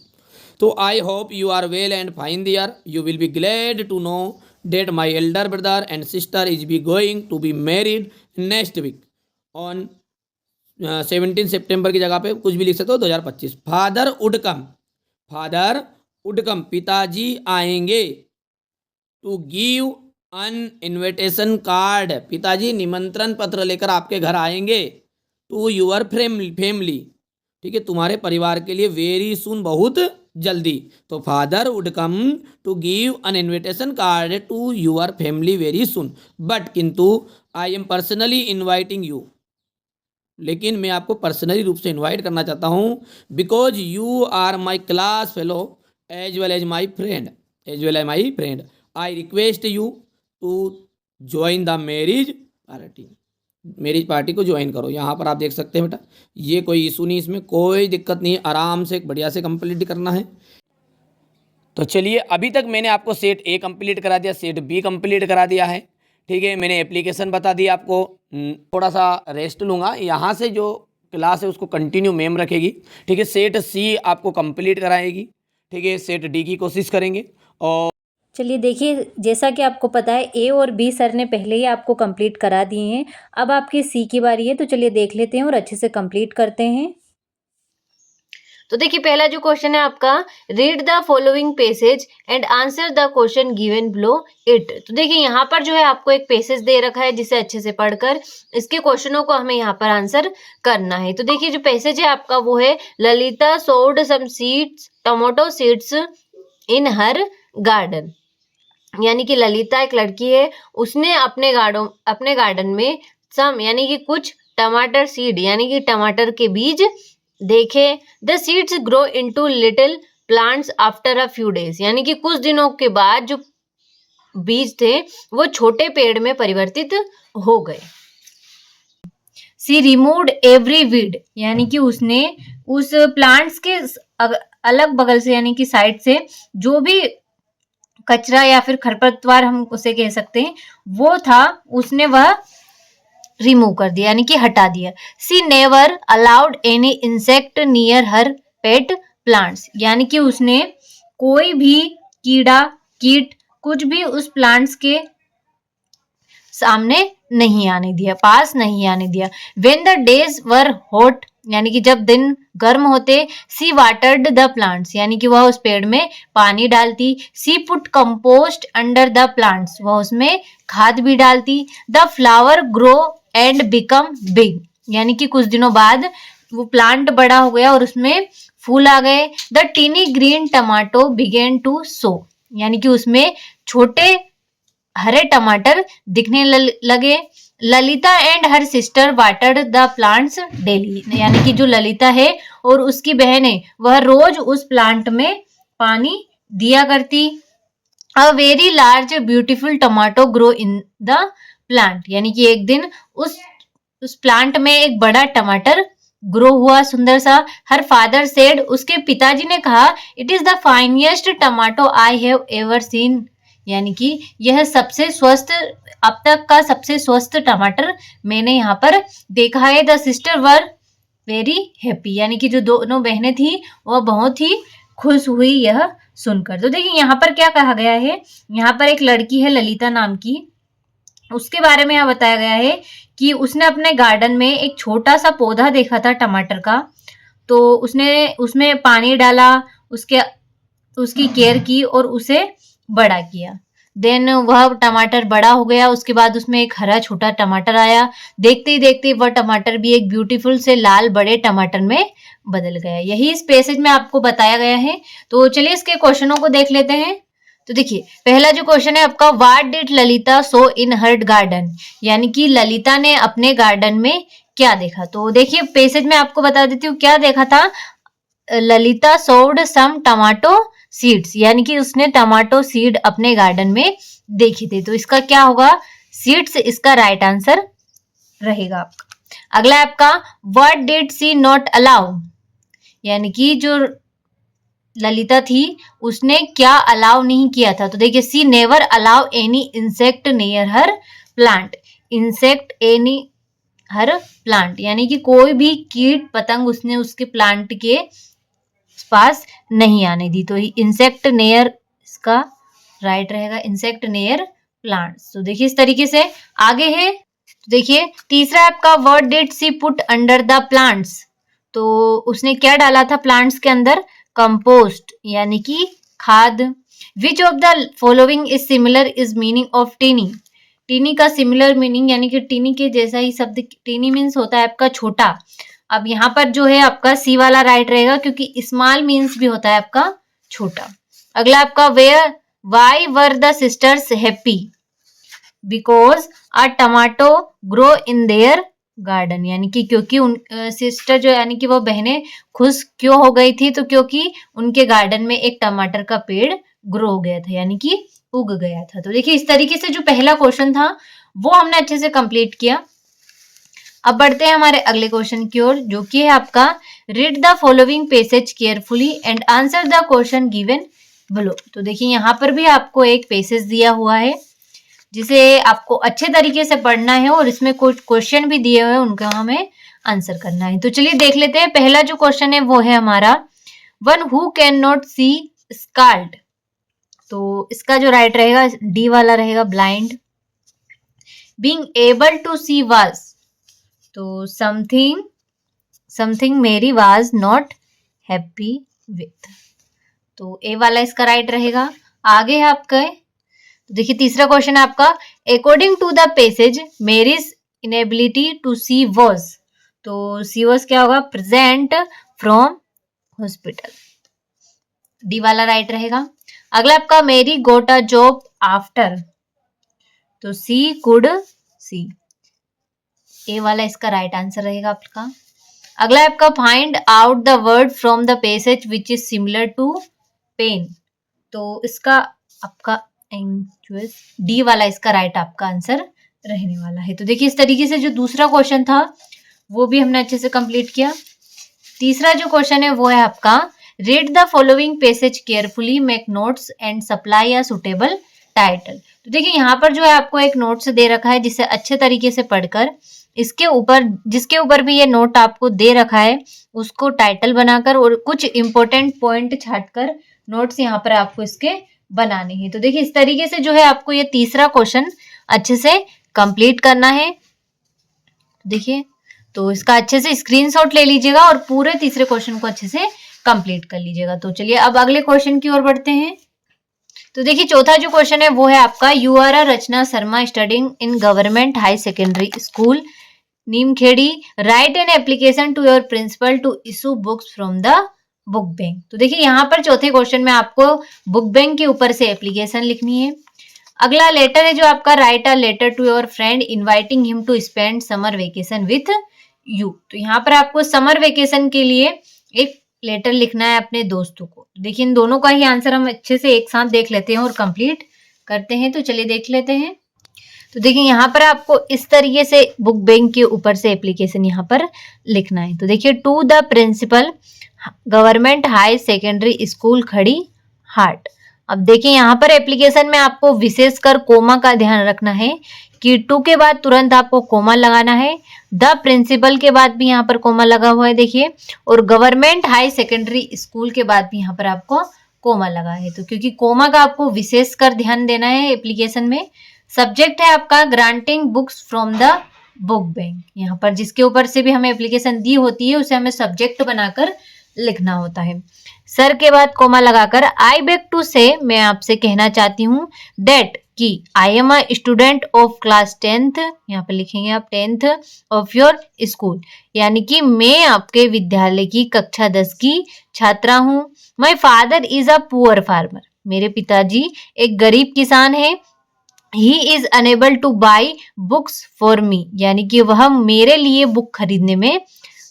तो I hope you are well and fine there, you will be glad to know that my elder brother and sister is be going to be married next week on 17 सितंबर की जगह पे कुछ भी लिख सकते हो 2025। फादर वुड कम, पिताजी आएंगे। To give an invitation card, पिताजी निमंत्रण पत्र लेकर आपके घर आएंगे। टू यूर फैमिली, ठीक है, तुम्हारे परिवार के लिए। वेरी सुन, बहुत जल्दी। तो father would come to give an invitation card to your family very soon, but किंतु I am personally inviting you, लेकिन मैं आपको पर्सनली रूप से इनवाइट करना चाहता हूँ, because you are my class fellow as well as my friend, I request you to join the marriage party को ज्वाइन करो। यहाँ पर आप देख सकते हैं बेटा, ये कोई इशू नहीं, इसमें कोई दिक्कत नहीं, आराम से बढ़िया से कंप्लीट करना है। तो चलिए, अभी तक मैंने आपको सेट ए कंप्लीट करा दिया, सेट बी कंप्लीट करा दिया है, ठीक है। मैंने एप्लीकेशन बता दी आपको, थोड़ा सा रेस्ट लूँगा, यहाँ से जो क्लास है उसको कंटिन्यू मैम रखेगी, ठीक है। सेट सी आपको कंप्लीट कराएगी, ठीक है। सेट डी की कोशिश करेंगे। और चलिए देखिए, जैसा कि आपको पता है ए और बी सर ने पहले ही आपको कंप्लीट करा दिए हैं, अब आपकी सी की बारी है, तो चलिए देख लेते हैं और अच्छे से कंप्लीट करते हैं। तो देखिए, पहला जो क्वेश्चन है आपका, read the following passage and answer the question given below it. तो देखिए, यहाँ पर जो है आपको एक पैसेज दे रखा है, जिसे अच्छे से पढ़कर इसके क्वेश्चनों को हमें यहाँ पर आंसर करना है। तो देखिए, जो पैसेज है आपका वो है, Lalita sowed some seeds tomato seeds in her garden. यानी कि ललिता एक लड़की है, उसने अपने गार्डन में सम यानी कि कुछ टमाटर सीड यानी कि टमाटर के बीज देखे। The seeds grow into little plants after a few days. यानी कि कुछ दिनों के बाद जो बीज थे वो छोटे पेड़ में परिवर्तित हो गए। सी रिमूव्ड एवरी वीड, यानी कि उसने उस प्लांट्स के अलग बगल से यानी कि साइड से जो भी कचरा या फिर खरपतवार हम उसे कह सकते हैं वो था, उसने वह रिमूव कर दिया यानी कि हटा दिया। She never allowed any insect near her pet plants, यानी कि उसने कोई भी कीड़ा कीट कुछ भी उस प्लांट्स के सामने नहीं आने दिया, पास नहीं आने दिया। When the days were hot, यानी कि जब दिन गर्म होते, सी वाटर्ड द प्लांट्स, यानी कि वह उस पेड़ में पानी डालती। She put compost under the plants, वह उसमें खाद भी डालती। The flower grow and become big, यानी कि कुछ दिनों बाद वो प्लांट बड़ा हो गया और उसमें फूल आ गए। The tiny green tomato began to show, यानी कि उसमें छोटे हरे टमाटर दिखने लगे। Lalita and her sister watered the plants daily, यानी कि जो ललिता है और उसकी बहन है वह रोज उस प्लांट में पानी दिया करती। A very large beautiful tomato grow in the plant, यानी कि एक दिन उस प्लांट में एक बड़ा टमाटर ग्रो हुआ, सुंदर सा। हर फादर सेड, उसके पिताजी ने कहा, it is the finest tomato I have ever seen, यानी कि यह सबसे स्वस्थ, अब तक का सबसे स्वस्थ टमाटर मैंने यहाँ पर देखा है। The sister were very happy, यानी कि जो दोनों बहनें थी वह बहुत ही खुश हुई यह सुनकर। तो देखिए यहाँ पर क्या कहा गया है, यहाँ पर एक लड़की है ललिता नाम की, उसके बारे में यहाँ बताया गया है कि उसने अपने गार्डन में एक छोटा सा पौधा देखा था टमाटर का, तो उसने उसमें पानी डाला, उसकी केयर की और उसे बड़ा किया। देन वह टमाटर बड़ा हो गया, उसके बाद उसमें एक हरा छोटा टमाटर आया। देखते ही देखते वह टमाटर भी एक ब्यूटीफुल से लाल बड़े टमाटर में बदल गया। यही इस पैसेज में आपको बताया गया है। तो चलिए इसके क्वेश्चनों को देख लेते हैं। तो देखिए, पहला जो क्वेश्चन है आपका, what did Lalita so in her garden, यानी कि ललिता ने अपने गार्डन में क्या देखा। तो देखिए पैसेज में आपको बता देती हूँ क्या देखा था। ललिता सोड सम टमाटो सीड्स, यानी कि उसने टमाटो सीड अपने गार्डन में देखे थे। तो इसका क्या होगा, सीड्स इसका राइट आंसर रहेगा आपका। अगला है आपका, what did she not allow, यानी कि जो ललिता थी उसने क्या अलाउ नहीं किया था। तो देखिए, she never allow any insect near her plant, insect any her plant, यानी कि कोई भी कीट पतंग उसने उसके प्लांट के पास नहीं आने दी। तो इंसेक्ट नेयर इसका राइट रहेगा, इंसेक्ट नेयर प्लांट्स। तो देखिए इस तरीके से आगे है। तो देखिए तीसरा आपका, what did she put under the plants, तो उसने क्या डाला था प्लांट्स के अंदर, कंपोस्ट यानी कि खाद। Which of the following is similar is meaning of tiny, tiny का सिमिलर मीनिंग यानी कि टीनी के जैसा ही शब्द, टीनी मीन्स होता है आपका छोटा। अब यहाँ पर जो है आपका सी वाला राइट रहेगा, क्योंकि स्मॉल मीन्स भी होता है आपका छोटा। अगला आपका why were the sisters happy, because a tomato grow in their garden, यानी कि क्योंकि उन सिस्टर जो यानी कि वो बहनें खुश क्यों हो गई थी, तो क्योंकि उनके गार्डन में एक टमाटर का पेड़ ग्रो हो गया था, यानी कि उग गया था। तो देखिए इस तरीके से जो पहला क्वेश्चन था वो हमने अच्छे से कंप्लीट किया। अब बढ़ते हैं हमारे अगले क्वेश्चन की ओर, जो कि है आपका read the following passage carefully and answer the question given below. तो देखिए यहाँ पर भी आपको एक पैसेज दिया हुआ है जिसे आपको अच्छे तरीके से पढ़ना है और इसमें कुछ क्वेश्चन भी दिए हुए हैं, उनका हमें आंसर करना है। तो चलिए देख लेते हैं। पहला जो क्वेश्चन है वो है हमारा one who can not see is called, तो इसका जो राइट रहेगा डी वाला रहेगा blind. Being able to see was, तो something Mary was not happy with, तो ए वाला इसका राइट रहेगा। आगे है आपका, तो देखिए तीसरा क्वेश्चन है आपका according to the passage Mary's inability to see was, तो सी वॉज क्या होगा प्रेजेंट फ्रॉम हॉस्पिटल, डी वाला राइट रहेगा। अगला आपका मेरी गोट अ जॉब आफ्टर, तो सी कुड सी, ए वाला इसका राइट आंसर रहेगा आपका। अगला है आपका find out the word from the passage which is similar to pain, तो इसका आपका डी वाला इसका राइट आपका आंसर रहने वाला है। तो देखिए इस तरीके से जो दूसरा क्वेश्चन था वो भी हमने अच्छे से कंप्लीट किया। तीसरा जो क्वेश्चन है वो है आपका read the following passage carefully, make notes and supply a suitable title. तो देखिए यहाँ पर जो है आपको एक नोट्स दे रखा है जिसे अच्छे तरीके से पढ़कर इसके ऊपर जिसके ऊपर भी ये नोट आपको दे रखा है उसको टाइटल बनाकर और कुछ इंपॉर्टेंट पॉइंट छांटकर नोट्स यहाँ पर आपको इसके बनाने हैं। तो देखिए इस तरीके से जो है आपको ये तीसरा क्वेश्चन अच्छे से कंप्लीट करना है। देखिए तो इसका अच्छे से स्क्रीनशॉट ले लीजिएगा और पूरे तीसरे क्वेश्चन को अच्छे से कंप्लीट कर लीजिएगा। तो चलिए अब अगले क्वेश्चन की ओर बढ़ते हैं। तो देखिए चौथा जो क्वेश्चन है वो है आपका you are a Rachna Sharma studying in government high secondary school Neemkhedi, write an application to your principal to issue books from the book bank. तो देखिए यहाँ पर चौथे क्वेश्चन में आपको बुक बैंक के ऊपर से एप्लीकेशन लिखनी है। अगला लेटर है जो आपका write a letter to your friend inviting him to spend summer vacation with you, तो यहाँ पर आपको समर वेकेशन के लिए एक लेटर लिखना है अपने दोस्तों को। देखिए इन दोनों का ही आंसर हम अच्छे से एक साथ देख लेते हैं और कंप्लीट करते हैं। तो चलिए देख लेते हैं। तो देखिए यहाँ पर आपको इस तरीके से बुक बैंक के ऊपर से एप्लीकेशन यहाँ पर लिखना है। तो देखिए to the principal government high secondary school खड़ी हाट। अब देखिए यहाँ पर एप्लीकेशन में आपको विशेषकर कोमा का ध्यान रखना है कि टू के बाद तुरंत आपको कोमा लगाना है, द प्रिंसिपल के बाद भी यहाँ पर कोमा लगा हुआ है देखिए, और गवर्नमेंट हाई सेकेंडरी स्कूल के बाद भी यहाँ पर आपको कोमा लगा है। तो क्योंकि कोमा का आपको विशेषकर ध्यान देना है एप्लीकेशन में। सब्जेक्ट है आपका granting books from the book bank, यहाँ पर जिसके ऊपर से भी हमें एप्लीकेशन दी होती है उसे हमें सब्जेक्ट बनाकर लिखना होता है। सर के बाद कोमा लगाकर आई बेग टू से, मैं आपसे कहना चाहती हूँ दैट कि आई am a student of class 10th, यहाँ पे लिखेंगे आप 10th ऑफ योर स्कूल, यानी कि मैं आपके विद्यालय की कक्षा 10 की छात्रा हूँ। माई father is a poor farmer, मेरे पिताजी एक गरीब किसान है। ही is unable two by books for मी, यानी कि वह मेरे लिए बुक खरीदने में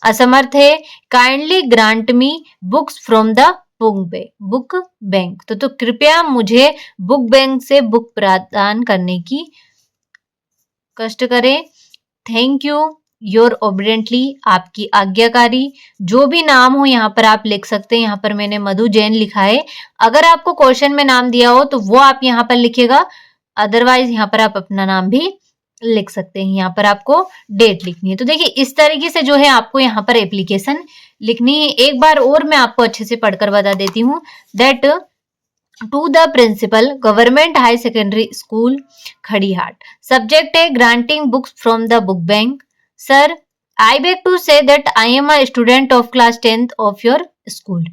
असमर्थ है। Kindly grant me books from the book bank, तो कृपया मुझे बुक बैंक से बुक प्रदान करने की कष्ट करें। थैंक यू योर ओबिडेंटली, आपकी आज्ञाकारी। जो भी नाम हो यहाँ पर आप लिख सकते हैं। यहाँ पर मैंने मधु जैन लिखा है। अगर आपको क्वेश्चन में नाम दिया हो तो वो आप यहाँ पर लिखिएगा, अदरवाइज यहाँ पर आप अपना नाम भी लिख सकते हैं। यहाँ पर आपको डेट लिखनी है। तो देखिए इस तरीके से जो है आपको यहाँ पर एप्लीकेशन लिखनी है। एक बार और मैं आपको अच्छे से पढ़कर बता देती हूँ that to the principal government high secondary school Khadihat, subject है granting books from the book bank. Sir I beg to say that I am a student of class 10th of your school.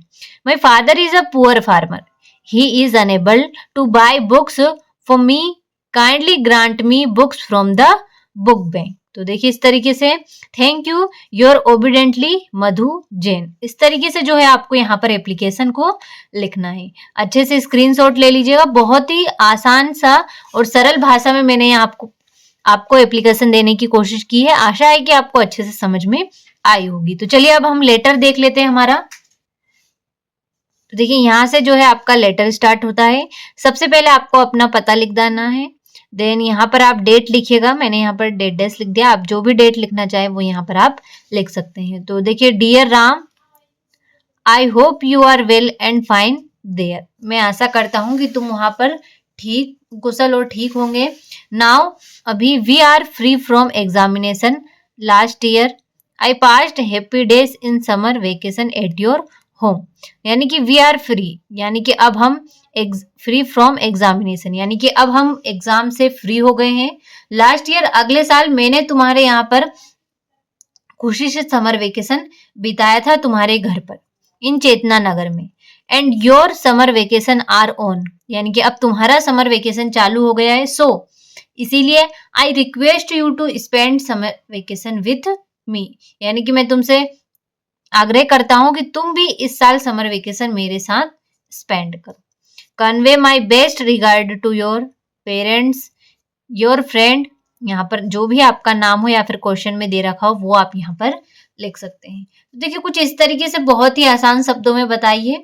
My father is a poor farmer, he is unable to buy books for me, kindly grant me books from the book bank. तो देखिए इस तरीके से, thank you your obediently Madhu Jain, इस तरीके से जो है आपको यहाँ पर एप्लीकेशन को लिखना है। अच्छे से स्क्रीनशॉट ले लीजिएगा। बहुत ही आसान सा और सरल भाषा में मैंने यहाँ आपको एप्लीकेशन देने की कोशिश की है। आशा है कि आपको अच्छे से समझ में आई होगी। तो चलिए अब हम लेटर देख लेते हैं हमारा। तो देखिए यहाँ से जो है आपका लेटर स्टार्ट होता है। सबसे पहले आपको अपना पता लिख देना है, देन यहाँ पर आप डेट लिखिएगा। मैंने यहाँ पर डेट डेस लिख दिया, आप जो भी डेट लिखना चाहे वो यहाँ पर आप लिख सकते हैं। तो देखिए, dear Ram, I hope you are well and fine there, मैं आशा करता हूँ कि तुम वहां पर ठीक, कुशल और ठीक होंगे। नाउ, अभी we are free from examination last year, I passed happy days in summer vacation at your home, यानी कि वी आर फ्री, यानी कि अब हम फ्री फ्रॉम एग्जामिनेशन, यानी कि अब हम एग्जाम से फ्री हो गए हैं। लास्ट ईयर, अगले साल मैंने तुम्हारे यहाँ पर खुशी से समर वेकेशन बिताया था तुम्हारे घर पर, इन चेतना नगर में। And your summer vacation are on, यानी कि अब तुम्हारा समर वेकेशन चालू हो गया है। सो इसीलिए I request you to spend summer vacation with me, यानी कि मैं तुमसे आग्रह करता हूं कि तुम भी इस साल समर वेकेशन मेरे साथ स्पेंड करो। Convey my best regard to your parents, your friend, यहाँ पर जो भी आपका नाम हो या फिर क्वेश्चन में दे रखा हो वो आप यहाँ पर लिख सकते हैं। तो देखिए कुछ इस तरीके से बहुत ही आसान शब्दों में बताइए।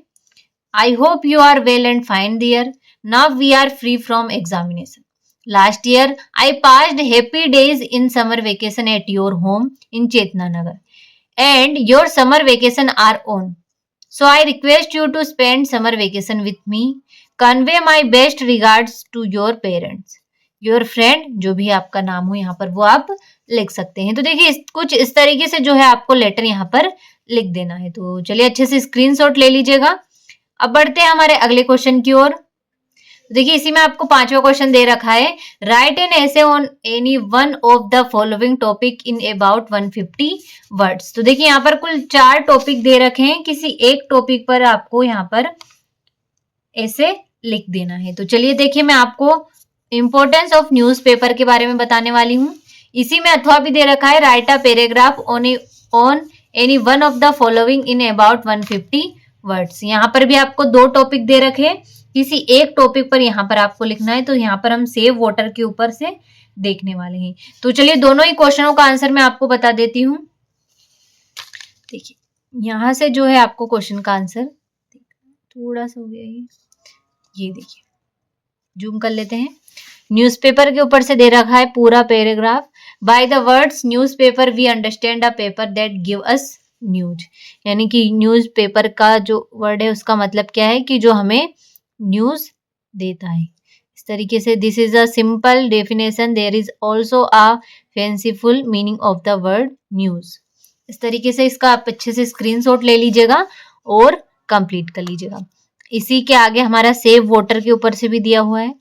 I hope you are well and fine there, now we are free from examination, last year I passed happy days in summer vacation at your home in Chetna Nagar, and your summer vacation are on. So I request you to spend summer vacation with me. Convey my best regards to your parents. Your friend, जो भी आपका नाम हो यहाँ पर वो आप लिख सकते हैं। तो देखिए कुछ इस तरीके से जो है आपको लेटर यहाँ पर लिख देना है। तो चलिए अच्छे से स्क्रीनशॉट ले लीजिएगा। अब बढ़ते हैं हमारे अगले क्वेश्चन की ओर। देखिए इसी में आपको 5वां क्वेश्चन दे रखा है, right an essay on any one of the following topic in about 150 words. तो देखिए यहाँ पर कुल 4 टॉपिक दे रखे हैं, किसी एक टॉपिक पर आपको यहाँ पर ऐसे लिख देना है। तो चलिए देखिए मैं आपको इंपॉर्टेंस ऑफ न्यूज़पेपर के बारे में बताने वाली हूँ। इसी में अथवा भी दे रखा है, right a paragraph on any one of the following in about 150 words. यहाँ पर भी आपको 2 टॉपिक दे रखे हैं, किसी एक टॉपिक पर यहाँ पर आपको लिखना है। तो यहाँ पर हम सेव वाटर के ऊपर से देखने वाले हैं। तो चलिए दोनों ही क्वेश्चनों का आंसर मैं आपको बता देती हूँ। देखिए यहाँ से जो है आपको क्वेश्चन का आंसर थोड़ा सा हो गया ये देखिए, जूम कर लेते हैं। न्यूज़पेपर के ऊपर से दे रखा है पूरा paragraph, by the words newspaper we understand a paper that give us news, यानी कि न्यूज़पेपर का जो वर्ड है उसका मतलब क्या है कि जो हमें न्यूज देता है। इस तरीके से this is a simple definition, there is also a fanciful meaning of the word news. इस तरीके से इसका आप अच्छे से स्क्रीनशॉट ले लीजिएगा और कंप्लीट कर लीजिएगा। इसी के आगे हमारा सेव वाटर के ऊपर से भी दिया हुआ है,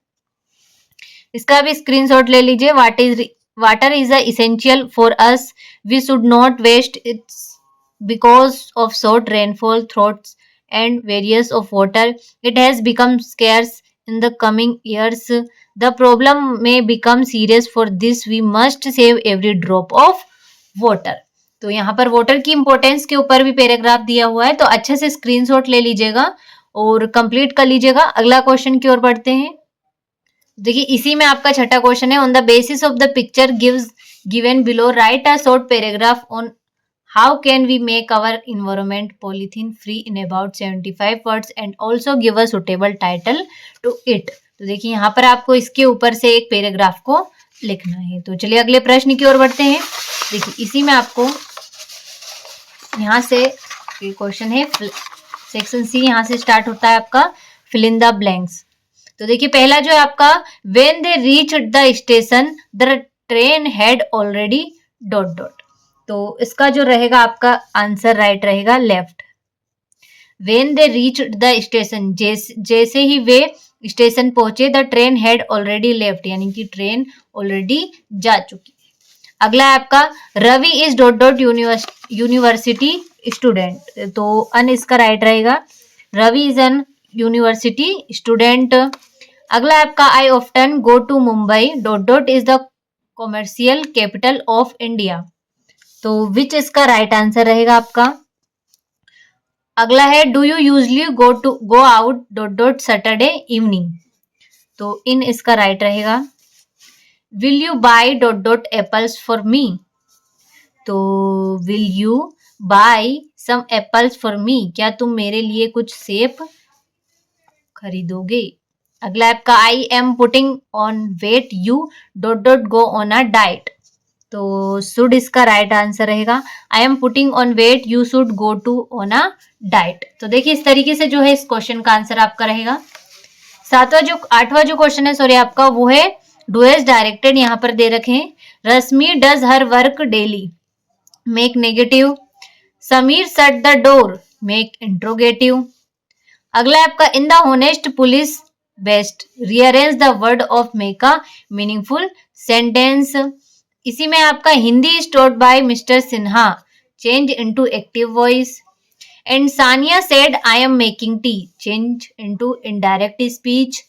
इसका भी स्क्रीनशॉट ले लीजिए। Water is a essential for us, we should not waste its because of short rainfall droughts and various of water, it has become scarce in the coming years, the problem may become serious, for this we must save every drop of water। तो यहाँ पर water की importance के ऊपर भी paragraph दिया हुआ है, तो अच्छे से स्क्रीनशॉट ले लीजिएगा और कंप्लीट कर लीजिएगा। अगला क्वेश्चन की ओर बढ़ते हैं। देखिए इसी में आपका 6ठा क्वेश्चन है, on the basis of the picture given below right a short paragraph on how can we make our environment polythene free in about 75 words and also give a suitable title to it। तो देखिए यहाँ पर आपको इसके ऊपर से एक paragraph को लिखना है। तो चलिए अगले प्रश्न की ओर बढ़ते हैं। देखिए इसी में आपको यहाँ से क्वेश्चन है, सेक्शन सी यहाँ से स्टार्ट होता है आपका, फिल इन द ब्लैंक्स। तो देखिए पहला जो है आपका, when they reach the station the train had already ... तो इसका जो रहेगा आपका आंसर राइट रहेगा left. When they reach the station, जैसे ही वे स्टेशन पहुंचे, the train had already left, यानी कि ट्रेन ऑलरेडी जा चुकी। अगला है आपका, रवि इज ... यूनिवर्सिटी स्टूडेंट, तो अन इसका राइट रहेगा, Ravi is an university student. अगला है आपका, I often go to Mumbai ... is the commercial capital of India. तो विच इसका राइट आंसर रहेगा आपका। अगला है do you usually go out dot dot Saturday evening. तो इन इसका राइट रहेगा। Will you buy dot dot apples for me. तो will you buy some apples for me, क्या तुम मेरे लिए कुछ सेब खरीदोगे। अगला आपका I am putting on weight you dot dot go on a diet. तो शुड इसका राइट आंसर रहेगा। I am putting on weight you should go to on a diet. तो देखिए इस तरीके से जो है इस क्वेश्चन का आंसर आपका रहेगा। आठवां जो क्वेश्चन है सॉरी आपका वो है डू एज डायरेक्टेड, यहाँ पर दे रखे हैं। Rashmi does her work daily, make negative. Sameer shut the door, make interrogative. अगला है आपका in the honest policy best, rearrange the word of make a meaningful sentence. इसी में आपका Hindi is taught by Mr Sinha, change into active voice. And Sania said I am making tea, change into indirect speech.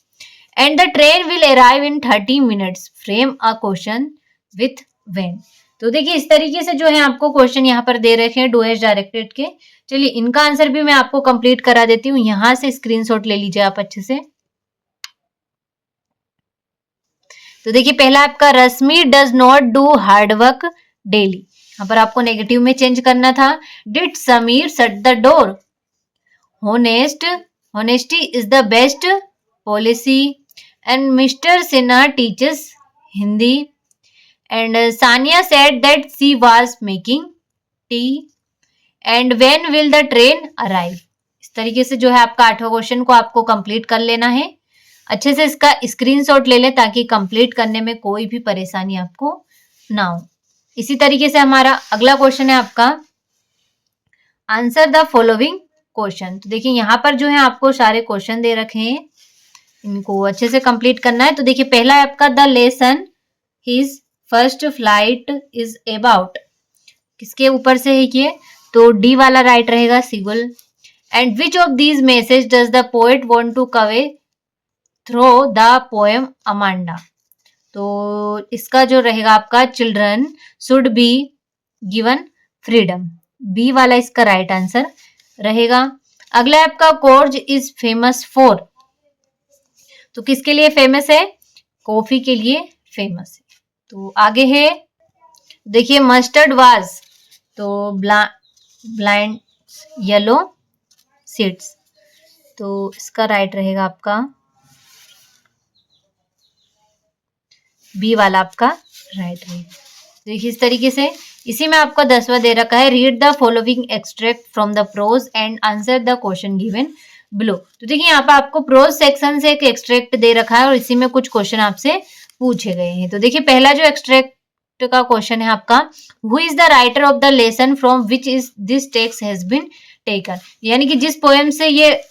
And the train will arrive in 30 minutes, frame a question with when. तो देखिए इस तरीके से जो है आपको क्वेश्चन यहाँ पर दे रखे हैं डू एज डायरेक्टेड के। चलिए इनका आंसर भी मैं आपको कंप्लीट करा देती हूँ, यहां से स्क्रीनशॉट ले लीजिए आप अच्छे से। तो देखिए पहला आपका Rashmi does not do hard work daily, यहाँ पर आपको नेगेटिव में चेंज करना था। Did Sameer shut the door, honesty is the best policy. And Mr Sinha teaches Hindi. And Sania said that she was making tea. And when will the train arrive. इस तरीके से जो है आपका 8वां क्वेश्चन को आपको कंप्लीट कर लेना है। अच्छे से इसका स्क्रीनशॉट ले लें ताकि कंप्लीट करने में कोई भी परेशानी आपको ना हो। इसी तरीके से हमारा अगला क्वेश्चन है आपका आंसर द फॉलोइंग क्वेश्चन। तो देखिए यहाँ पर जो है आपको सारे क्वेश्चन दे रखे हैं, इनको अच्छे से कंप्लीट करना है। तो देखिए पहला है आपका the lesson his first flight is about, किसके ऊपर से है ये। तो डी वाला राइट रहेगा, seagull. And which of these message does the poet want to convey through the poem Amanda. तो इसका जो रहेगा आपका children should be given freedom, B वाला इसका राइट आंसर रहेगा। अगला है आपका कोर्ज इज फेमस फॉर, तो किसके लिए फेमस है, कॉफी के लिए फेमस है। तो आगे है देखिए मस्टर्ड वाज, तो ब्लाइंड येलो सीड्स, तो इसका राइट रहेगा आपका बी वाला आपका राइट रहेगा। देखिए इस तरीके से इसी में आपका 10वां दे रखा है read the following extract from the prose and answer the question given below. तो देखिए यहाँ पर आपको प्रोज सेक्शन से एक एक्सट्रैक्ट दे रखा है और इसी में कुछ क्वेश्चन आपसे पूछे गए हैं। तो देखिए पहला जो एक्सट्रैक्ट का क्वेश्चन है आपका who is the writer of the lesson from which is this text has been taken, यानी कि जिस पोएम से ये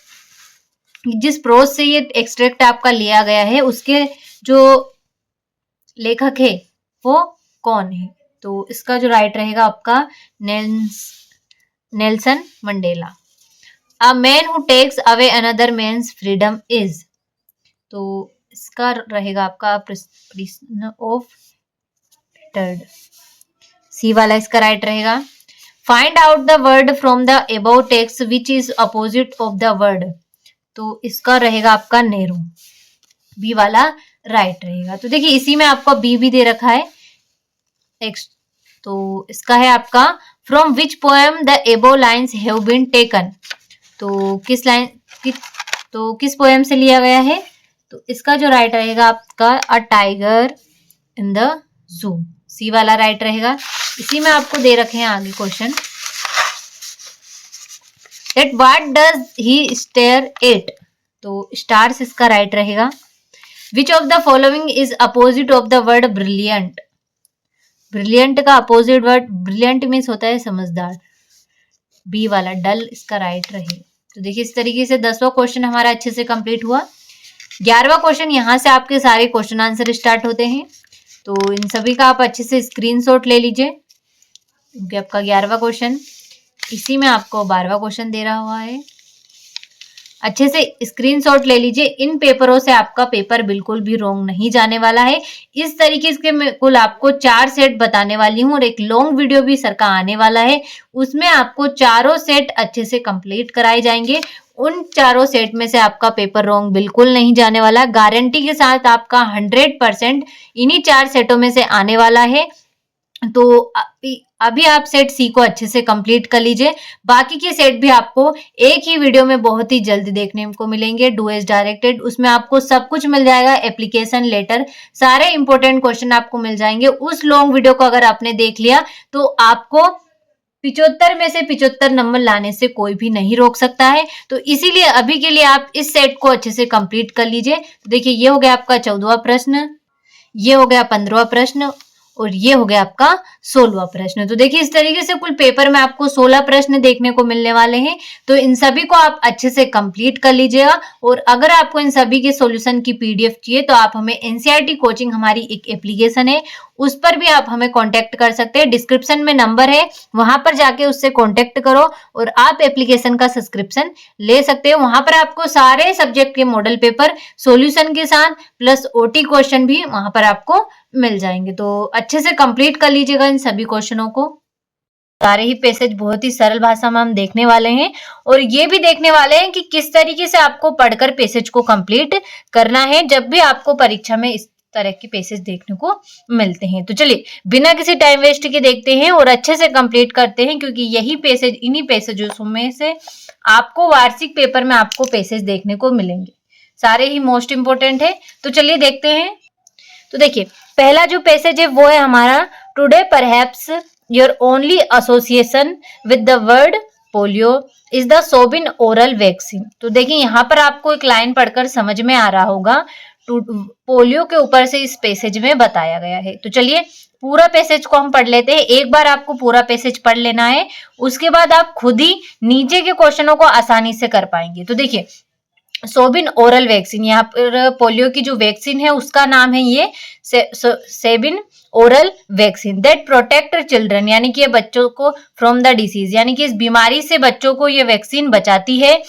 जिस प्रोज से ये एक्सट्रैक्ट आपका लिया गया है उसके जो लेखक है वो कौन है। तो इसका जो राइट रहेगा आपका Nelson Mandela. A man who takes away another man's freedom is, तो इसका रहेगा आपका प्रिजनर ऑफ थर्ड, सी वाला इसका राइट रहेगा। Find out the word from the above text which is opposite of the word, तो इसका रहेगा आपका नेहरू, बी वाला राइट रहेगा। तो देखिए इसी में आपका बी भी दे रखा है। तो इसका है आपका from which poem the above lines have been taken, तो किस पोएम से लिया गया है। तो इसका जो राइट रहेगा आपका a tiger in the zoo, सी वाला राइट रहेगा। इसी में आपको दे रखे हैं आगे question that what does he stare at, तो स्टार्स इसका राइट रहेगा। विच of the following is opposite of the word brilliant, brilliant का अपोजिट वर्ड ब्रिलियंट मीन्स होता है समझदार, बी वाला डल इसका राइट रहेगा। तो देखिए इस तरीके से 10वां क्वेश्चन हमारा अच्छे से कंप्लीट हुआ। 11वां क्वेश्चन यहाँ से आपके सारे क्वेश्चन आंसर स्टार्ट होते हैं, तो इन सभी का आप अच्छे से स्क्रीनशॉट ले लीजिए क्योंकि आपका 11वां क्वेश्चन इसी में आपको 12वां क्वेश्चन दे रहा हुआ है। अच्छे से स्क्रीनशॉट ले लीजिए। इन पेपरों से आपका पेपर बिल्कुल भी रॉन्ग नहीं जाने वाला है। इस तरीके से मैं कुल आपको 4 सेट बताने वाली हूँ और एक लॉन्ग वीडियो भी सर का आने वाला है, उसमें आपको चारों सेट अच्छे से कंप्लीट कराए जाएंगे। उन चारों सेट में से आपका पेपर रॉन्ग बिल्कुल नहीं जाने वाला, गारंटी के साथ आपका 100% इन्हीं 4 सेटों में से आने वाला है। तो अभी आप सेट सी को अच्छे से कंप्लीट कर लीजिए। बाकी के सेट भी आपको एक ही वीडियो में बहुत ही जल्दी देखने को मिलेंगे, डू एज डायरेक्टेड। उसमें आपको सब कुछ मिल जाएगा, एप्लीकेशन लेटर, सारे इंपॉर्टेंट क्वेश्चन आपको मिल जाएंगे। उस लॉन्ग वीडियो को अगर आपने देख लिया तो आपको 75 में से 75 नंबर लाने से कोई भी नहीं रोक सकता है। तो इसीलिए अभी के लिए आप इस सेट को अच्छे से कंप्लीट कर लीजिए। तो देखिए, ये हो गया आपका 14वां प्रश्न, ये हो गया 15वां प्रश्न और ये हो गया आपका 16वां प्रश्न। तो देखिए, इस तरीके से कुल पेपर में आपको 16 प्रश्न देखने को मिलने वाले हैं। तो इन सभी को आप अच्छे से कंप्लीट कर लीजिएगा। और अगर आपको इन सभी के सॉल्यूशन की पीडीएफ चाहिए तो आप हमें एनसीईआरटी कोचिंग, हमारी एक एप्लीकेशन है, उस पर भी आप हमें कांटेक्ट कर सकते हैं। डिस्क्रिप्शन में नंबर है, वहां पर जाके उससे कांटेक्ट करो और आप एप्लीकेशन का सब्सक्रिप्शन ले सकते हो। वहां पर आपको सारे सब्जेक्ट के मॉडल पेपर सॉल्यूशन के साथ प्लस ओटी क्वेश्चन भी वहां पर आपको मिल जाएंगे। तो अच्छे से कंप्लीट कर लीजिएगा इन सभी क्वेश्चनों को। सारे ही पैसेज बहुत ही सरल भाषा में हम देखने वाले हैं और ये भी देखने वाले हैं कि किस तरीके से आपको पढ़कर पैसेज को कंप्लीट करना है जब भी आपको परीक्षा में इस तरह के पैसेज देखने को मिलते हैं। तो चलिए, बिना किसी टाइम वेस्ट के देखते हैं और अच्छे से कंप्लीट करते हैं, क्योंकि यही पैसेज, इन्हीं पैसेजों में से आपको वार्षिक पेपर में आपको पैसेज देखने को मिलेंगे। सारे ही मोस्ट इंपोर्टेंट है। तो चलिए देखते हैं। तो देखिए, पहला जो पैसेज है वो है हमारा, today perhaps your only association with the word polio is the Sobin oral vaccine. तो देखिए, यहाँ पर आपको एक लाइन पढ़कर समझ में आ रहा होगा, पोलियो के ऊपर से इस पैसेज में बताया गया है। तो चलिए पूरा पैसेज को हम पढ़ लेते हैं। एक बार आपको पूरा पैसेज पढ़ लेना है, उसके बाद आप खुद ही नीचे के क्वेश्चनों को आसानी से कर पाएंगे। तो देखिए, सोबिन ओरल वैक्सीन, यहाँ पर पोलियो की जो वैक्सीन है उसका नाम है ये Sabin oral vaccine that protect children, यानी कि ये बच्चों को फ्रॉम द डिसीज, यानी कि इस बीमारी से बच्चों को ये वैक्सीन बचाती है।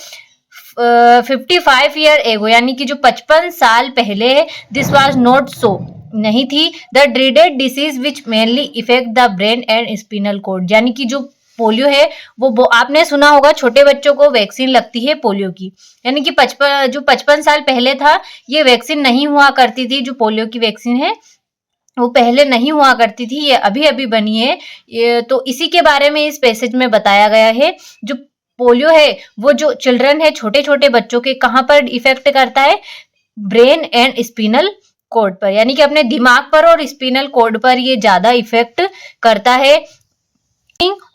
55 ईयर एगो, यानी कि जो 55 साल पहले, दिस वाज नॉट सो, नहीं थी, the dreaded disease which mainly affect the brain and spinal cord, यानी कि जो पोलियो है वो आपने सुना होगा छोटे बच्चों को वैक्सीन लगती है पोलियो की, यानी कि 55 साल पहले था ये वैक्सीन नहीं हुआ करती थी। जो पोलियो की वैक्सीन है वो पहले नहीं हुआ करती थी, ये अभी अभी बनी है। ये तो इसी के बारे में इस पैसेज में बताया गया है। जो पोलियो है वो जो चिल्ड्रन है, छोटे छोटे बच्चों के कहाँ पर इफेक्ट करता है, ब्रेन एंड स्पिनल कॉर्ड पर, यानी कि अपने दिमाग पर और स्पिनल कॉर्ड पर ये ज्यादा इफेक्ट करता है।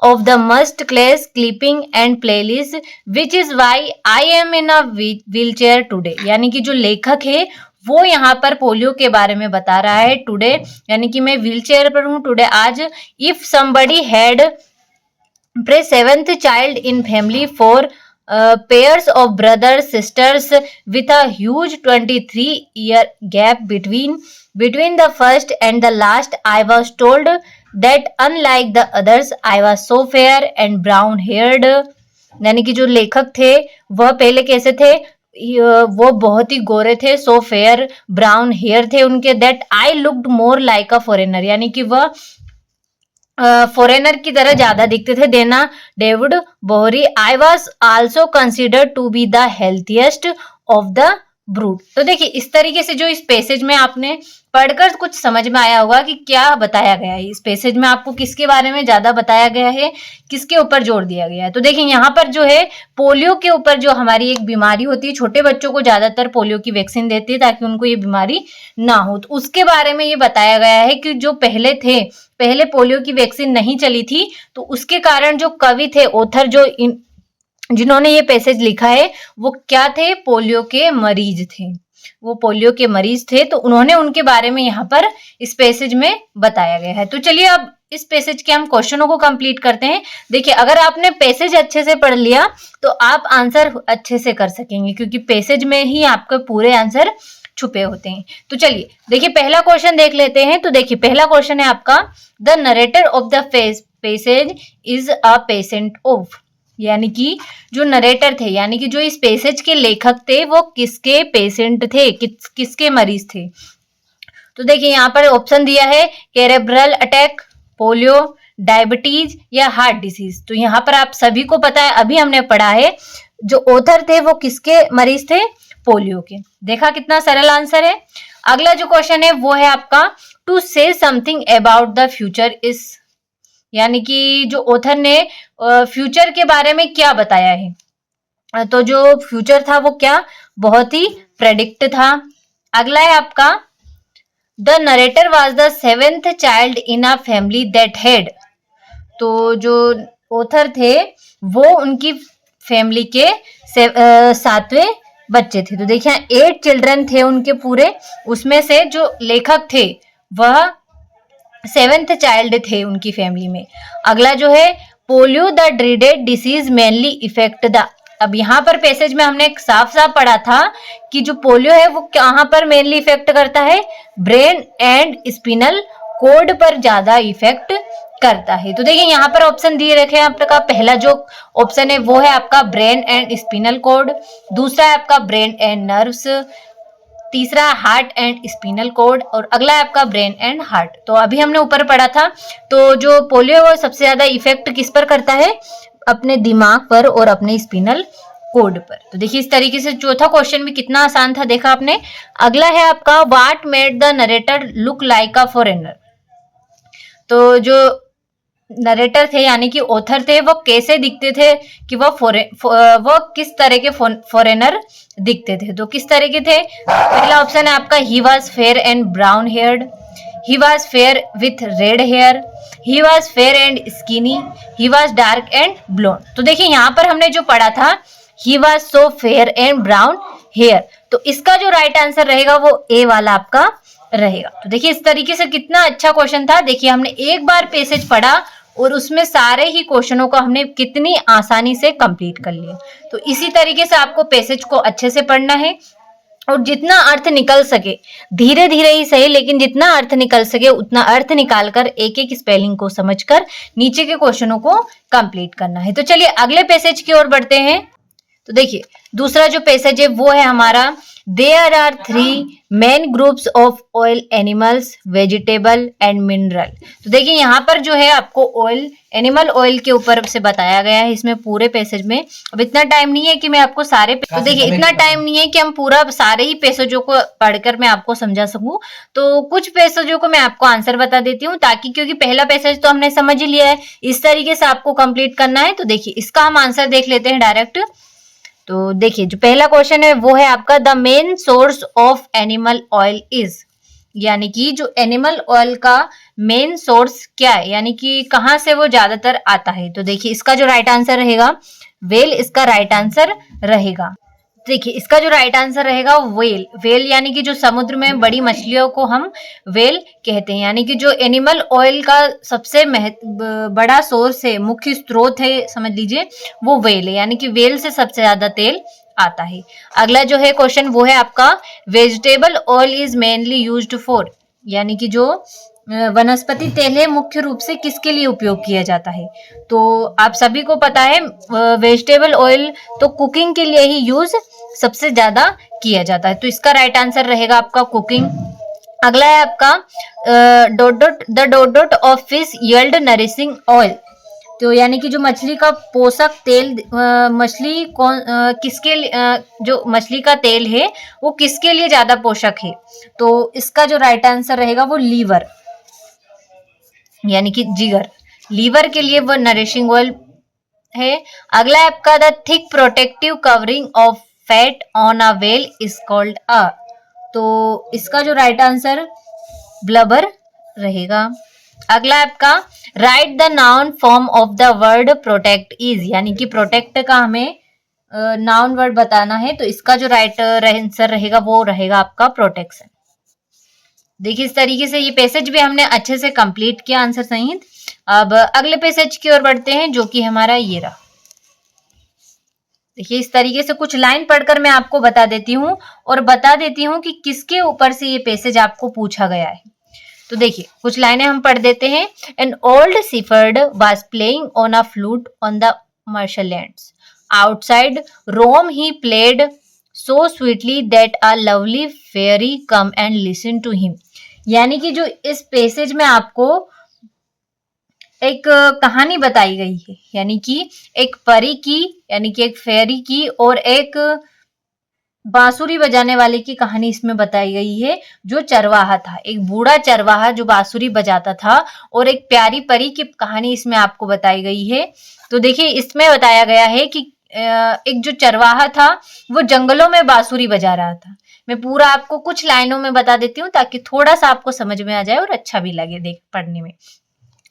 of the must class clipping and playlist which is why I am in a wheelchair today, यानी कि जो लेखक है वो यहाँ पर पोलियो के बारे में बता रहा है। टुडे यानी कि मैं व्हीलचेयर पर हूँ टुडे, आज। If somebody had pre 7th child in family for pairs of brothers sisters with a huge 23-year gap between the first and the last, I was told that unlike the others I was so fair and brown haired, यानी कि जो लेखक थे वह पहले कैसे थे, वो बहुत ही गोरे थे, सो फेयर ब्राउन हेयर थे उनके, that I looked more like a foreigner, यानी कि वह फॉरेनर की तरह ज्यादा दिखते थे। देना डेविड बोहरी, I was also considered to be the healthiest of the brood. तो देखिए, इस तरीके से जो इस पैसेज में आपने पढ़कर कुछ समझ में आया होगा कि क्या बताया गया है इस पैसेज में, आपको किसके बारे में ज्यादा बताया गया है, किसके ऊपर जोर दिया गया है। तो देखिए, यहाँ पर जो है पोलियो के ऊपर, जो हमारी एक बीमारी होती है, छोटे बच्चों को ज्यादातर पोलियो की वैक्सीन देती है ताकि उनको ये बीमारी ना हो, तो उसके बारे में ये बताया गया है कि जो पहले पोलियो की वैक्सीन नहीं चली थी, तो उसके कारण जो कवि थे, ऑथर जिन्होंने ये पैसेज लिखा है वो क्या थे, पोलियो के मरीज थे, वो पोलियो के मरीज थे, तो उन्होंने उनके बारे में यहाँ पर इस पैसेज में बताया गया है। तो चलिए अब इस पैसेज के हम क्वेश्चनों को कंप्लीट करते हैं। देखिए, अगर आपने पैसेज अच्छे से पढ़ लिया तो आप आंसर अच्छे से कर सकेंगे, क्योंकि पैसेज में ही आपके पूरे आंसर छुपे होते हैं। तो चलिए देखिए, पहला क्वेश्चन देख लेते हैं। तो देखिए, पहला क्वेश्चन है आपका, the narrator of the passage is a patient of, यानी कि जो नरेटर थे, यानी कि जो इस पैसेज के लेखक थे वो किसके पेशेंट थे, किसके मरीज थे। तो देखिए यहाँ पर ऑप्शन दिया है सेरेब्रल अटैक, पोलियो, डायबिटीज या हार्ट डिसीज। तो यहाँ पर आप सभी को पता है, अभी हमने पढ़ा है जो ऑथर थे वो किसके मरीज थे, पोलियो के। देखा कितना सरल आंसर है। अगला जो क्वेश्चन है वो है आपका to say something about the future is, यानी कि जो ऑथर ने फ्यूचर के बारे में क्या बताया है। तो जो फ्यूचर था वो क्या, बहुत ही प्रेडिक्ट था। अगला है आपका the narrator was the 7th child in a family that had. तो जो ऑथर थे वो उनकी फैमिली के 7वें बच्चे थे। तो देखिए 8 चिल्ड्रन थे उनके पूरे, उसमें से जो लेखक थे वह 7th चाइल्ड थे उनकी फैमिली में। अगला जो है polio the dreaded disease mainly affect the. अब यहाँ पर पैसेज में हमने साफ साफ पढ़ा था कि जो पोलियो है वो कहाँ पर मेनली इफेक्ट करता है, ब्रेन एंड स्पिनल कोड पर ज्यादा इफेक्ट करता है। तो देखिए यहाँ पर ऑप्शन दिए रखे हैं आपका, पहला जो ऑप्शन है वो है आपका ब्रेन एंड स्पिनल कोड, दूसरा है आपका ब्रेन एंड नर्व्स, तीसरा हार्ट एंड स्पिनल कोड, और अगला है आपका ब्रेन एंड हार्ट। तो अभी हमने ऊपर पढ़ा था, तो जो पोलियो वो सबसे ज्यादा इफेक्ट किस पर करता है, अपने दिमाग पर और अपने स्पिनल कोड पर। तो देखिए इस तरीके से चौथा क्वेश्चन भी कितना आसान था, देखा आपने। अगला है आपका what made the narrator look like a foreigner. तो जो नरेटर थे यानी कि ऑथर थे वो कैसे दिखते थे, कि वो किस तरह के फॉरेनर दिखते थे। तो किस तरह के थे, पहला ऑप्शन है आपका he was fair and brown haired, he was fair with red hair, he was fair and skinny, he was dark and blonde. तो देखिए यहाँ पर हमने जो पढ़ा था he was so fair and brown hair, तो इसका जो राइट आंसर रहेगा वो ए वाला आपका रहेगा। तो देखिए इस तरीके से कितना अच्छा क्वेश्चन था। देखिए हमने एक बार पैसेज पढ़ा और उसमें सारे ही क्वेश्चनों को हमने कितनी आसानी से कंप्लीट कर लिया। तो इसी तरीके से आपको पैसेज को अच्छे से पढ़ना है और जितना अर्थ निकल सके, धीरे धीरे ही सही, लेकिन जितना अर्थ निकल सके उतना अर्थ निकालकर एक एक स्पेलिंग को समझकर नीचे के क्वेश्चनों को कंप्लीट करना है। तो चलिए अगले पैसेज की ओर बढ़ते हैं। तो देखिए दूसरा जो पैसेज है वो है हमारा there are 3 main groups of oil animals, vegetable and mineral. तो देखिए यहाँ पर जो है आपको ऑयल, एनिमल ऑयल के ऊपर से बताया गया है इसमें पूरे पैसेज में। अब इतना टाइम नहीं है कि मैं आपको सारे, तो देखिए इतना टाइम नहीं है कि हम पूरा सारे ही पैसेजों को पढ़कर मैं आपको समझा सकूं। तो कुछ पैसेजों को मैं आपको आंसर बता देती हूँ, ताकि क्योंकि पहला पैसेज तो हमने समझ ही लिया है, इस तरीके से आपको कंप्लीट करना है। तो देखिए इसका हम आंसर देख लेते हैं डायरेक्ट। तो देखिए जो पहला क्वेश्चन है वो है आपका the main source of animal oil is, यानी कि जो एनिमल ऑयल का मेन सोर्स क्या है, यानी कि कहाँ से वो ज्यादातर आता है। तो देखिए इसका जो राइट आंसर रहेगा वेल, इसका राइट आंसर रहेगा। देखिए इसका जो राइट आंसर रहेगा वेल, वेल यानी कि जो समुद्र में बड़ी मछलियों को हम वेल कहते हैं, यानी कि जो एनिमल ऑयल का सबसे बड़ा सोर्स है, मुख्य स्रोत है समझ लीजिए, वो वेल है, यानी कि वेल से सबसे ज्यादा तेल आता है। अगला जो है क्वेश्चन वो है आपका vegetable oil is mainly used for, यानी कि जो वनस्पति तेल है मुख्य रूप से किसके लिए उपयोग किया जाता है। तो आप सभी को पता है वेजिटेबल ऑयल तो कुकिंग के लिए ही यूज सबसे ज्यादा किया जाता है। तो इसका राइट आंसर रहेगा आपका कुकिंग। अगला है आपका द डोडोट of fish yield nourishing oil. तो यानी कि जो मछली का पोषक तेल, मछली कौन किसके जो मछली का तेल है वो किसके लिए ज्यादा पोषक है। तो इसका जो राइट आंसर रहेगा वो लीवर, यानी कि जिगर, लीवर के लिए वो नरिशिंग ऑयल है। अगला है आपका the thick protective covering of fat on a well is called a. तो इसका जो राइट आंसर ब्लबर रहेगा। अगला है आपका right the noun form of the word protect is, यानी कि प्रोटेक्ट का हमें नाउन वर्ड बताना है। तो इसका जो राइट आंसर रहेगा वो रहेगा आपका प्रोटेक्शन। देखिए इस तरीके से ये पैसेज भी हमने अच्छे से कंप्लीट किया आंसर सहित। अब अगले पैसेज की ओर बढ़ते हैं जो कि हमारा ये रहा। देखिए इस तरीके से कुछ लाइन पढ़कर मैं आपको बता देती हूँ और बता देती हूँ कि किसके ऊपर से ये पैसेज आपको पूछा गया है। तो देखिए कुछ लाइनें हम पढ़ देते हैं। An old shepherd was playing on a flute on the marshlands. Outside Rome he played so sweetly that a lovely fairy come and listen to him. यानी कि जो इस पैसेज में आपको एक कहानी बताई गई है, यानी कि एक परी की, यानी कि एक फेरी की और एक बांसुरी बजाने वाले की कहानी इसमें बताई गई है। जो चरवाहा था, एक बूढ़ा चरवाहा जो बांसुरी बजाता था, और एक प्यारी परी की कहानी इसमें आपको बताई गई है। तो देखिए इसमें बताया गया है कि एक जो चरवाहा था वो जंगलों में बांसुरी बजा रहा था। मैं पूरा आपको कुछ लाइनों में बता देती हूँ ताकि थोड़ा सा आपको समझ में आ जाए और अच्छा भी लगे देख पढ़ने में।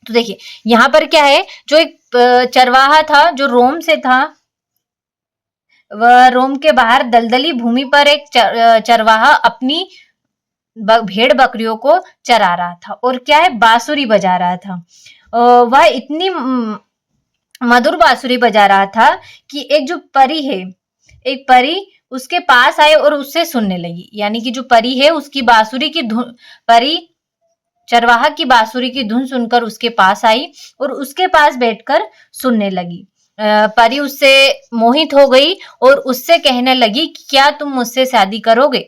तो देखिए यहाँ पर क्या है, जो एक चरवाहा था जो रोम से था, वह रोम के बाहर दलदली भूमि पर एक चरवाहा अपनी भेड़ बकरियों को चरा रहा था और क्या है, बांसुरी बजा रहा था। वह इतनी मधुर बांसुरी बजा रहा था कि एक जो परी है, एक परी उसके पास आए और उससे सुनने लगी। यानी कि जो परी है उसकी बांसुरी की धुन, परी चरवाहा की बांसुरी की धुन सुनकर उसके पास आई और उसके पास बैठकर सुनने लगी। परी उससे मोहित हो गई और उससे कहने लगी कि क्या तुम मुझसे शादी करोगे।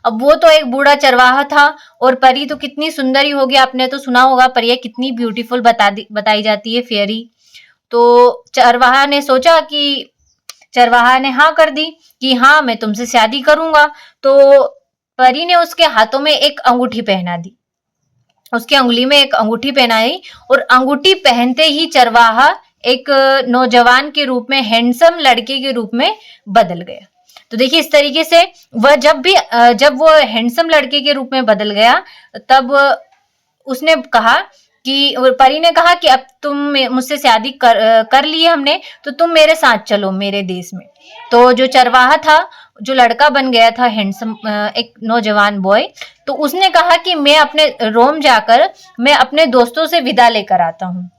अब वो तो एक बूढ़ा चरवाहा था और परी तो कितनी सुंदर ही होगी, आपने तो सुना होगा परियां कितनी ब्यूटीफुल बताई जाती है फेरी। तो चरवाहा ने हाँ कर दी कि हाँ मैं तुमसे शादी करूंगा। तो परी ने उसके हाथों में एक अंगूठी पहना दी, उसकी अंगुली में एक अंगूठी पहनाई और अंगूठी पहनते ही चरवाहा एक नौजवान के रूप में, हैंडसम लड़के के रूप में बदल गया। तो देखिए इस तरीके से वह जब वो हैंडसम लड़के के रूप में बदल गया, तब उसने कहा कि, परी ने कहा कि अब तुम मुझसे शादी कर ली है हमने, तो तुम मेरे साथ चलो मेरे देश में। तो जो चरवाहा था, जो लड़का बन गया था हैंडसम, एक नौजवान बॉय, तो उसने कहा कि मैं अपने रोम जाकर मैं अपने दोस्तों से विदा लेकर आता हूँ।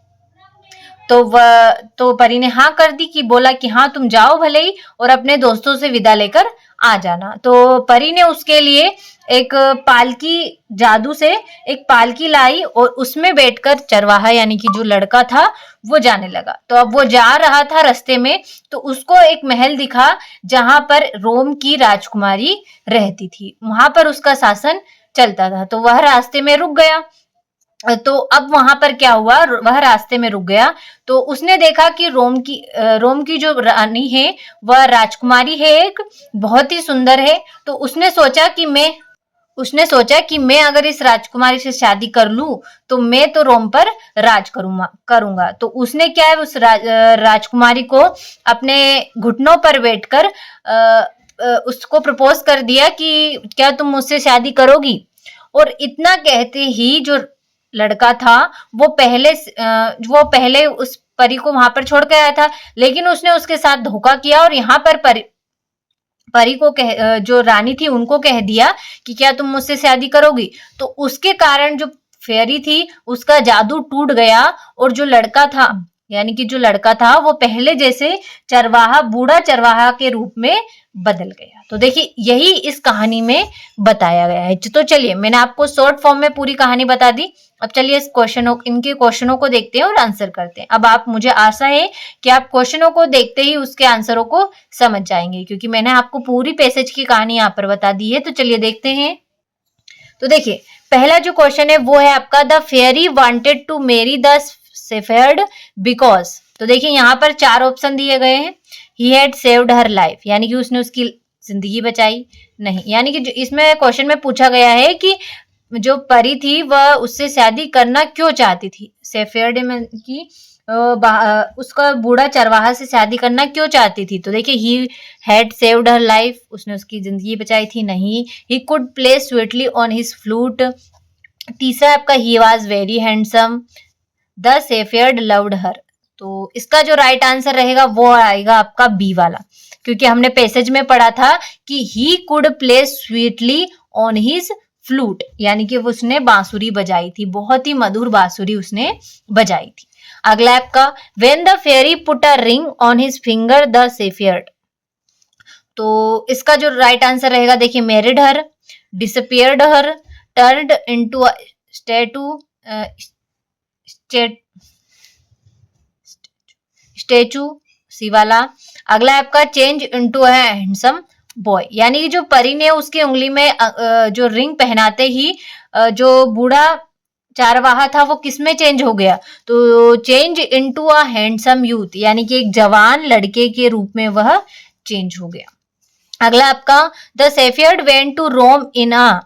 तो परी ने हाँ कर दी, कि बोला कि हाँ तुम जाओ भले ही और अपने दोस्तों से विदा लेकर आ जाना। तो परी ने उसके लिए एक पालकी, जादू से एक पालकी लाई और उसमें बैठकर चरवाहा यानी कि जो लड़का था वो जाने लगा। तो अब वो जा रहा था रास्ते में, तो उसको एक महल दिखा जहां पर रोम की राजकुमारी रहती थी, वहां पर उसका शासन चलता था। तो वह रास्ते में रुक गया। तो अब वहां पर क्या हुआ, वह रास्ते में रुक गया तो उसने देखा कि रोम की जो रानी है वह राजकुमारी है, एक बहुत ही सुंदर है। तो उसने सोचा कि मैं अगर इस राजकुमारी से शादी कर लूं तो मैं तो रोम पर राज करूंगा। तो उसने क्या है, उस राजकुमारी को अपने घुटनों पर बैठकर उसको प्रपोज कर दिया कि क्या तुम मुझसे शादी करोगी। और इतना कहते ही जो लड़का था वो पहले उस परी को वहां पर छोड़ के आया था, लेकिन उसने उसके साथ धोखा किया और यहाँ पर परी को जो रानी थी उनको कह दिया कि क्या तुम मुझसे शादी करोगी। तो उसके कारण जो फेरी थी उसका जादू टूट गया और जो लड़का था, यानी कि जो लड़का था वो पहले जैसे बूढ़ा चरवाहा के रूप में बदल गया। तो देखिए यही इस कहानी में बताया गया है। तो चलिए मैंने आपको शॉर्ट फॉर्म में पूरी कहानी बता दी। अब चलिए इनके क्वेश्चनों को देखते हैं और आंसर करते हैं। अब आप, मुझे आशा है कि आप क्वेश्चनों को देखते ही उसके आंसरों को समझ जाएंगे, क्योंकि मैंने आपको पूरी पैसेज की कहानी यहाँ पर बता दी है। तो चलिए देखते हैं। तो देखिए पहला जो क्वेश्चन है वो है आपका, the fairy wanted to marry the shepherd because. तो देखिए यहाँ पर 4 ऑप्शन दिए गए हैं। He had saved her life, यानी कि उसने उसकी जिंदगी बचाई। नहीं, यानी कि जो इसमें क्वेश्चन में पूछा गया है कि जो परी थी वह उससे शादी करना क्यों चाहती थी। शेफर्ड में कि उसका बूढ़ा चरवाहा से शादी करना क्यों चाहती थी। तो देखिए ही हैड सेव्ड हर लाइफ, उसने उसकी जिंदगी बचाई थी। नहीं, he could play sweetly on his flute. तीसरा आपका, he was very handsome, the shepherd loved her. तो इसका जो राइट आंसर रहेगा वो आएगा आपका बी वाला, क्योंकि हमने पैसेज में पढ़ा था कि he could play sweetly on his flute, यानी कि उसने बांसुरी बजाई थी, बहुत ही मधुर बांसुरी उसने बजाई थी। अगला आपका, when the fairy put a ring on his finger the shepherd. तो इसका जो राइट आंसर रहेगा, देखिए married her, disappeared her, turned into a statue, C वाला। अगला आपका change into a handsome boy, यानी कि जो परी ने उसकी उंगली में जो रिंग पहनाते ही जो बूढ़ा चारवाहा था वो किस में चेंज हो गया, तो change into a handsome youth, यानी कि एक जवान लड़के के रूप में वह चेंज हो गया। अगला आपका द सेफियर्ड वेंट टू रोम इन अ,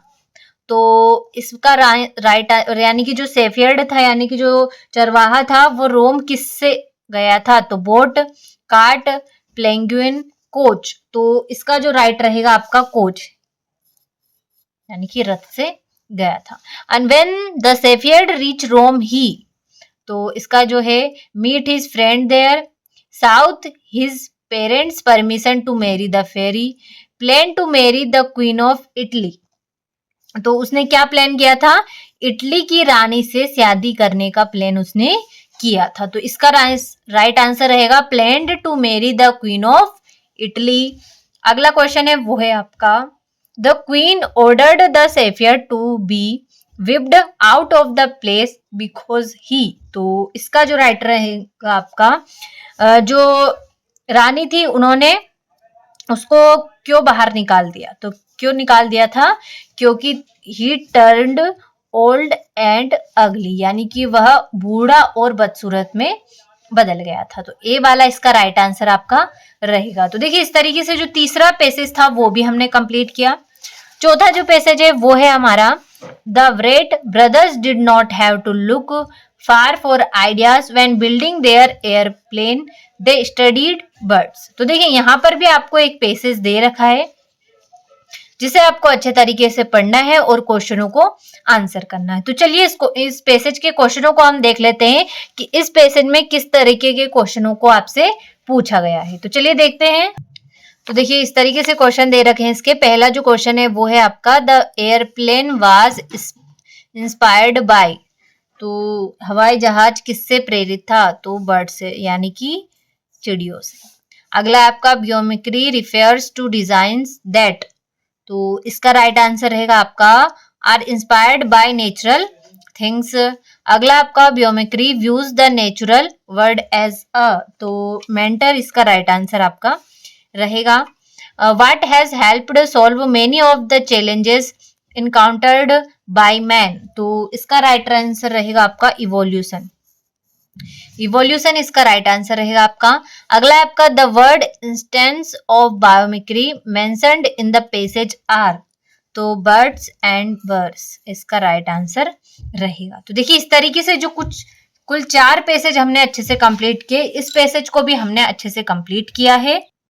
तो इसका राइट यानी कि जो सेफियर्ड था यानी कि जो चरवाहा था वो रोम किससे गया था, तो बोट, कार्ट, पेंगुइन, कोच। तो इसका जो राइट रहेगा आपका कोच, यानी कि रथ से गया था। And when the shepherd reached Rome he, तो इसका जो है meet his friend there, sought his parents permission to marry the fairy, plan to marry the queen of Italy. तो उसने क्या प्लान किया था, इटली की रानी से शादी करने का प्लान उसने किया था। तो इसका राइट आंसर रहेगा planned to marry the queen of Italy. अगला क्वेश्चन है वो है आपका the queen ordered the shepherd to be whipped out of the place because he, तो इसका जो राइट रहेगा आपका जो रानी थी उन्होंने उसको क्यों बाहर निकाल दिया, तो क्यों निकाल दिया था, क्योंकि ही टर्न्ड ओल्ड एंड अगली, यानी कि वह बूढ़ा और बदसूरत में बदल गया था। तो ए वाला इसका राइट आंसर आपका रहेगा। तो देखिए इस तरीके से जो तीसरा पैसेज था वो भी हमने कंप्लीट किया। चौथा जो पैसेज है वो है हमारा the Wright brothers did not have to look far for ideas when building their airplane, they studied birds. तो देखिए यहाँ पर भी आपको एक पैसेज दे रखा है जिसे आपको अच्छे तरीके से पढ़ना है और क्वेश्चनों को आंसर करना है। तो चलिए इस पैसेज के क्वेश्चनों को हम देख लेते हैं कि इस पैसेज में किस तरीके के क्वेश्चनों को आपसे पूछा गया है। तो चलिए देखते हैं। तो देखिए इस तरीके से क्वेश्चन दे रखे हैं इसके। पहला जो क्वेश्चन है वो है आपका the airplane was inspired by, तो हवाई जहाज किससे प्रेरित था, तो बर्ड से, यानी कि चिड़ियों से। अगला आपका biomimicry refers to designs that, तो इसका राइट आंसर रहेगा आपका are inspired by natural things. अगला आपका biomimicry views the natural world as a, तो मेंटर इसका राइट आंसर आपका रहेगा। What has helped solve many of the challenges encountered by man, तो इसका राइट आंसर रहेगा आपका इवोल्यूशन। इवोल्यूशन इसका राइट आंसर रहेगा आपका। अगला है आपका the word instance of biomimicry mentioned in the passage are, तो बर्ड्स एंड बर्ड्स इसका राइट आंसर रहेगा। तो देखिए इस तरीके से जो कुल 4 पैसेज हमने अच्छे से कंप्लीट किए, इस पैसेज को भी हमने अच्छे से कंप्लीट किया है।